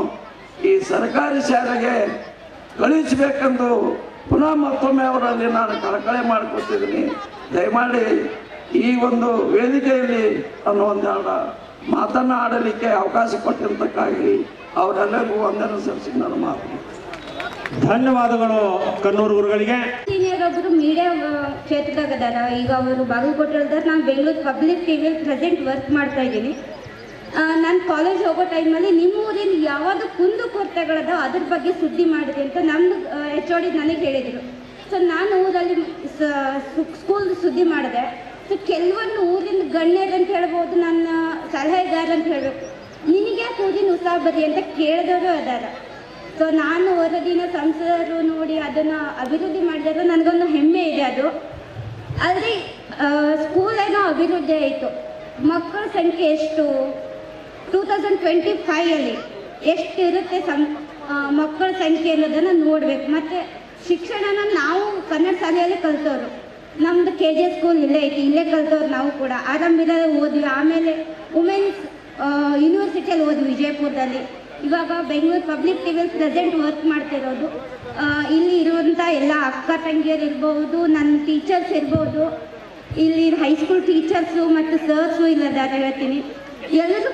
ಈ ಸರ್ಕಾರಿ ಶಾಲೆಗೆ ಕಳಿಸಬೇಕೆಂದು ಪುನಃ ಮತ್ತೊಮ್ಮೆ ಅವರಲ್ಲಿ ನಾನು ಕಳಕಳಿ ಮಾಡಿಕೊಟ್ಟಿದ್ದೀನಿ. ದಯಮಾಡಿ ಈ ಒಂದು ವೇದಿಕೆಯಲ್ಲಿ ನಾನು ಒಂದೆರಡು ಮಾತನಾಡಲಿಕ್ಕೆ ಅವಕಾಶ ಕೊಟ್ಟಿದ್ದಕ್ಕಾಗಿ ಅವರೆಲ್ಲರಿಗೂ ವಂದನೆ ಸಲ್ಲಿಸಿ ನನ್ನ ಮಾತು. ಧನ್ಯವಾದಗಳು ಕನ್ನೂರು ಗುರುಗಳಿಗೆ. ಸೀನಿಯರ್ ಒಬ್ಬರು ಮೀಡಿಯಾ ಕ್ಷೇತ್ರದಾಗ ಅದಾರ. ಈಗ ಅವರು ಬಾಗಲಕೋಟೆ, ನಾನು ಬೆಂಗಳೂರು ಪಬ್ಲಿಕ್ ಟಿವಿಯಲ್ಲಿ ಪ್ರೆಸೆಂಟ್ ವರ್ಕ್ ಮಾಡ್ತಾ ಇದ್ದೀನಿ. ನಾನು ಕಾಲೇಜ್ ಹೋಗೋ ಟೈಮಲ್ಲಿ ನಿಮ್ಮ ಊರಿನ ಯಾವುದು ಕುಂದು ಕೊರತೆಗಳದ ಅದ್ರ ಬಗ್ಗೆ ಸುದ್ದಿ ಮಾಡಿದೆ ಅಂತ ನಮ್ಮದು HOD ನನಗೆ ಹೇಳಿದರು. ಸೊ ನಾನು ಊರಲ್ಲಿ ಸ್ಕೂಲ್ ಸುದ್ದಿ ಮಾಡಿದೆ. ಸೊ ಕೆಲವೊಂದು ಊರಿನ ಗಣ್ಯರು ಅಂತ ಹೇಳ್ಬೋದು, ನನ್ನ ಸಲಹೆಗಾರ ಅಂತ ಹೇಳಬೇಕು, ನಿನಗೆ ಊರಿನ ಉಸಾಬರಿ ಅಂತ ಕೇಳಿದವರು ಅದಾರ. ಸೊ ನಾನು ಹೊರದಿನ ಸಂಸದರು ನೋಡಿ ಅದನ್ನು ಅಭಿವೃದ್ಧಿ ಮಾಡಿದಾಗ ನನಗೊಂದು ಹೆಮ್ಮೆ ಇದೆ. ಅದು ಅಲ್ಲಿ ಸ್ಕೂಲೇನೋ ಅಭಿವೃದ್ಧಿ ಆಯಿತು. ಮಕ್ಕಳ ಸಂಖ್ಯೆ ಎಷ್ಟು 2025 ಎಷ್ಟಿರುತ್ತೆ ಮಕ್ಕಳ ಸಂಖ್ಯೆ ಅನ್ನೋದನ್ನು ನೋಡಬೇಕು. ಮತ್ತು ಶಿಕ್ಷಣನ ನಾವು ಕನ್ನಡ ಶಾಲೆಯಲ್ಲೇ ಕಲಿತವ್ರು. ನಮ್ಮದು KJ ಸ್ಕೂಲ್ ಇಲ್ಲೇ ಐತಿ, ಇಲ್ಲೇ ಕಲಿತವ್ರು ನಾವು ಕೂಡ. ಆರಂಭಿಲ್ಲ ಓದ್ವಿ, ಆಮೇಲೆ ವುಮೆನ್ಸ್ ಯೂನಿವರ್ಸಿಟಿಯಲ್ಲಿ ಓದ್ವಿ ವಿಜಯಪುರದಲ್ಲಿ. ಇವಾಗ ಬೆಂಗಳೂರು ಪಬ್ಲಿಕ್ ಟಿವಿಯಲ್ಲಿ ಪ್ರೆಸೆಂಟ್ ವರ್ಕ್ ಮಾಡ್ತಿರೋದು. ಇಲ್ಲಿ ಇರುವಂಥ ಎಲ್ಲ ಅಕ್ಕ ತಂಗಿಯರು ಇರ್ಬೋದು, ನನ್ನ ಟೀಚರ್ಸ್ ಇರ್ಬೋದು, ಇಲ್ಲಿ ಹೈಸ್ಕೂಲ್ ಟೀಚರ್ಸು ಮತ್ತು ಸರ್ಸು ಇಲ್ಲದಾರ ಹೇಳ್ತೀನಿ, ಎಲ್ಲರೂ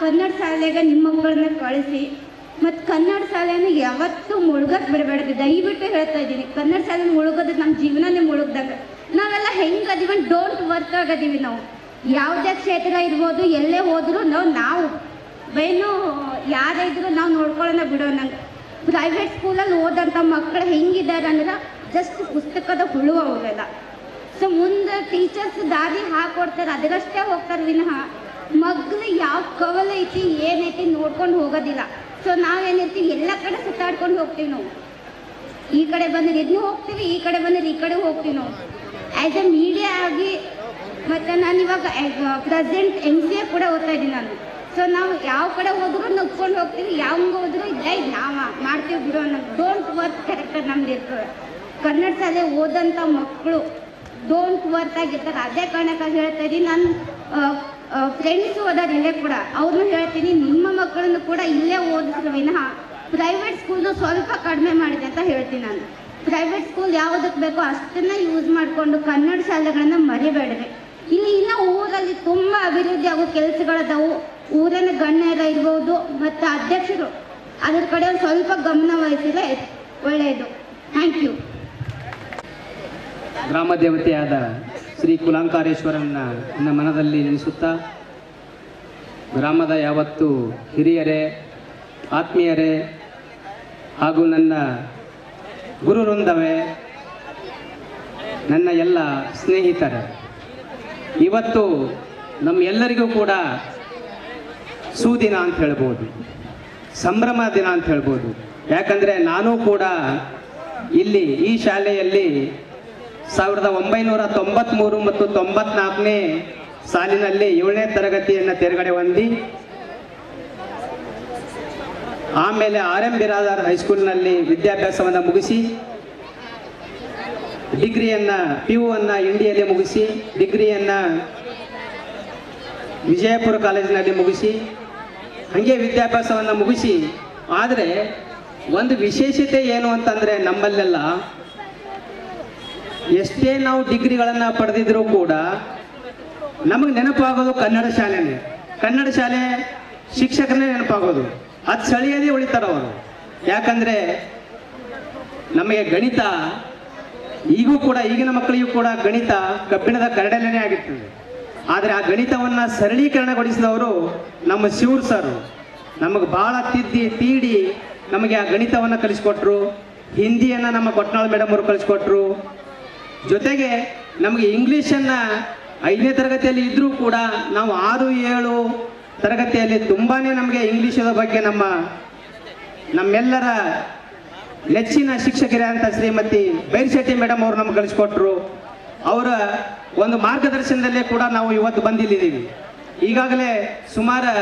ಕನ್ನಡ ಶಾಲೆಗೆ ನಿಮ್ಮ ಮಕ್ಕಳನ್ನ ಕಳಿಸಿ. ಮತ್ತು ಕನ್ನಡ ಶಾಲೆಯನ್ನು ಯಾವತ್ತೂ ಮುಳುಗಕ್ಕೆ ಬಿಡಬೇಡ್ರಿ, ದಯವಿಟ್ಟು ಹೇಳ್ತಾ ಇದ್ದೀನಿ. ಕನ್ನಡ ಶಾಲೆನ ಮುಳುಗೋದು ನಮ್ಮ ಜೀವನನೇ ಮುಳುಗ್ದಾಗ. ನಾವೆಲ್ಲ ಹೆಂಗೆ ಅದೀವಿ, ಡೋಂಟ್ ವರ್ಕ್ ಆಗದೀವಿ ನಾವು. ಯಾವುದೇ ಕ್ಷೇತ್ರ ಇರ್ಬೋದು, ಎಲ್ಲೇ ಹೋದರೂ ನಾವು ಬೇನು ಯಾರೇ ಇದ್ರೂ ನಾವು ನೋಡ್ಕೊಳ್ಳೋಣ ಬಿಡೋಣಂಗೆ. ಪ್ರೈವೇಟ್ ಸ್ಕೂಲಲ್ಲಿ ಓದಂಥ ಮಕ್ಕಳು ಹೆಂಗಿದ್ದಾರೆ ಅಂದ್ರೆ ಜಸ್ಟ್ ಪುಸ್ತಕದ ಹುಳು ಅವರೆಲ್ಲ. ಸೊ ಮುಂದೆ ಟೀಚರ್ಸ್ ದಾರಿ ಹಾಕೊಡ್ತಾರೆ, ಅದರಷ್ಟೇ ಹೋಗ್ತಾರೆ ವಿನಃ ಮಗ್ಳು ಯಾವ ಕವಲ ಐತಿ ಏನೈತಿ ನೋಡ್ಕೊಂಡು ಹೋಗೋದಿಲ್ಲ. ಸೊ ನಾವೇನಿರ್ತೀವಿ ಎಲ್ಲ ಕಡೆ ಸುತ್ತಾಡ್ಕೊಂಡು ಹೋಗ್ತೀವಿ ನಾವು. ಈ ಕಡೆ ಬಂದರೆ ಇದನ್ನೂ ಹೋಗ್ತೀವಿ, ಈ ಕಡೆ ಬಂದರೆ ಈ ಕಡೆ ಹೋಗ್ತೀವಿ ನಾವು. ಆ್ಯಸ್ ಎ ಮೀಡಿಯಾ ಆಗಿ ಮತ್ತು ನಾನು ಇವಾಗ ಪ್ರೆಸೆಂಟ್ MCA ಕೂಡ ಓದ್ತಾ ಇದ್ದೀನಿ ನಾನು. ಸೊ ನಾವು ಯಾವ ಕಡೆ ಹೋದ್ರೂ ನುಗ್ಕೊಂಡು ಹೋಗ್ತೀವಿ, ಯಾವಂಗೆ ಹೋದ್ರೂ ಇದ್ದೇ ನಾವು ಮಾಡ್ತೀವಿ ಬಿಡೋ. ನಮ್ಗೆ ಡೋಂಟ್ ವರ್ಕ್ ಕ್ಯಾರೆಕ್ಟರ್ ನಮ್ದು ಇರ್ತದೆ. ಕನ್ನಡ ಶಾಲೆ ಓದಂಥ ಮಕ್ಕಳು ಡೋಂಟ್ ವರ್ಕ್ ಆಗಿರ್ತಾರೆ. ಅದೇ ಕಾರಣಕ್ಕಾಗಿ ಹೇಳ್ತಾ ಇದ್ದೀನಿ. ನಾನು ಫ್ರೆಂಡ್ಸು ಓದೋರು ಇಲ್ಲೇ ಕೂಡ, ಅವ್ರನ್ನೂ ಹೇಳ್ತೀನಿ, ನಿಮ್ಮ ಮಕ್ಕಳನ್ನು ಕೂಡ ಇಲ್ಲೇ ಓದಿಸ್ರು ವಿನಃ ಪ್ರೈವೇಟ್ ಸ್ಕೂಲ್ನು ಸ್ವಲ್ಪ ಕಡಿಮೆ ಮಾಡಿದೆ ಅಂತ ಹೇಳ್ತೀನಿ ನಾನು. ಪ್ರೈವೇಟ್ ಸ್ಕೂಲ್ ಯಾವುದಕ್ಕೆ ಬೇಕೋ ಅಷ್ಟನ್ನು ಯೂಸ್ ಮಾಡಿಕೊಂಡು ಕನ್ನಡ ಶಾಲೆಗಳನ್ನು ಮರಿಬೇಡ್ರಿ. ಇಲ್ಲಿ ಇನ್ನೂ ಊರಲ್ಲಿ ತುಂಬ ಅಭಿವೃದ್ಧಿ ಆಗೋ ಕೆಲಸಗಳದಾವು. ಊರಿನ ಗಣ್ಯರ ಇರ್ಬೋದು ಮತ್ತು ಅಧ್ಯಕ್ಷರು ಅದ್ರ ಕಡೆ ಒಂದು ಸ್ವಲ್ಪ ಗಮನ ವಹಿಸಿದ್ರೆ ಒಳ್ಳೆಯದು. Thank you. ಗ್ರಾಮ ದೇವತೆಯಾದ ಶ್ರೀ ಕುಲಾಂಕಾರೇಶ್ವರನ ನನ್ನ ಮನದಲ್ಲಿ ನೆನೆಸುತ್ತಾ, ಗ್ರಾಮದ ಯಾವತ್ತು ಹಿರಿಯರೇ, ಆತ್ಮೀಯರೇ ಹಾಗೂ ನನ್ನ ಗುರು ವೃಂದವೇ, ನನ್ನ ಎಲ್ಲ ಸ್ನೇಹಿತರೇ, ಇವತ್ತು ನಮ್ಮೆಲ್ಲರಿಗೂ ಕೂಡ ಸುದಿನ ಅಂತ ಹೇಳ್ಬೋದು, ಸಂಭ್ರಮ ದಿನ ಅಂತ ಹೇಳ್ಬೋದು. ಯಾಕಂದರೆ ನಾನು ಕೂಡ ಇಲ್ಲಿ ಈ ಶಾಲೆಯಲ್ಲಿ 1993 ಮತ್ತು 94ನೇ ಸಾಲಿನಲ್ಲಿ 7ನೇ ತರಗತಿಯನ್ನು ತೇರ್ಗಡೆ ಹೊಂದಿ, ಆಮೇಲೆ RM ಬಿರಾದಾರ್ ಹೈಸ್ಕೂಲ್ನಲ್ಲಿ ವಿದ್ಯಾಭ್ಯಾಸವನ್ನು ಮುಗಿಸಿ, ಡಿಗ್ರಿಯನ್ನು PUವನ್ನು ಇಂಡಿಯಲ್ಲಿ ಮುಗಿಸಿ, ಡಿಗ್ರಿಯನ್ನು ವಿಜಯಪುರ ಕಾಲೇಜಿನಲ್ಲಿ ಮುಗಿಸಿ, ಹಾಗೆ ವಿದ್ಯಾಭ್ಯಾಸವನ್ನು ಮುಗಿಸಿ. ಆದರೆ ಒಂದು ವಿಶೇಷತೆ ಏನು ಅಂತಂದರೆ, ನಮ್ಮಲ್ಲೆಲ್ಲ ಎಷ್ಟೇ ನಾವು ಡಿಗ್ರಿಗಳನ್ನು ಪಡೆದಿದ್ರೂ ಕೂಡ ನಮಗೆ ನೆನಪಾಗೋದು ಕನ್ನಡ ಶಾಲೆನೇ. ಕನ್ನಡ ಶಾಲೆ ಶಿಕ್ಷಕರನ್ನೇ ನೆನಪಾಗೋದು. ಅದು ಸಳಿಯದೇ ಉಳಿತಾರೆ ಅವರು. ಯಾಕಂದರೆ ನಮಗೆ ಗಣಿತ ಈಗೂ ಕೂಡ, ಈಗಿನ ಮಕ್ಕಳಿಗೂ ಕೂಡ ಗಣಿತ ಕಬ್ಬಿಣದ ಕರಡಲೇನೇ ಆಗಿರ್ತದೆ. ಆದರೆ ಆ ಗಣಿತವನ್ನು ಸರಳೀಕರಣಗೊಳಿಸಿದವರು ನಮ್ಮ ಶಿವ್ರು ಸರ್. ನಮಗೆ ಭಾಳ ತೀಡಿ ನಮಗೆ ಆ ಗಣಿತವನ್ನು ಕಲಿಸ್ಕೊಟ್ರು. ಹಿಂದಿಯನ್ನು ನಮ್ಮ ಕೊಟ್ನಾಳ್ ಮೇಡಮ್ ಅವರು ಕಲಿಸ್ಕೊಟ್ರು. ಜೊತೆಗೆ ನಮಗೆ ಇಂಗ್ಲೀಷನ್ನು 5ನೇ ತರಗತಿಯಲ್ಲಿ ಇದ್ದರೂ ಕೂಡ ನಾವು 6, 7 ತರಗತಿಯಲ್ಲಿ ತುಂಬಾ ನಮಗೆ ಇಂಗ್ಲೀಷದ ಬಗ್ಗೆ ನಮ್ಮೆಲ್ಲರ ನೆಚ್ಚಿನ ಶಿಕ್ಷಕರಾದಂಥ ಶ್ರೀಮತಿ ಬೈರ್ಶೆಟ್ಟಿ ಮೇಡಮ್ ಅವರು ನಮ್ಗೆ ಕಲಿಸ್ಕೊಟ್ರು. ಅವರ ಒಂದು ಮಾರ್ಗದರ್ಶನದಲ್ಲೇ ಕೂಡ ನಾವು ಇವತ್ತು ಬಂದಿಲ್ಲಿದ್ದೀವಿ. ಈಗಾಗಲೇ ಸುಮಾರು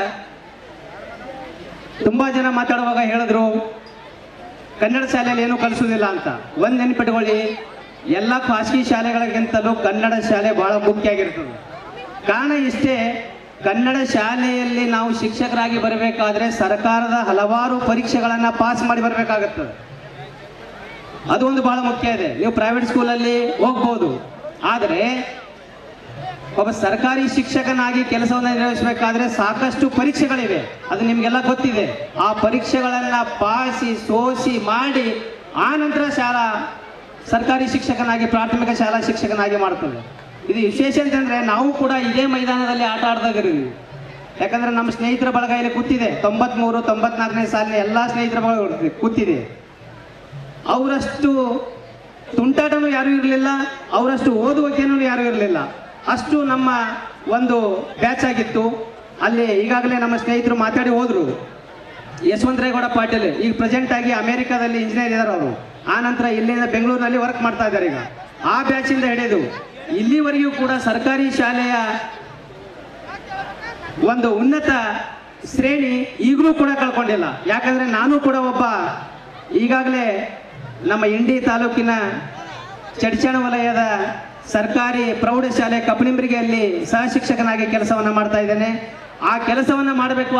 ತುಂಬ ಜನ ಮಾತಾಡುವಾಗ ಹೇಳಿದ್ರು ಕನ್ನಡ ಶಾಲೆಯಲ್ಲಿ ಏನೂ ಕಲಿಸೋದಿಲ್ಲ ಅಂತ. ಒಂದು ನೆನಪಿಟ್ಕೊಳ್ಳಿ, ಎಲ್ಲ ಖಾಸಗಿ ಶಾಲೆಗಳಿಗಿಂತಲೂ ಕನ್ನಡ ಶಾಲೆ ಭಾಳ ಮುಖ್ಯ ಆಗಿರ್ತದೆ. ಕಾರಣ ಇಷ್ಟೇ, ಕನ್ನಡ ಶಾಲೆಯಲ್ಲಿ ನಾವು ಶಿಕ್ಷಕರಾಗಿ ಬರಬೇಕಾದ್ರೆ ಸರ್ಕಾರದ ಹಲವಾರು ಪರೀಕ್ಷೆಗಳನ್ನು ಪಾಸ್ ಮಾಡಿ ಬರಬೇಕಾಗುತ್ತದೆ. ಅದು ಒಂದು ಭಾಳ ಮುಖ್ಯ ಇದೆ. ನೀವು ಪ್ರೈವೇಟ್ ಸ್ಕೂಲಲ್ಲಿ ಹೋಗ್ಬೋದು, ಆದರೆ ಒಬ್ಬ ಸರ್ಕಾರಿ ಶಿಕ್ಷಕನಾಗಿ ಕೆಲಸವನ್ನು ನಿರ್ವಹಿಸಬೇಕಾದ್ರೆ ಸಾಕಷ್ಟು ಪರೀಕ್ಷೆಗಳಿವೆ. ಅದು ನಿಮಗೆಲ್ಲ ಗೊತ್ತಿದೆ. ಆ ಪರೀಕ್ಷೆಗಳನ್ನು ಪಾಸಿ ಸೋಸಿ ಮಾಡಿ ಆ ನಂತರ ಸರ್ಕಾರಿ ಶಿಕ್ಷಕನಾಗಿ, ಪ್ರಾಥಮಿಕ ಶಾಲಾ ಶಿಕ್ಷಕನಾಗಿ ಮಾಡ್ತದೆ. ಇದು ವಿಶೇಷ ಅಂತಂದರೆ ನಾವು ಕೂಡ ಇದೇ ಮೈದಾನದಲ್ಲಿ ಆಟ ಆಡ್ದಾಗಿದ್ದೀವಿ. ಯಾಕಂದರೆ ನಮ್ಮ ಸ್ನೇಹಿತರ ಬಳಗ ಇಲ್ಲಿ ಕೂತಿದೆ. 93, 94ನೇ ಸಾಲಿನ ಎಲ್ಲ ಸ್ನೇಹಿತರ ಬಳಗ ಕೂತಿದೆ. ಅವರಷ್ಟು ತುಂಟಾಟನೂ ಯಾರೂ ಇರಲಿಲ್ಲ, ಅವರಷ್ಟು ಓದುವಿಕೆನೂ ಯಾರೂ ಇರಲಿಲ್ಲ. ಅಷ್ಟು ನಮ್ಮ ಒಂದು ಬ್ಯಾಚ್ ಆಗಿತ್ತು. ಅಲ್ಲಿ ಈಗಾಗಲೇ ನಮ್ಮ ಸ್ನೇಹಿತರು ಮಾತಾಡಿ ಹೋದರು. ಯಶವಂತರೇಗೌಡ ಪಾಟೀಲ್ ಈಗ ಪ್ರೆಸೆಂಟ್ ಆಗಿ ಅಮೆರಿಕಾದಲ್ಲಿ ಇಂಜಿನಿಯರ್ ಇದ್ದಾರೆ ಅವರು. ಆ ನಂತರ ಇಲ್ಲಿಂದ ಬೆಂಗಳೂರಿನಲ್ಲಿ ವರ್ಕ್ ಮಾಡ್ತಾ ಇದ್ದಾರೆ. ಈಗ ಆ ಬ್ಯಾಚಿಂದ ಹಿಡಿದು ಇಲ್ಲಿವರೆಗೂ ಕೂಡ ಸರ್ಕಾರಿ ಶಾಲೆಯ ಒಂದು ಉನ್ನತ ಶ್ರೇಣಿ ಈಗಲೂ ಕೂಡ ಕಳ್ಕೊಂಡಿಲ್ಲ. ಯಾಕಂದರೆ ನಾನು ಕೂಡ ಒಬ್ಬ ಈಗಾಗಲೇ ನಮ್ಮ ಇಂಡಿ ತಾಲೂಕಿನ ಚಡ್ಚಣ ವಲಯದ ಸರ್ಕಾರಿ ಪ್ರೌಢಶಾಲೆ ಕಪ್ಪನಿಂಬ್ರಿಗೆಯಲ್ಲಿ ಸಹ ಶಿಕ್ಷಕನಾಗಿ ಕೆಲಸವನ್ನು ಮಾಡ್ತಾ ಇದ್ದೇನೆ. ಆ ಕೆಲಸವನ್ನು ಮಾಡಬೇಕು